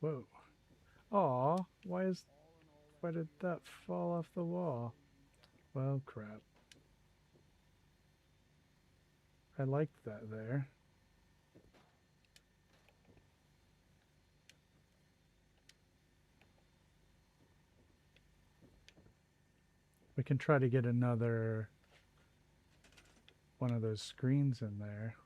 Whoa. Aw, why did that fall off the wall? Well, crap. I liked that there. We can try to get another one of those screens in there.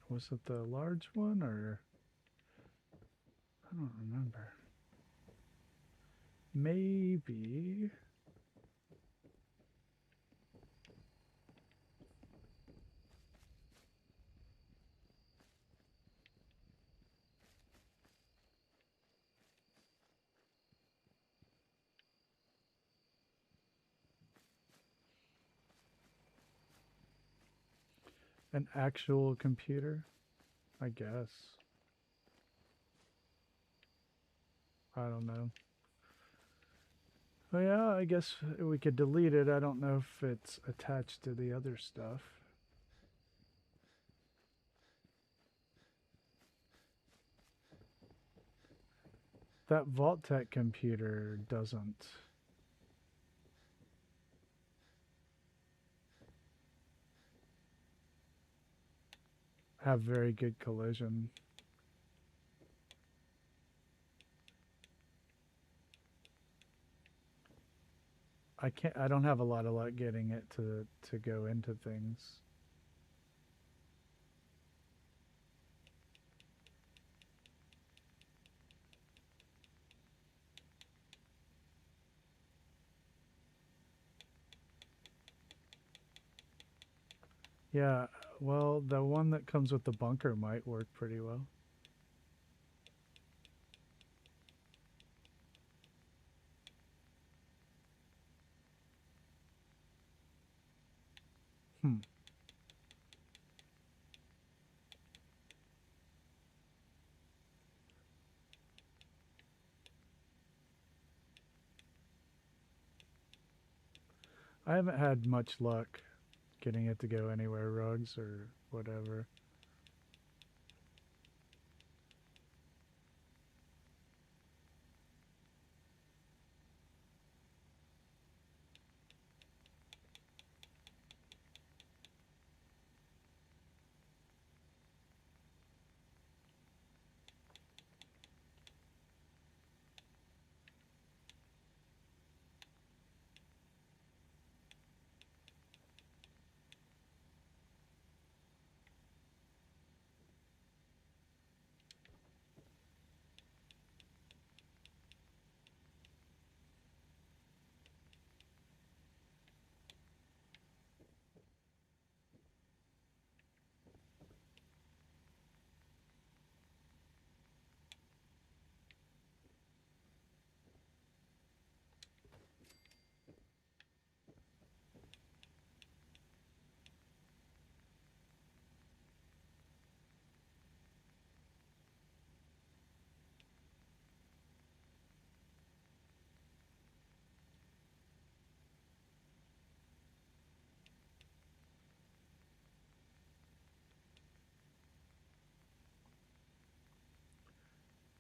Was it the large one, or I don't remember. Maybe. An actual computer, I guess. I don't know. Oh yeah, I guess we could delete it. I don't know if it's attached to the other stuff. That Vault-Tec computer doesn't have very good collision. I don't have a lot of luck getting it to go into things. Yeah, well, the one that comes with the bunker might work pretty well. I haven't had much luck getting it to go anywhere, rugs or whatever.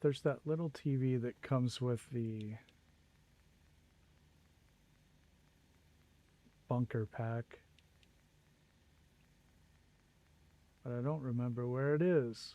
There's that little TV that comes with the bunker pack, but I don't remember where it is.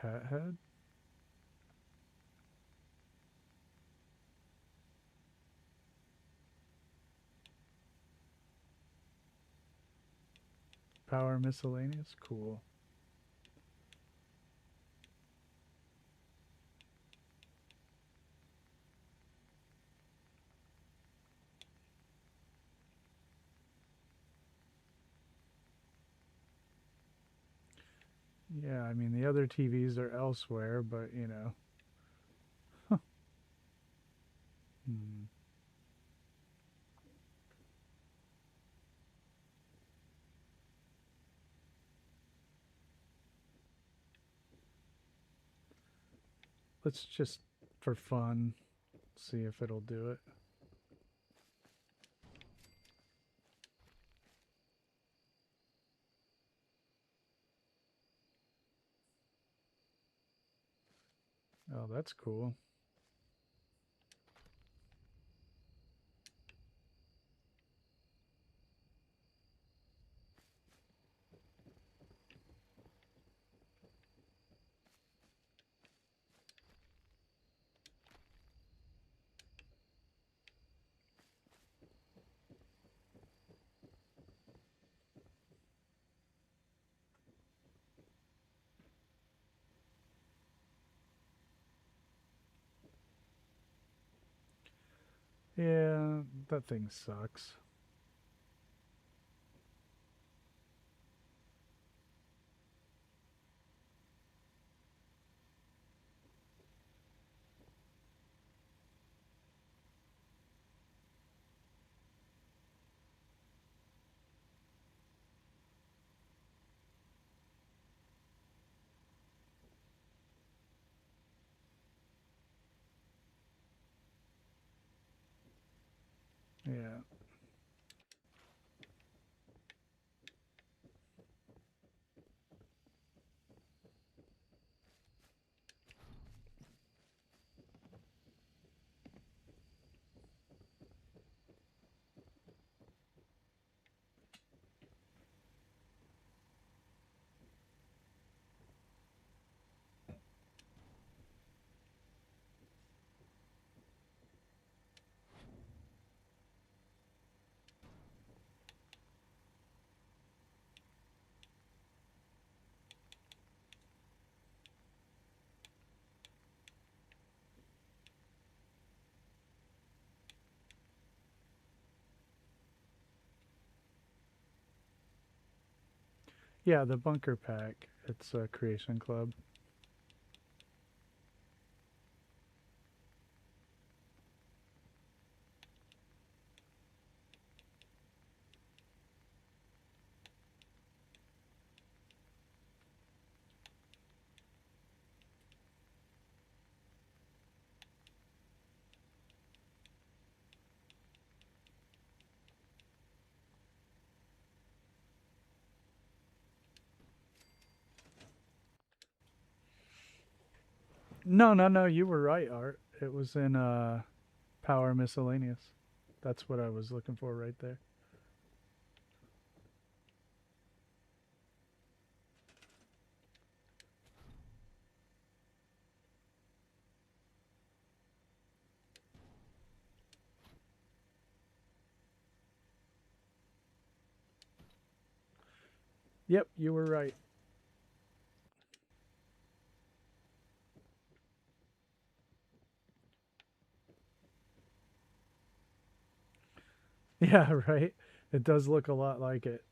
Cat head? Power miscellaneous? Cool. Yeah, I mean, the other TVs are elsewhere, but, you know. Let's just, for fun, see if it'll do it. Oh, that's cool. Yeah, that thing sucks. Yeah. Yeah, the bunker pack. It's a creation club. No, you were right, Art. It was in Power Miscellaneous. That's what I was looking for right there. Yep, you were right. Yeah, right. It does look a lot like it.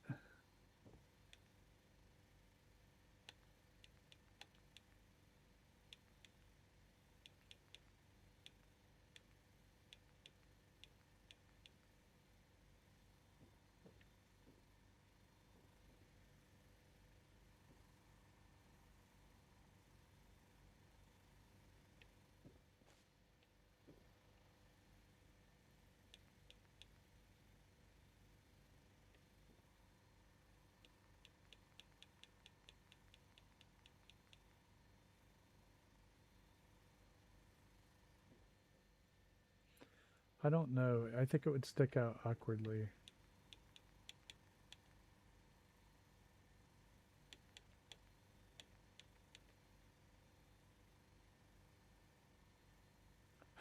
I don't know. I think it would stick out awkwardly.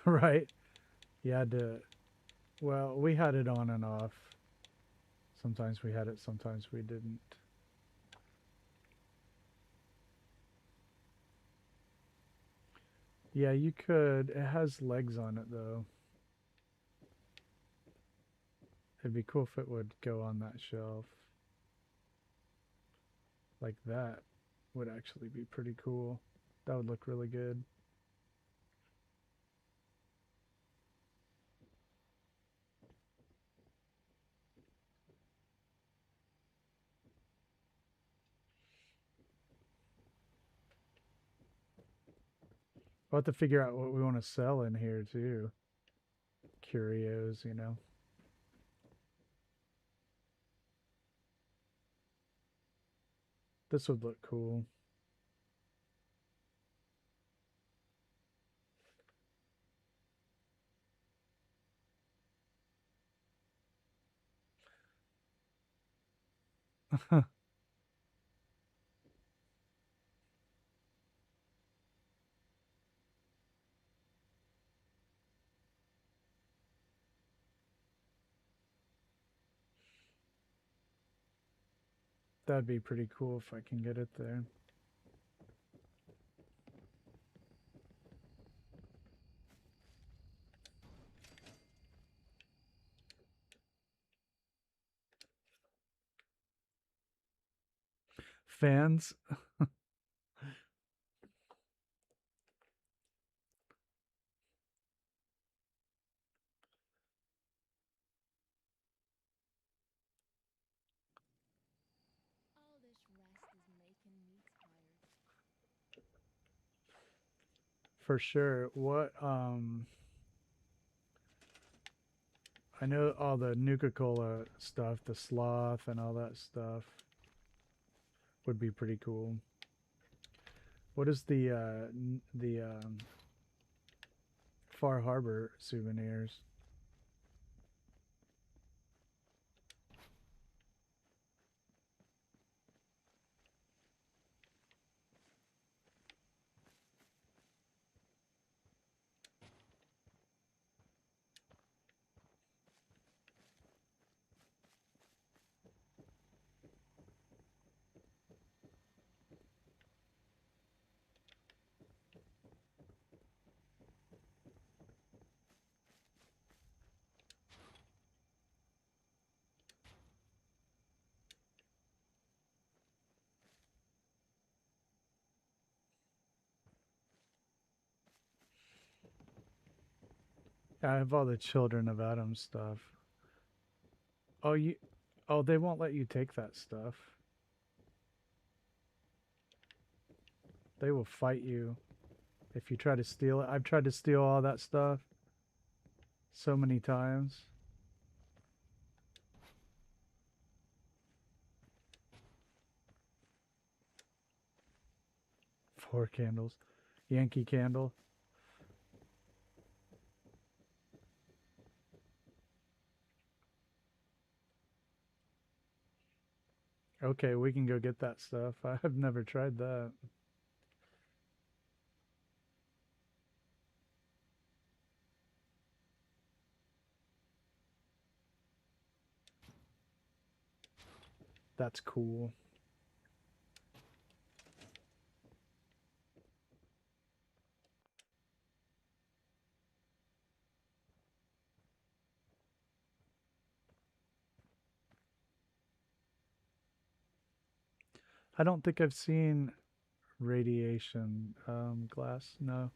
Right? You had to. Well, we had it on and off. Sometimes we had it, sometimes we didn't. Yeah, you could. It has legs on it, though. It'd be cool if it would go on that shelf. Like that would actually be pretty cool. That would look really good. We'll have to figure out what we want to sell in here, too. Curios, you know. This would look cool. That'd be pretty cool if I can get it there. Fans? All this rest is making me tired. For sure. I know all the Nuka-Cola stuff, the sloth and all that stuff would be pretty cool. What is the Far Harbor souvenirs? I have all the Children of Adam stuff. Oh, oh, they won't let you take that stuff. They will fight you if you try to steal it. I've tried to steal all that stuff so many times. Four candles. Yankee Candle. Okay, we can go get that stuff. I've never tried that. That's cool. I don't think I've seen radiation glass. No.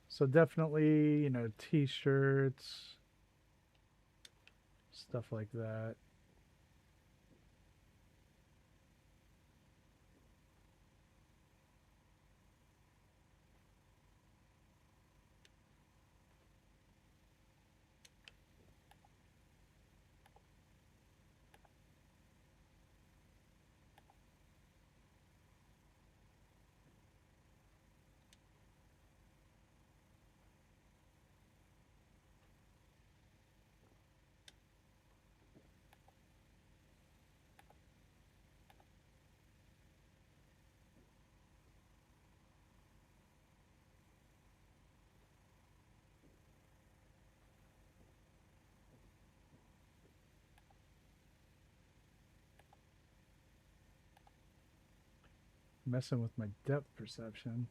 So definitely, t-shirts, stuff like that. Messing with my depth perception.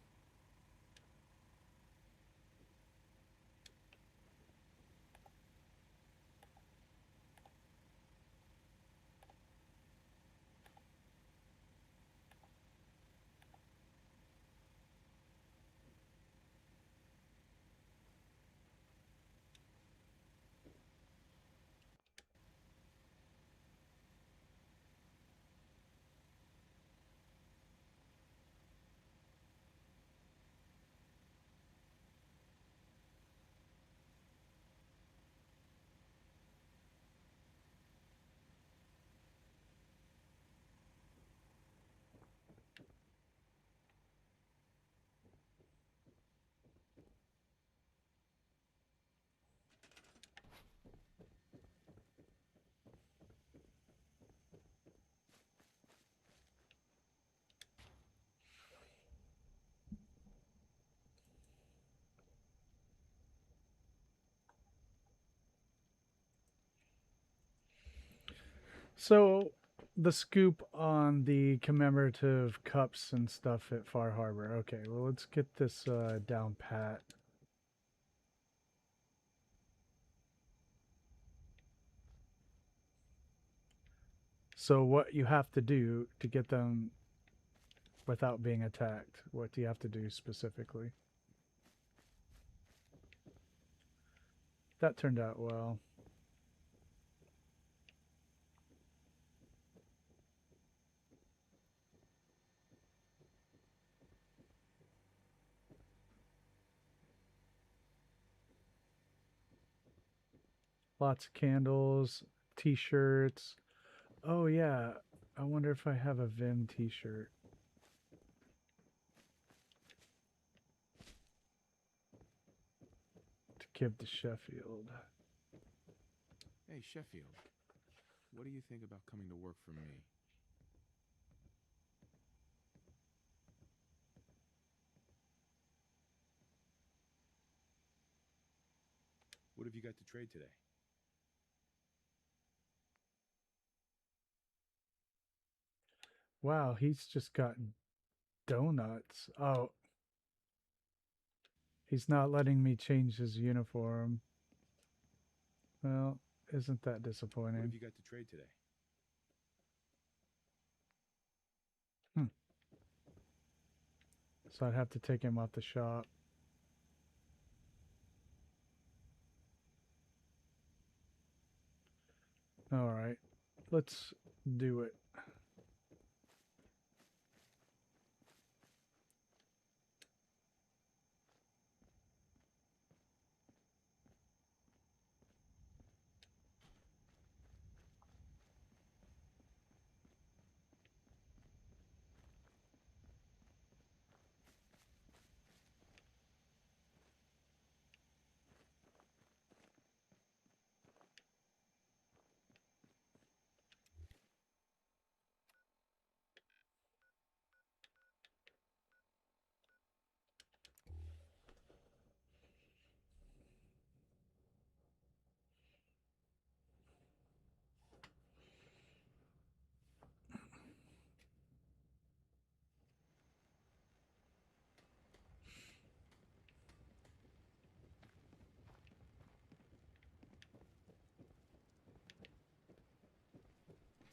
So the scoop on the commemorative cups and stuff at Far Harbor. Okay, well, let's get this down pat. So what you have to do to get them without being attacked, what do you have to do specifically? That turned out well. Lots of candles, t-shirts. Oh yeah, I wonder if I have a Vim t-shirt. To give to Sheffield. Hey, Sheffield. What do you think about coming to work for me? What have you got to trade today? Wow, he's just got donuts. Oh, he's not letting me change his uniform. Well, isn't that What have disappointing? you got to trade today? So I'd have to take him off the shop. All right, let's do it.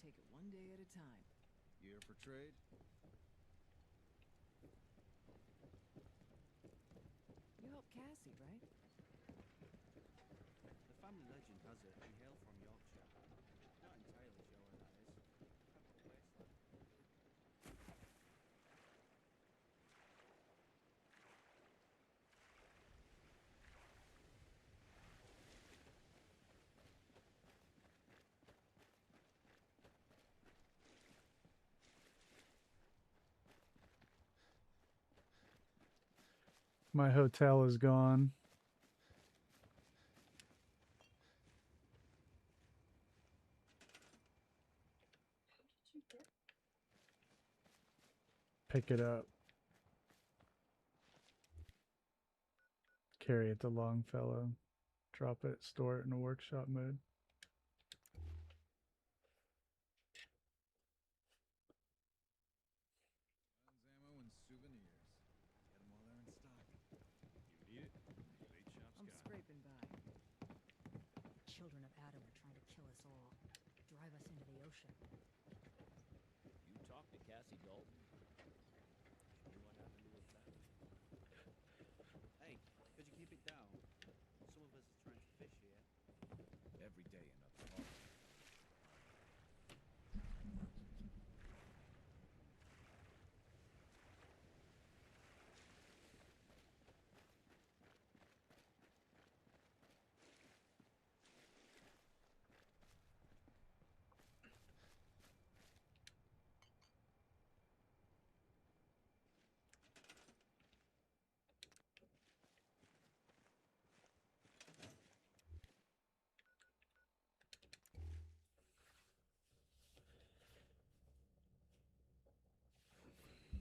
Take it one day at a time. You here for trade? You help Cassie, right? The family legend has it we hail from Yorkshire. Not entirely sure where that is. Probably wasteland. My hotel is gone. What did you get? Pick it up. Carry it to Longfellow. Drop it, store it in a workshop mode. Guns, ammo, and souvenirs. Get them all there in stock. You need it? Bait shop's I'm got it. scraping by. Children of Adam are trying to kill us all, drive us into the ocean. You talked to Cassie Dalton. She knew what happened to her family. Hey, could you keep it down? Some of us are trying to fish here. Every day another haul.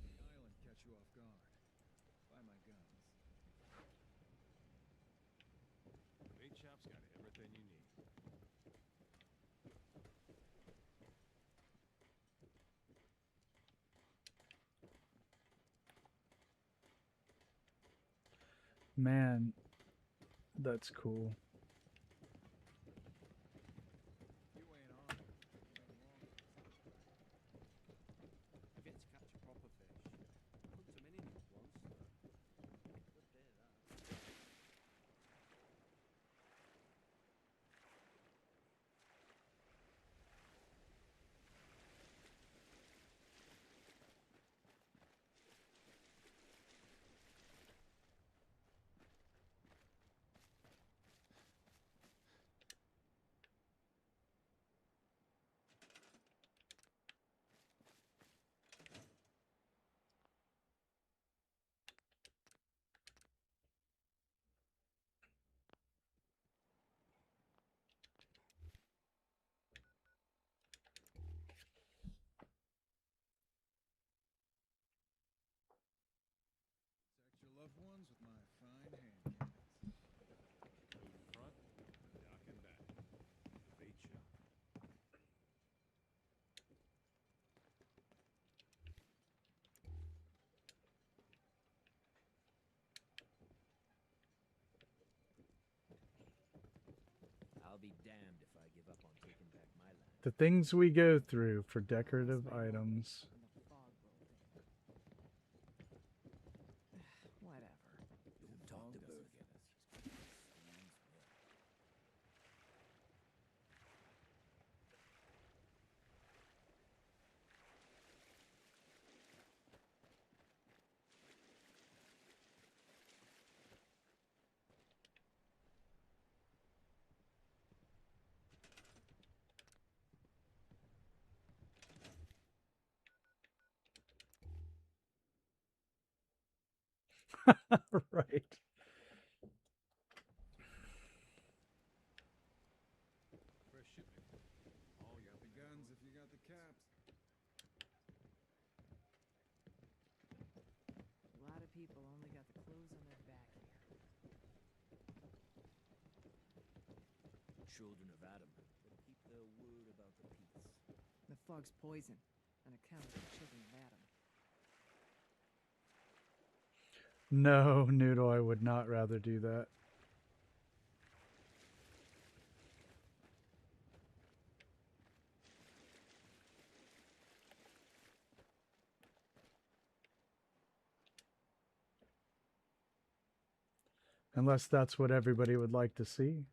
The island catch you off guard. Buy my guns. Bait shop's got everything you need. Man, that's cool. You ain't on it. Nothing wrong with this. I've yet to catch a proper fish. I hooked a mini net once, though. Good day, that. Protect your loved ones with my fine hand cannons. Food in front, damned if I give up on taking back my land. The things we go through for decorative items. When the fog rolled in. Whatever. Don't talk to Booth. Right. Fresh shipment. All You got the guns if you got the caps. A lot of people only got the clothes on their back here. Children of Adam, but keep their word about the peace. The fog's poison, on account of the children of Adam. No, Noodle, I would not rather do that. Unless that's what everybody would like to see.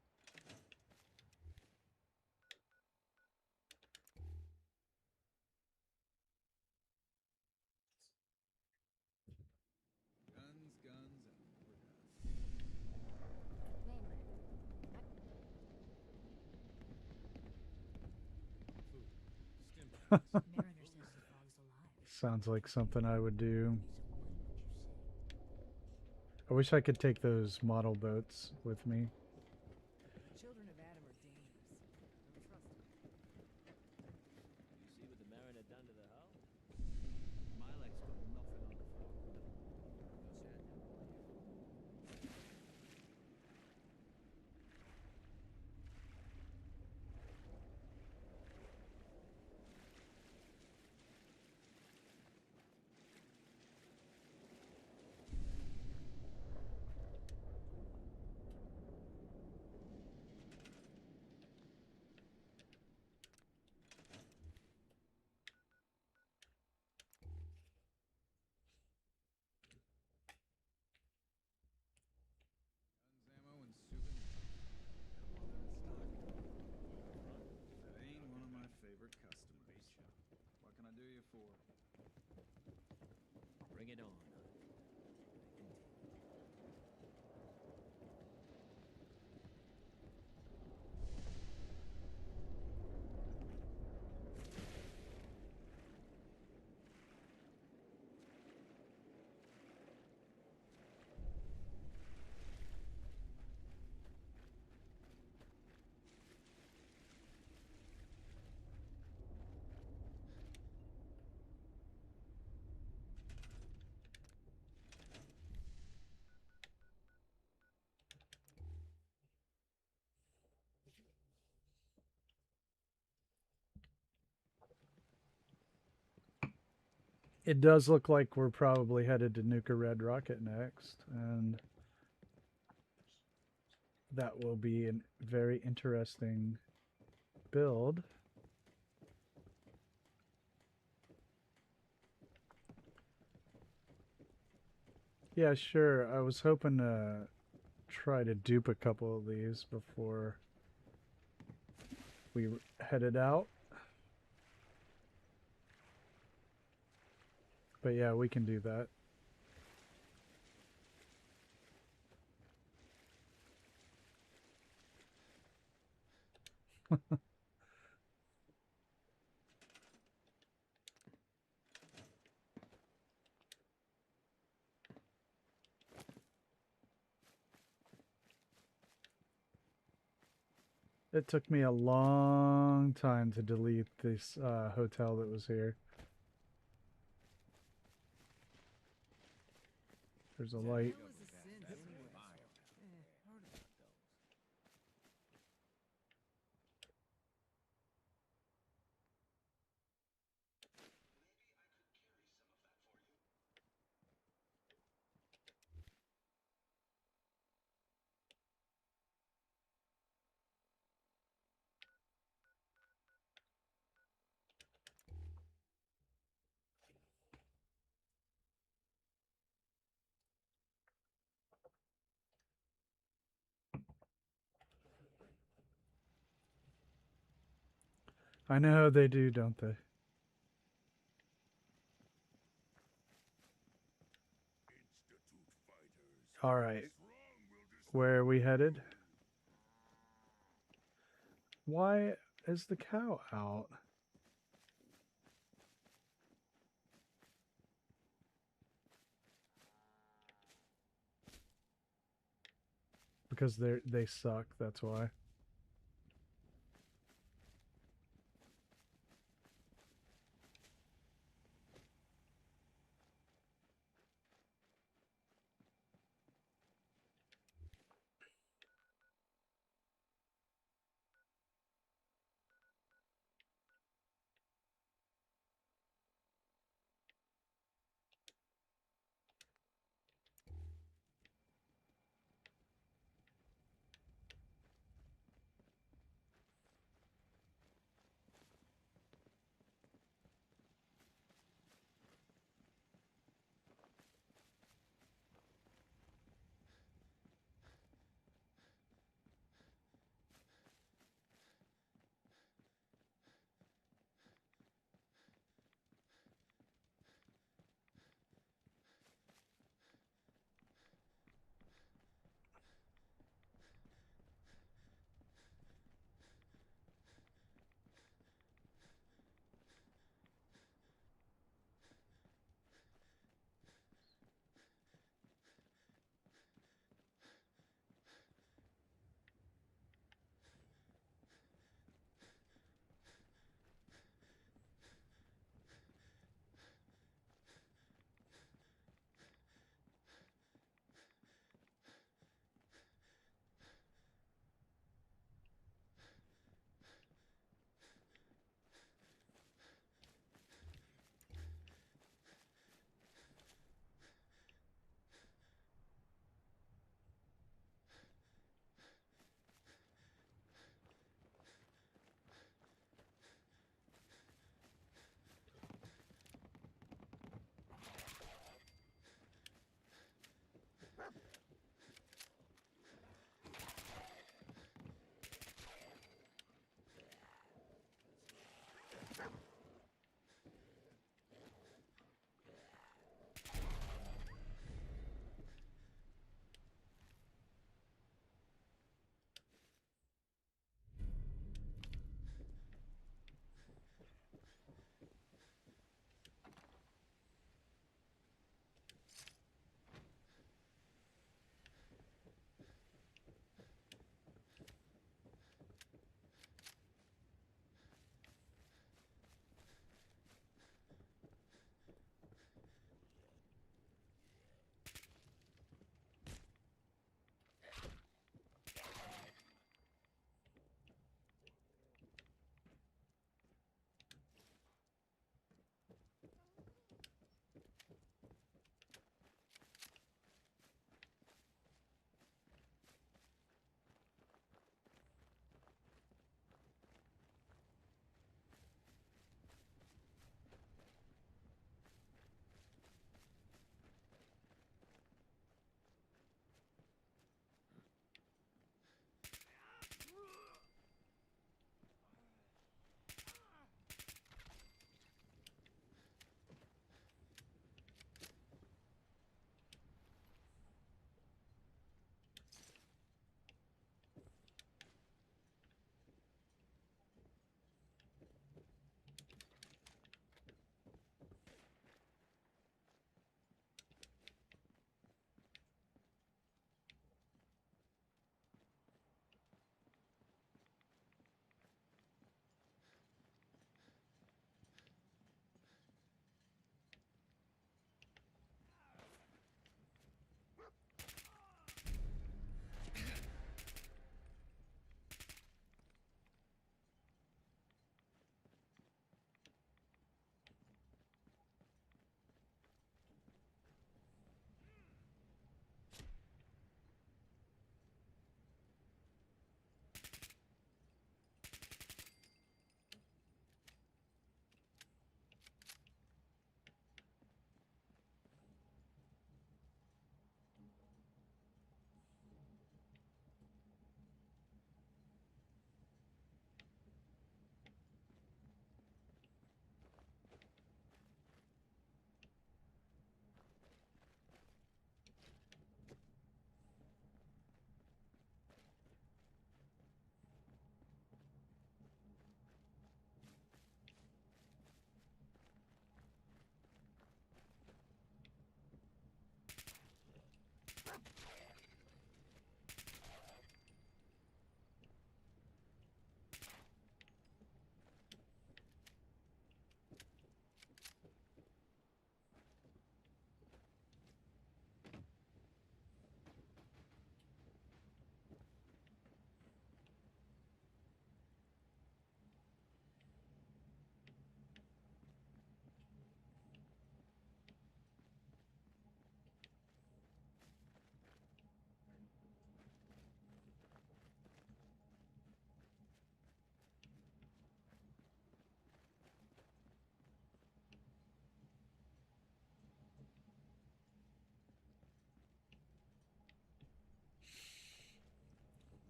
Guns, guns, and more guns. Wait a minute. food. Stim Mariner says the fog's alive. Sounds like something I would do. So what would you say? I wish I could take those model boats with me. The children of Adam are dangerous. Don't trust them. You see what the Mariner done to the hull? Milex got nothing on the fog. Go sad now, boy. Guns, ammo, and souvenirs. Come on in stock. That ain't one of my favorite customers. What can I do you for? Bring it on. It does look like we're probably headed to nuke a red rocket next, and that will be a very interesting build. Yeah, sure. I was hoping to try to dupe a couple of these before we headed out. But yeah, we can do that. It took me a long time to delete this hotel that was here. There's a light. What was the sin anyway? Heard about those. I know they do, don't they? All right. Where are we headed? Why is the cow out? Because they suck, that's why.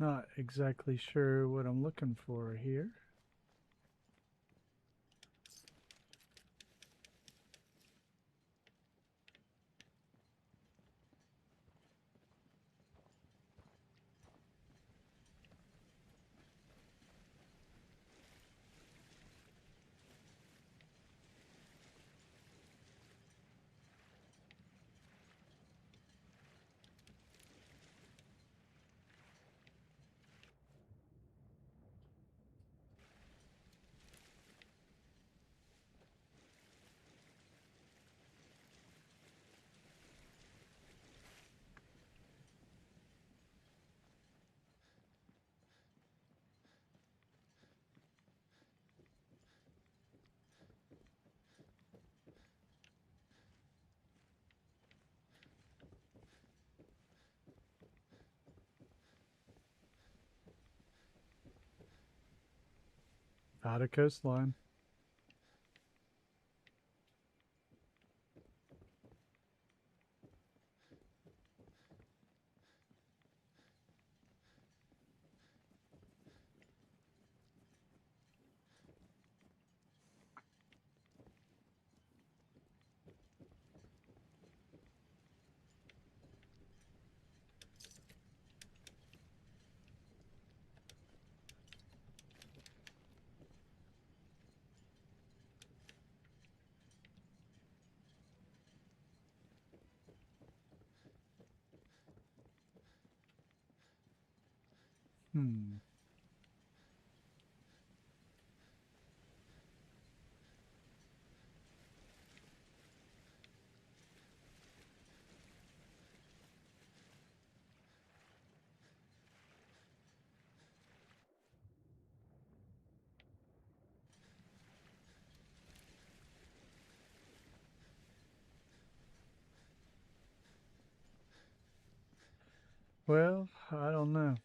Not exactly sure what I'm looking for here. Out of coastline. Hmm. Well, I don't know.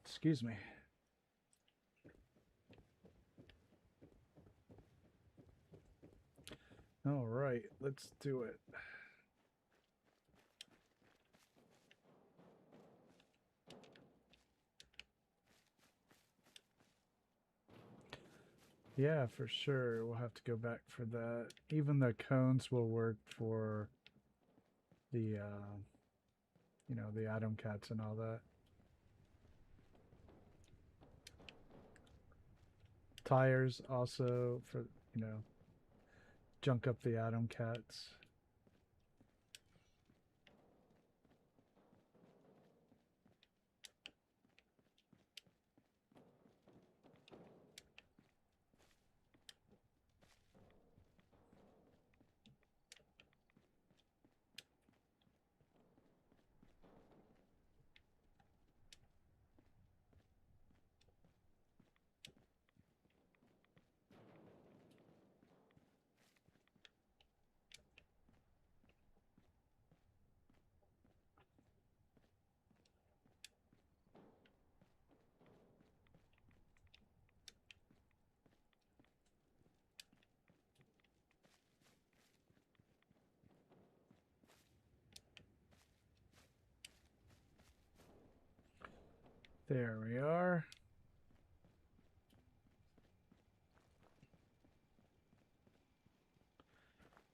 Excuse me. All right, let's do it. Yeah, for sure. We'll have to go back for that. Even the cones will work for the, the atom cats and all that. Tires also for, junk up the atom cats. There we are.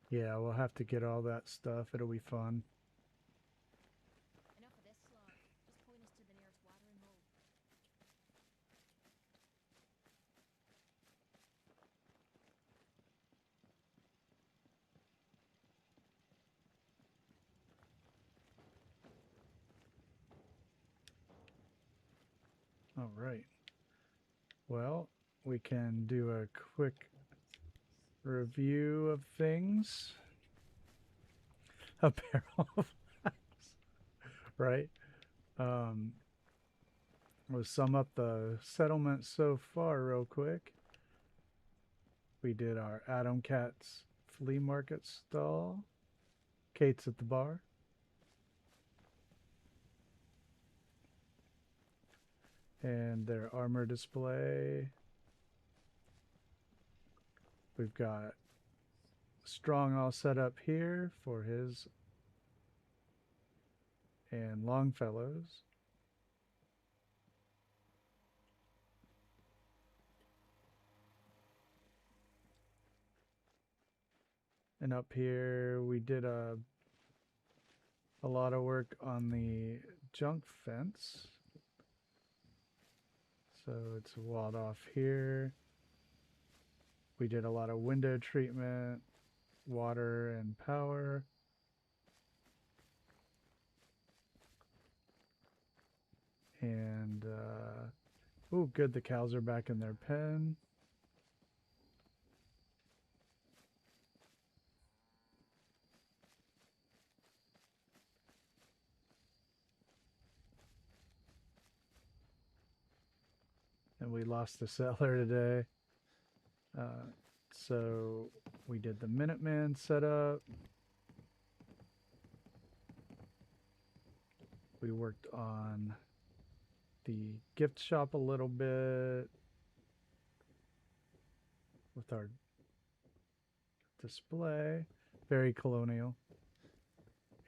Yeah, we'll have to get all that stuff. It'll be fun. Enough of this slog. Just point us to the nearest watering hole. All right. Well, we can do a quick review of things. A barrel of laughs, right? We'll sum up the settlement so far real quick. We did our Adam Cat's flea market stall. Kate's at the bar. And their armor display. We've got Strong all set up here for his and Longfellow's. And up here we did a lot of work on the junk fence. So it's walled off here. We did a lot of window treatment, water and power. And, oh, good, the cows are back in their pen. And we lost the settler today. So we did the Minuteman setup. We worked on the gift shop a little bit with our display. Very colonial.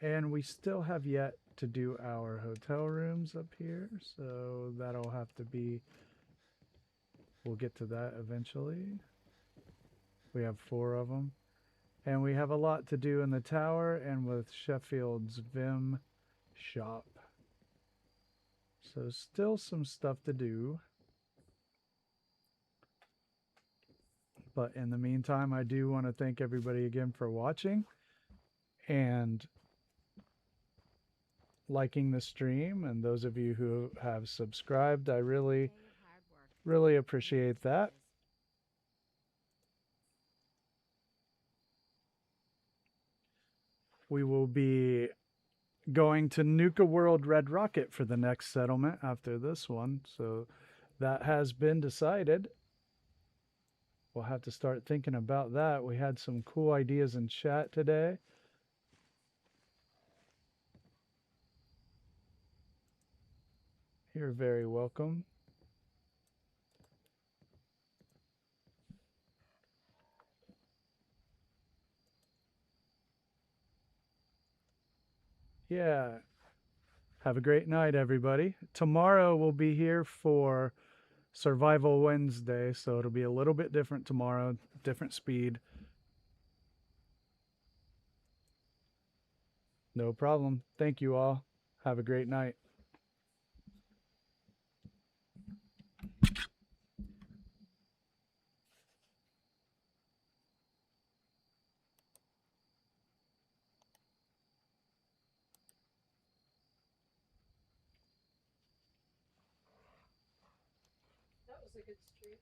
And we still have yet to do our hotel rooms up here. So that'll have to be, we'll get to that eventually. We have 4 of them. And we have a lot to do in the tower and with Sheffield's Vim shop. So still some stuff to do. But in the meantime, I do want to thank everybody again for watching and liking the stream. And those of you who have subscribed, I really appreciate that. We will be going to Nuka World Red Rocket for the next settlement after this one. So that has been decided. We'll have to start thinking about that. We had some cool ideas in chat today. You're very welcome. Yeah. Have a great night, everybody. Tomorrow we'll be here for Survival Wednesday, so it'll be a little bit different tomorrow, different speed. No problem. Thank you all. Have a great night. That was a good stream.